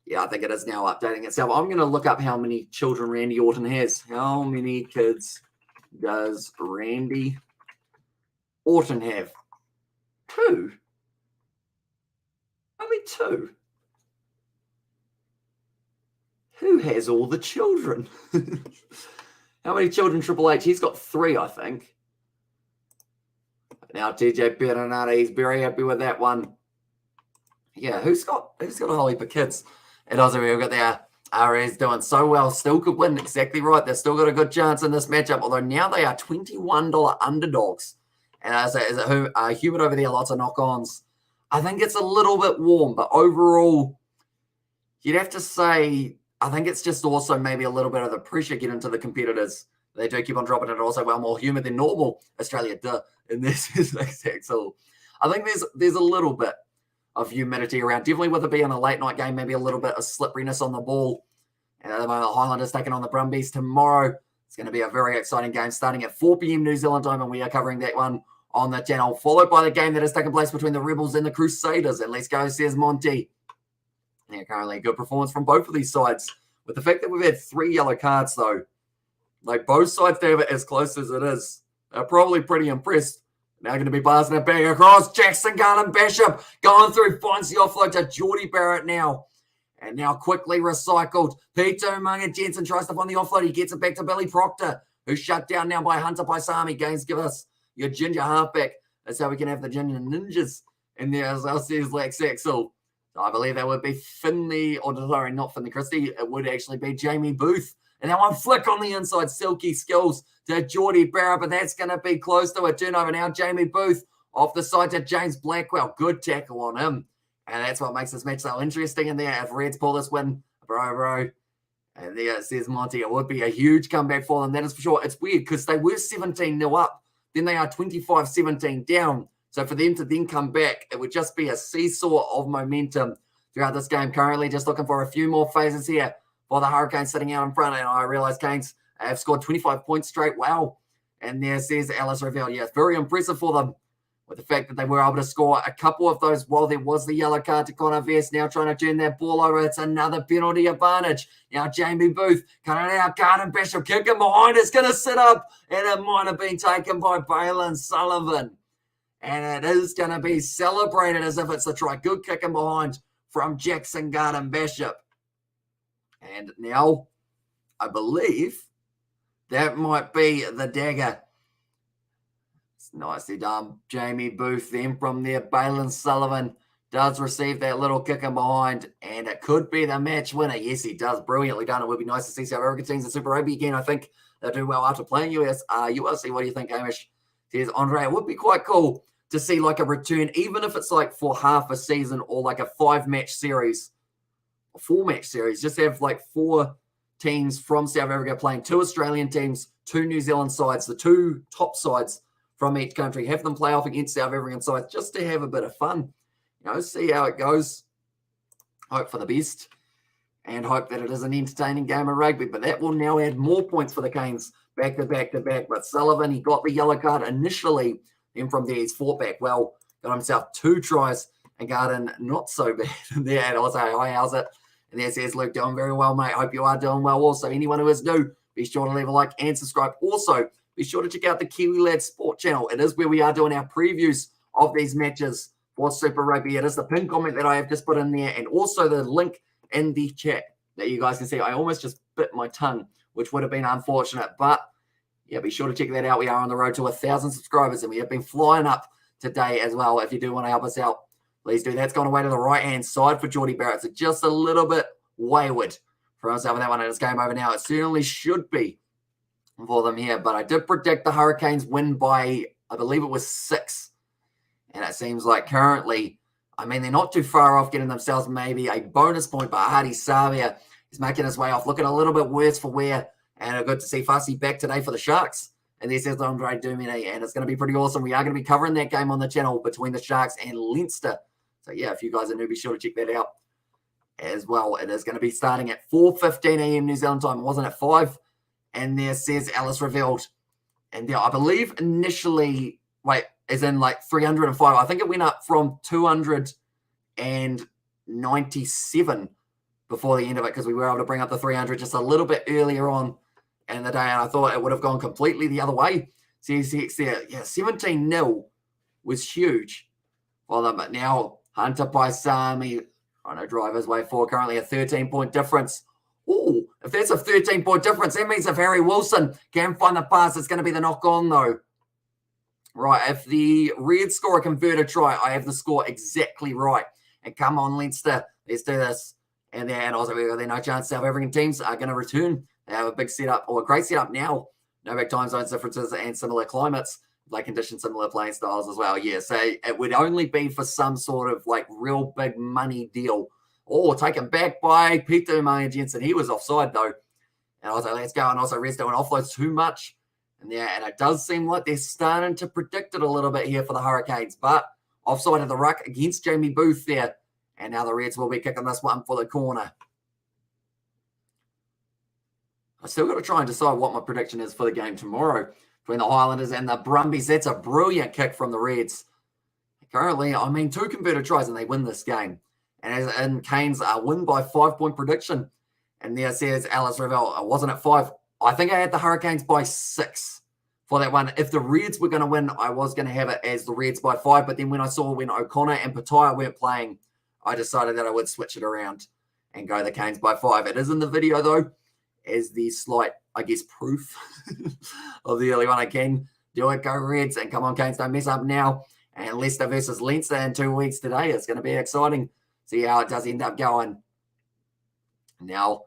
Yeah, I think it is now updating itself. I'm going to look up how many children Randy Orton has. How many kids does Randy Orton have? 2. Only 2. Who has all the children? How many children Triple H? He's got 3, I think. Now TJ Perenara, he's very happy with that one. Yeah, who's got a whole heap of kids? And also we've got their RS doing so well, still could win. Exactly right. They've still got a good chance in this matchup, although now they are $21 underdogs. And as is it humid over there, lots of knock-ons. I think it's a little bit warm, but overall, you'd have to say, I think it's just also maybe a little bit of the pressure getting to the competitors. They do keep on dropping it. Also, well, more humid than normal. Australia, and this is exact. So I think there's a little bit of humidity around. Definitely with it being a late night game, maybe a little bit of slipperiness on the ball. And at the moment, the Highlanders taking on the Brumbies tomorrow. It's going to be a very exciting game starting at 4 p.m. New Zealand time, and we are covering that one on the channel, followed by the game that has taken place between the Rebels and the Crusaders. And let's go, says Monty. Yeah, currently a good performance from both of these sides. With the fact that we've had 3 yellow cards, though, like both sides to have it as close as it is, they're probably pretty impressed. Now going to be passing it back across. Jackson Garden Bishop going through, finds the offload to Geordie Barrett now. And now quickly recycled. Peter Munga Jensen tries to find the offload. He gets it back to Billy Proctor, who's shut down now by Hunter Paisami. Gains, give us your ginger halfback. That's how we can have the ginger ninjas in there, as well says Lex Axel. So I believe that would be Finley, or sorry, not Finley Christie. It would actually be Jamie Booth. And that one flick on the inside, Silky Skills to Geordie Barrett, but that's going to be close to a turnover now. Jamie Booth off the side to James Blackwell. Good tackle on him. And that's what makes this match so interesting in there. If Reds pull this win, bro. And there it says Monty, it would be a huge comeback for them. That is for sure. It's weird because they were 17-0 up. Then they are 25-17 down. So for them to then come back, it would just be a seesaw of momentum throughout this game. Currently just looking for a few more phases here for the Hurricanes sitting out in front. And I realize Canes have scored 25 points straight. Wow. And there says Alice Ravel. Yeah, it's very impressive for them with the fact that they were able to score a couple of those while there was the yellow card to Connor Vest. Now trying to turn that ball over. It's another penalty advantage. Now Jamie Booth coming out. Garden Bishop kicking behind. It's going to sit up. And it might have been taken by Balin Sullivan. And it is going to be celebrated as if it's a try. Good kicking behind from Jackson Garden Bishop. And now, I believe that might be the dagger. It's nicely done. Jamie Booth then from there. Balin Sullivan does receive that little kick in behind. And it could be the match winner. Yes, he does. Brilliantly done. It would be nice to see South African teams in Super Rugby again. I think they'll do well after playing USC. What do you think, Hamish? Says Andre. It would be quite cool to see like a return, even if it's like for half a season or like a 5-match series, a 4-match series. Just have like 4 teams from South Africa playing 2 Australian teams, 2 New Zealand sides, the 2 top sides from each country, have them play off against South African sides just to have a bit of fun. See how it goes. Hope for the best and hope that it is an entertaining game of rugby. But that will now add more points for the Canes back to back to back. But Sullivan, he got the yellow card initially. Then from there, he's fought back well, got himself 2 tries and Garden not so bad there. And also, how's it? And there says Luke, doing very well, mate. Hope you are doing well. Also, anyone who is new, be sure to leave a like and subscribe. Also, be sure to check out the Kiwi Lads Sport channel. It is where we are doing our previews of these matches for Super Rugby. It is the pinned comment that I have just put in there, and also the link in the chat that you guys can see. I almost just bit my tongue, which would have been unfortunate, but yeah, be sure to check that out. We are on the road to 1,000 subscribers, and we have been flying up today as well. If you do want to help us out, please do. That's gone away to the right-hand side for Geordie Barrett. So just a little bit wayward for us over that one, and it's game over now. It certainly should be for them here, but I did predict the Hurricanes win by, I believe it was 6. And it seems like currently, I mean, they're not too far off getting themselves maybe a bonus point, but Hardy Savia is making his way off, looking a little bit worse for wear. And good to see Fussy back today for the Sharks. And this is Andre Dumine, and it's going to be pretty awesome. We are going to be covering that game on the channel between the Sharks and Leinster. So, yeah, if you guys are new, be sure to check that out as well. It is going to be starting at 4:15 a.m. New Zealand time. It wasn't at 5. And there says Alice revealed. And there, I believe initially, as in like 305. I think it went up from 297 before the end of it, because we were able to bring up the 300 just a little bit earlier on in the day, and I thought it would have gone completely the other way. CSX there, yeah, 17-0 was huge for them, but now Hunter Paisami trying to drive his way forward, currently a 13-point difference. Oh, if that's a 13-point difference, that means if Harry Wilson can find the pass, it's going to be the knock-on, though. Right, if the Reds score a converted try, I have the score exactly right. And come on, Leinster, let's do this. And also, there's no chance South African teams are going to return. They have a big setup, or a great setup now. No big time zones differences and similar climates, like conditions, similar playing styles as well. Yeah, so it would only be for some sort of like real big money deal. Oh, taken back by Peter Jensen. He was offside though. And I was like, let's go. And also, Reds doing offloads too much. And it does seem like they're starting to predict it a little bit here for the Hurricanes. But offside of the ruck against Jamie Booth there. And now the Reds will be kicking this one for the corner. I still got to try and decide what my prediction is for the game tomorrow between the Highlanders and the Brumbies. That's a brilliant kick from the Reds. Currently, I mean, 2 converted tries and they win this game. And Canes win by 5-point prediction. And there says Alice Revel, I wasn't at 5. I think I had the Hurricanes by 6 for that one. If the Reds were going to win, I was going to have it as the Reds by 5. But then when I saw when O'Connor and Pataya weren't playing, I decided that I would switch it around and go the Canes by 5. It is in the video, though, as the slight, I guess, proof of the early one. I can do it. Go Reds. And come on, Canes, don't mess up now. And Leicester versus Leinster in 2 weeks today. It's going to be exciting. See how it does end up going. Now,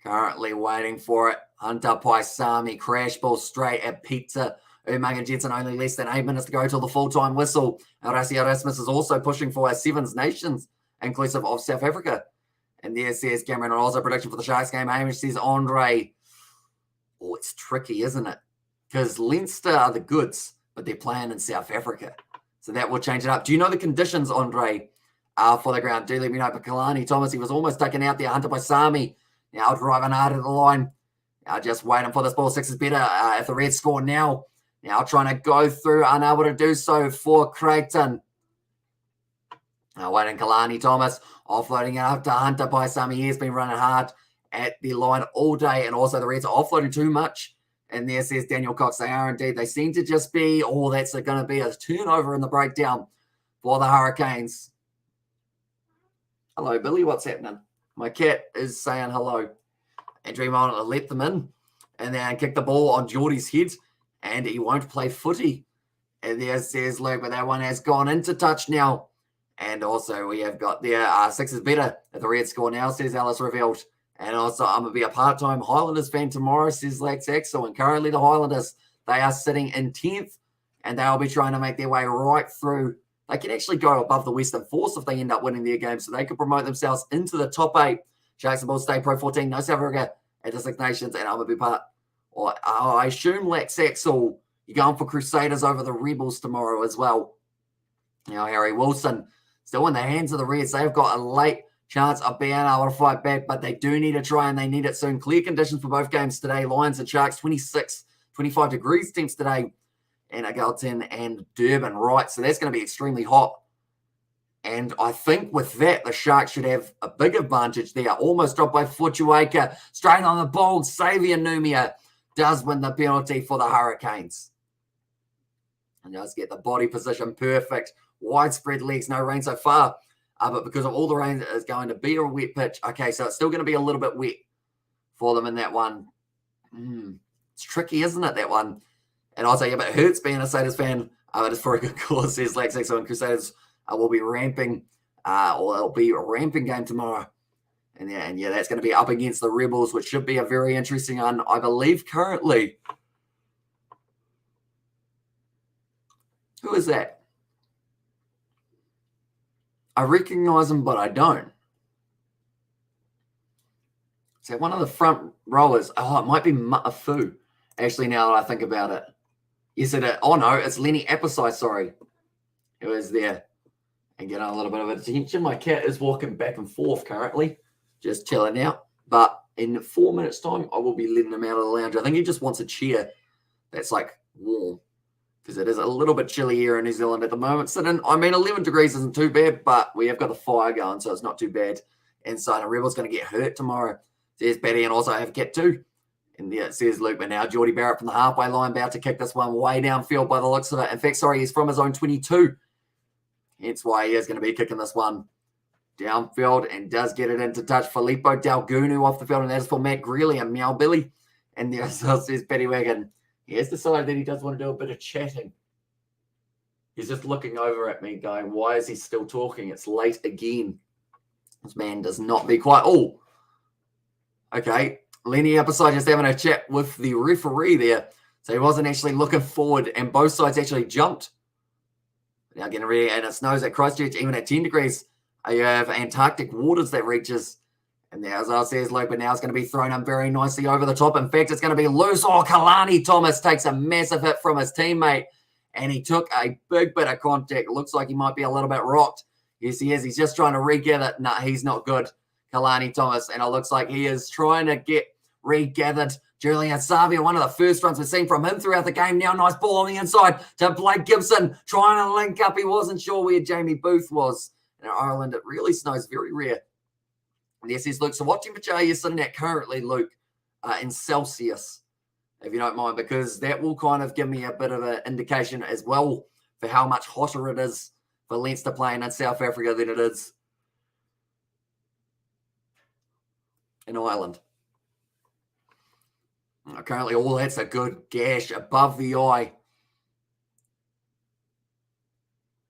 currently waiting for it. Hunter Paisami, crash ball straight at Peter Umaga Jensen. Only less than 8 minutes to go till the full-time whistle. Arasi Erasmus is also pushing for a Sevens Nations, inclusive of South Africa. And there says Cameron, and also prediction for the Sharks game. Hamish says Andre. Oh, it's tricky, isn't it? Because Leinster are the goods, but they're playing in South Africa. So that will change it up. Do you know the conditions, Andre, for the ground? Do let me know. But Kalani Thomas, he was almost taken out there. Hunter Paisami now driving hard at the line. Now just waiting for this ball. 6 is better. If the Reds score now trying to go through, unable to do so for Creighton. Now waiting Kalani Thomas, offloading it up to Hunter Paisami. He has been running hard at the line all day. And also the Reds are offloading too much. And there says Daniel Cox, they are indeed. They seem to just be, that's going to be a turnover in the breakdown for the Hurricanes. Hello, Billy. What's happening? My cat is saying hello. And Dream on to let them in. And then kick the ball on Geordie's head. And he won't play footy. And there says Luke, but that one has gone into touch now. And also we have got there, 6 is better if the Reds score now, says Alice revealed. And also, I'm going to be a part-time Highlanders fan tomorrow, says Lex Axel. And currently the Highlanders, they are sitting in 10th. And they'll be trying to make their way right through. They can actually go above the Western Force if they end up winning their game. So they could promote themselves into the top 8. Sharks and Bulls stay Pro 14. No South Africa at the Six Nations. And I'm going to be part. Or I assume Lex Axel, you're going for Crusaders over the Rebels tomorrow as well. Now, Harry Wilson, still in the hands of the Reds. They've got a late chance of being able to fight back, but they do need to try, and they need it soon. Clear conditions for both games today. Lions and Sharks, 26, 25 degrees temps today in Agalton and Durban, right? So that's going to be extremely hot And I think with that, the Sharks should have a big advantage there. Almost dropped by Futuaka. Straight on the ball. Xavier Numia does win the penalty for the Hurricanes. And does get the body position perfect. Widespread legs, no rain so far. But because of all the rain, it is going to be a wet pitch. Okay, so it's still going to be a little bit wet for them in that one. It's tricky, isn't it, that one? And I'll say, yeah, but it hurts being a Crusaders fan. But it's for a good cause, says Lax. And Crusaders will be ramping, or it'll be a ramping game tomorrow. And yeah, that's going to be up against the Rebels, which should be a very interesting one, I believe, currently. Who is that? I recognize him, but I don't. Is that one of the front rowers? Oh, it might be Ma'afu, actually, now that I think about it. Yes, it is. Oh, no, it's Lenny Appice, sorry. Who is there and getting a little bit of attention. My cat is walking back and forth currently, just chilling out. But in 4 minutes' time, I will be letting him out of the lounge. I think he just wants a chair that's like warm, because it is a little bit chilly here in New Zealand at the moment. So then, I mean, 11 degrees isn't too bad, but we have got the fire going, so it's not too bad. And so the Rebels going to get hurt tomorrow. There's Betty, and also I have Cat too. And yeah, it says Luke, but now Geordie Barrett from the halfway line about to kick this one way downfield by the looks of it. In fact, sorry, he's from his own 22. Hence why he is going to be kicking this one downfield and does get it into touch. Filippo Dalgunu off the field, and that is for Matt Greeley and Meow Billy. And there says Betty Wagon. He has decided that he does want to do a bit of chatting. He's just looking over at me going, why is he still talking? It's late again. This man does not be quiet. Oh, okay. Lenny Appice just having a chat with the referee there. So he wasn't actually looking forward, and both sides actually jumped. Now getting ready, and it snows at Christchurch, even at 10 degrees. You have Antarctic waters that reaches. And there, as I says, Luke, but now it's going to be thrown up very nicely over the top. In fact, it's going to be loose. Oh, Kalani Thomas takes a massive hit from his teammate, and he took a big bit of contact. Looks like he might be a little bit rocked. Yes, he is. He's just trying to regather. No, he's not good, Kalani Thomas. And it looks like he is trying to get regathered. Julian Savia, one of the first runs we've seen from him throughout the game. Now nice ball on the inside to Blake Gibson, trying to link up. He wasn't sure where Jamie Booth was. In Ireland, it really snows, very rare. And yes, says Luke. So what temperature are you sitting at currently, Luke, in Celsius, if you don't mind, because that will kind of give me a bit of an indication as well for how much hotter it is for Leinster playing in South Africa than it is in Ireland. Currently, all that's a good gash above the eye.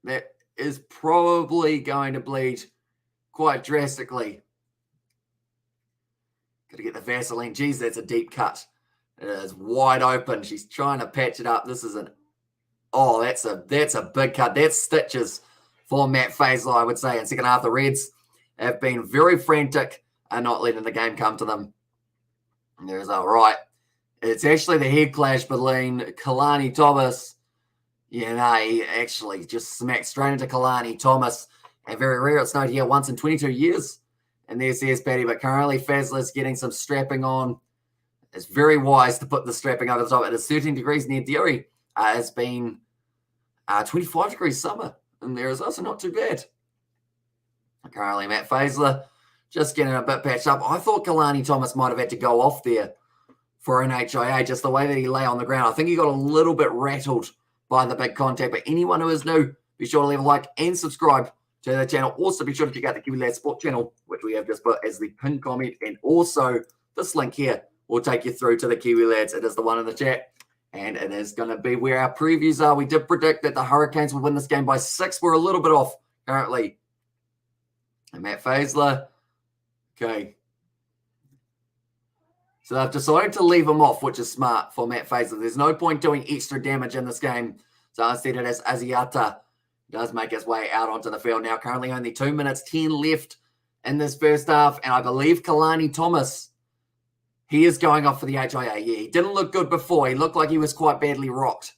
That is probably going to bleed quite drastically. Got to get the Vaseline. Geez, that's a deep cut. It is wide open. She's trying to patch it up. This is an... Oh, that's a big cut. That's stitches for Matt Faisal, I would say. In second half, the Reds have been very frantic and not letting the game come to them. And there's all right. It's actually the head clash between Kalani Thomas. Yeah, no, he actually just smacked straight into Kalani Thomas. And very rare, it's snowed here once in 22 years. And there's Patty, but currently Fazler's getting some strapping on. It's very wise to put the strapping over the top. It is 13 degrees near Derry. It's been 25 degrees summer. And there is also not too bad. Currently, Matt Faisler just getting a bit patched up. I thought Kalani Thomas might have had to go off there for an HIA, just the way that he lay on the ground. I think he got a little bit rattled by the big contact. But anyone who is new, be sure to leave a like and subscribe to the channel. Also, be sure to check out the Kiwi Lad Sport channel, which we have just put as the pinned comment. And also, this link here will take you through to the Kiwi Lads. It is the one in the chat. And it is going to be where our previews are. We did predict that the Hurricanes would win this game by 6. We're a little bit off currently. And Matt Faisler. Okay. So they've decided to leave him off, which is smart for Matt Faisler. There's no point doing extra damage in this game. So instead it is Asiata does make his way out onto the field now. Currently only 2 minutes 10 left in this first half. And I believe Kalani Thomas, he is going off for the HIA. Yeah, he didn't look good before. He looked like he was quite badly rocked.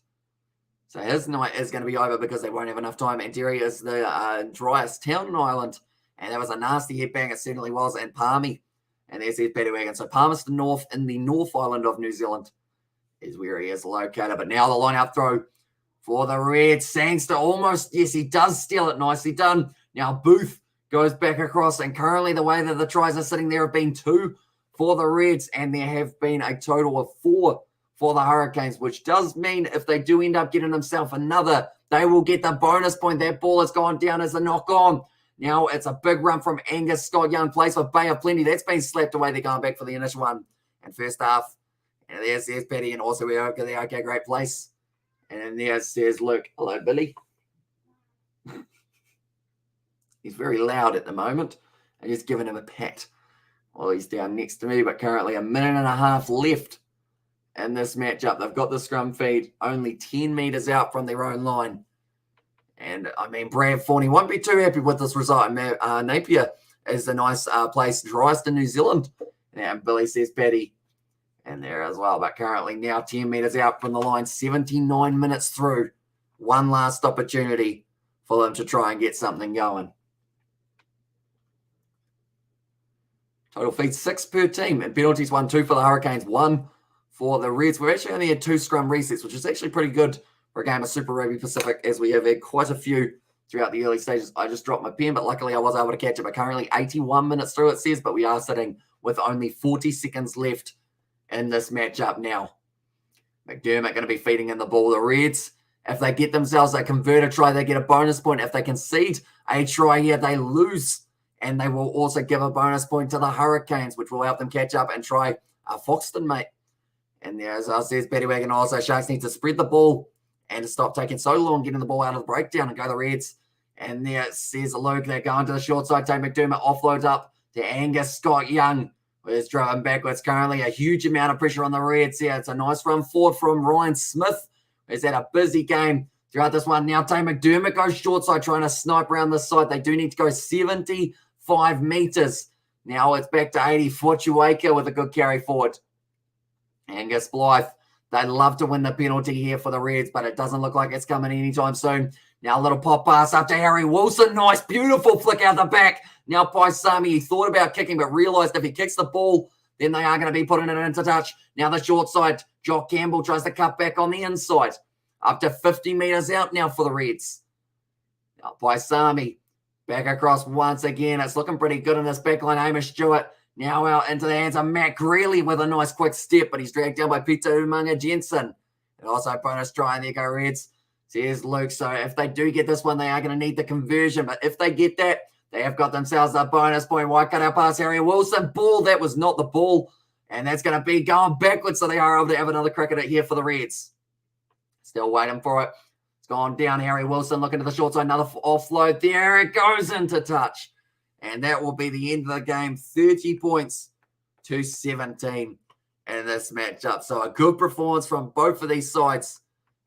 So his night is going to be over because they won't have enough time. And Derry is the driest town in Ireland. And that was a nasty headbang. It certainly was. And Palmy. And there's his Petty Wagon. So Palmerston North in the North Island of New Zealand is where he is located. But now the line-out throw for the Reds. Sangster almost, yes, he does steal it. Nicely done Now Booth goes back across, and currently the way that the tries are sitting there have been 2 for the Reds, and there have been a total of 4 for the Hurricanes, which does mean if they do end up getting themselves another, they will get the bonus point. That ball has gone down as a knock-on. Now it's a big run from Angus Scott Young, plays for Bay of Plenty. That's been slapped away. They're going back for the initial one. And first half, and there's Petty, and also we're okay there. Okay, great place. And then there's Luke. Hello, Billy. He's very loud at the moment. I'm just giving him a pat while he's down next to me, but currently a minute and a half left in this matchup. They've got the scrum feed only 10 metres out from their own line. And, I mean, Brad Forney won't be too happy with this result. Napier is a nice place, driest in New Zealand. And Billy says Paddy in there as well. But currently now 10 metres out from the line, 79 minutes through. One last opportunity for them to try and get something going. Total feed 6 per team. And penalties 1-2 for the Hurricanes, 1 for the Reds. We've actually only had 2 scrum resets, which is actually pretty good for a game of Super Rugby Pacific, as we have had quite a few throughout the early stages. I just dropped my pen, but luckily I was able to catch it. But currently 81 minutes through, it says, but we are sitting with only 40 seconds left in this matchup now. McDermott going to be feeding in the ball. The Reds, if they get themselves a converted try, they get a bonus point. If they concede a try here, they lose. And they will also give a bonus point to the Hurricanes, which will help them catch up and try Foxton, mate. And there, as I says, Betty Wagon also, Sharks need to spread the ball and to stop taking so long getting the ball out of the breakdown and go the Reds. And there it says Luke, they're going to the short side. Take McDermott, offloads up to Angus Scott Young, who is driving backwards. Currently a huge amount of pressure on the Reds here. It's a nice run forward from Ryan Smith, who's had a busy game throughout this one. Now Tay McDermott goes short side, trying to snipe around this side. They do need to go 75 metres. Now it's back to 80. Fortuaka with a good carry forward. Angus Blythe, they'd love to win the penalty here for the Reds, but it doesn't look like it's coming anytime soon. Now a little pop pass up to Harry Wilson. Nice, beautiful flick out the back. Now Paisami, he thought about kicking, but realised if he kicks the ball, then they are going to be putting it into touch. Now the short side, Jock Campbell tries to cut back on the inside. Up to 50 metres out now for the Reds. Now Paisami back across once again. It's looking pretty good in this backline. Hamish Stewart now out into the hands of Matt Greeley with a nice quick step, but he's dragged down by Peter Umaga Jensen. And also bonus try, and there go Reds. Says Luke. So if they do get this one, they are going to need the conversion. But if they get that, they have got themselves a bonus point. Wide cut out pass, Harry Wilson. Ball, that was not the ball. And that's going to be going backwards, so they are able to have another crack at it here for the Reds. Still waiting for it. It's gone down. Harry Wilson looking to the short side. Another offload. There it goes into touch. And that will be the end of the game. 30 points to 17 in this matchup. So a good performance from both of these sides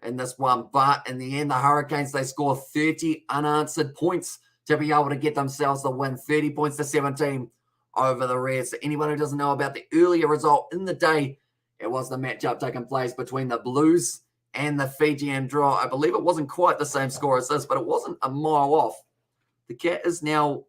in this one. But in the end, the Hurricanes, they score 30 unanswered points to be able to get themselves the win. 30 points to 17 over the Reds. So anyone who doesn't know about the earlier result in the day, it was the matchup taking place between the Blues and the Fijian draw. I believe it wasn't quite the same score as this, but it wasn't a mile off. The Cat is now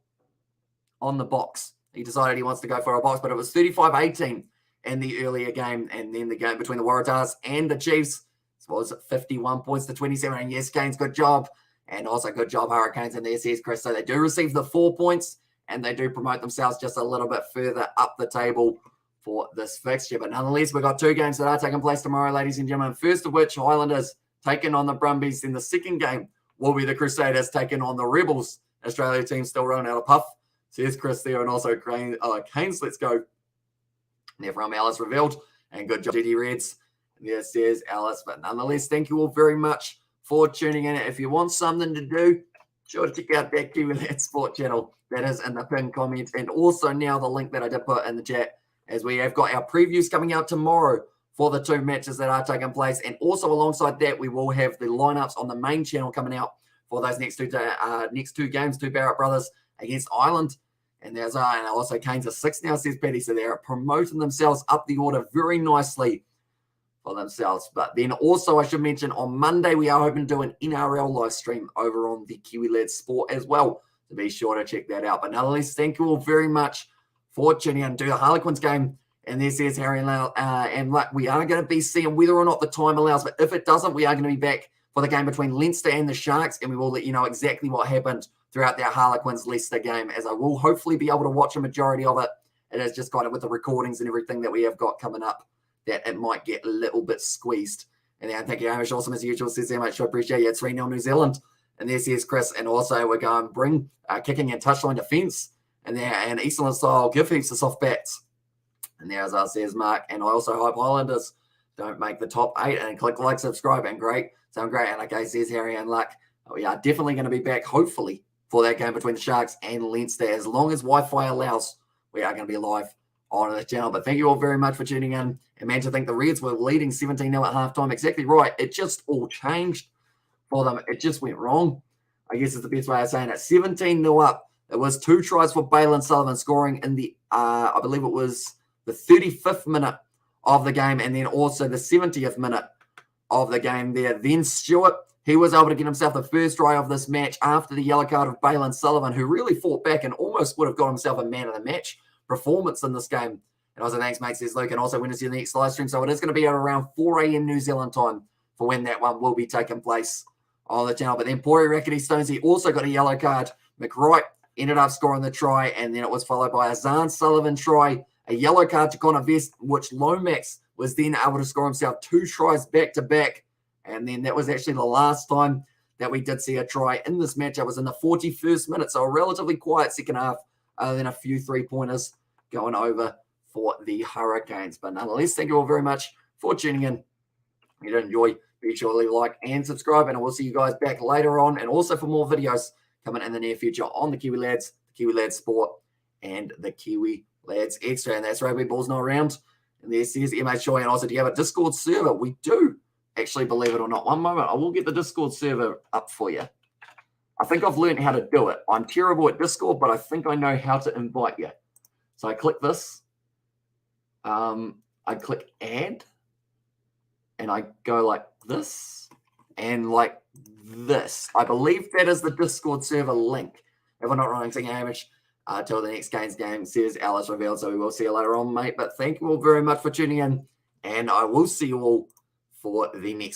on the box. He decided he wants to go for a box, but it was 35-18 in the earlier game. And then the game between the Waratahs and the Chiefs was 51 points to 27. And yes, Canes, good job. And also good job, Hurricanes, and there says Chris. So they do receive the 4 points, and they do promote themselves just a little bit further up the table for this fixture. But nonetheless, we've got 2 games that are taking place tomorrow, ladies and gentlemen. First of which, Highlanders taking on the Brumbies. In the second game will be the Crusaders taking on the Rebels. Australia team still running out of puff. Says Chris there, and also Canes, let's go. There from Alice revealed, and good job, GD Reds. And there says Alice. But nonetheless, thank you all very much for tuning in. If you want something to do, sure to check out that QLS Sport channel. That is in the pinned comments. And also now the link that I did put in the chat, as we have got our previews coming out tomorrow for the 2 matches that are taking place. And also alongside that, we will have the lineups on the main channel coming out for those next two games, 2 Barrett brothers against Ireland. And there's and also Canes are 6 now, says Petty. So they're promoting themselves up the order very nicely for themselves. But then also, I should mention, on Monday, we are hoping to do an NRL live stream over on the Kiwi Led Sport as well. So be sure to check that out. But nonetheless, thank you all very much for tuning in to the Harlequins game. And this is Harry and we are going to be seeing whether or not the time allows. But if it doesn't, we are going to be back for the game between Leinster and the Sharks. And we will let you know exactly what happened throughout that Harlequins Leicester game, as I will hopefully be able to watch a majority of it. It is just kind of with the recordings and everything that we have got coming up that it might get a little bit squeezed. And then thank you, Hamish. Awesome as usual. Says there, mate. I appreciate you. It's 3-0 New Zealand. And there says Chris. And also we're going bring kicking and touchline defence. And there and Eastland style give heaps of soft bats. And there as I says Mark. And I also hope Highlanders don't make the top 8 and click like, subscribe, and great. Sound great. And okay, says Harry and Luck. We are definitely going to be back, hopefully, for that game between the Sharks and Leinster. As long as Wi-Fi allows, we are going to be live on the channel. But thank you all very much for tuning in. And man, to think the Reds were leading 17-0 at halftime. Exactly right. It just all changed for them. It just went wrong. I guess is the best way of saying it. 17-0 up. It was 2 tries for Balin Sullivan scoring in the, I believe it was the 35th minute of the game, and then also the 70th minute of the game there. Then Stewart, he was able to get himself the first try of this match after the yellow card of Balin Sullivan, who really fought back and almost would have got himself a man of the match performance in this game. And also, thanks, mate, says Luke. And also, when is your next live stream? So it is going to be at around 4 a.m. New Zealand time for when that one will be taking place on the channel. But then Pori Rackety Stones, he also got a yellow card. McWright ended up scoring the try, and then it was followed by a Zahn Sullivan try, a yellow card to Connor Vest, which Lomax was then able to score himself 2 tries back-to-back. And then that was actually the last time that we did see a try in this match. It was in the 41st minute, so a relatively quiet second half, other than a few 3-pointers going over for the Hurricanes. But nonetheless, thank you all very much for tuning in. If you did enjoy, be sure to leave a like and subscribe, and we'll see you guys back later on, and also for more videos coming in the near future on the Kiwi Lads, the Kiwi Lads Sport, and the Kiwi Lads Extra. And that's Rugby Balls Not Around. And there says MH Joy. And also, do you have a Discord server? We do, actually, believe it or not. One moment, I will get the Discord server up for you. I think I've learned how to do it. I'm terrible at Discord, but I think I know how to invite you. So I click this. I click add. And I go like this. And like this. I believe that is the Discord server link. If I'm not wrong, saying Hamish. Till the next game's game, says Alice revealed. So we will see you later on, mate. But thank you all very much for tuning in. And I will see you all for the next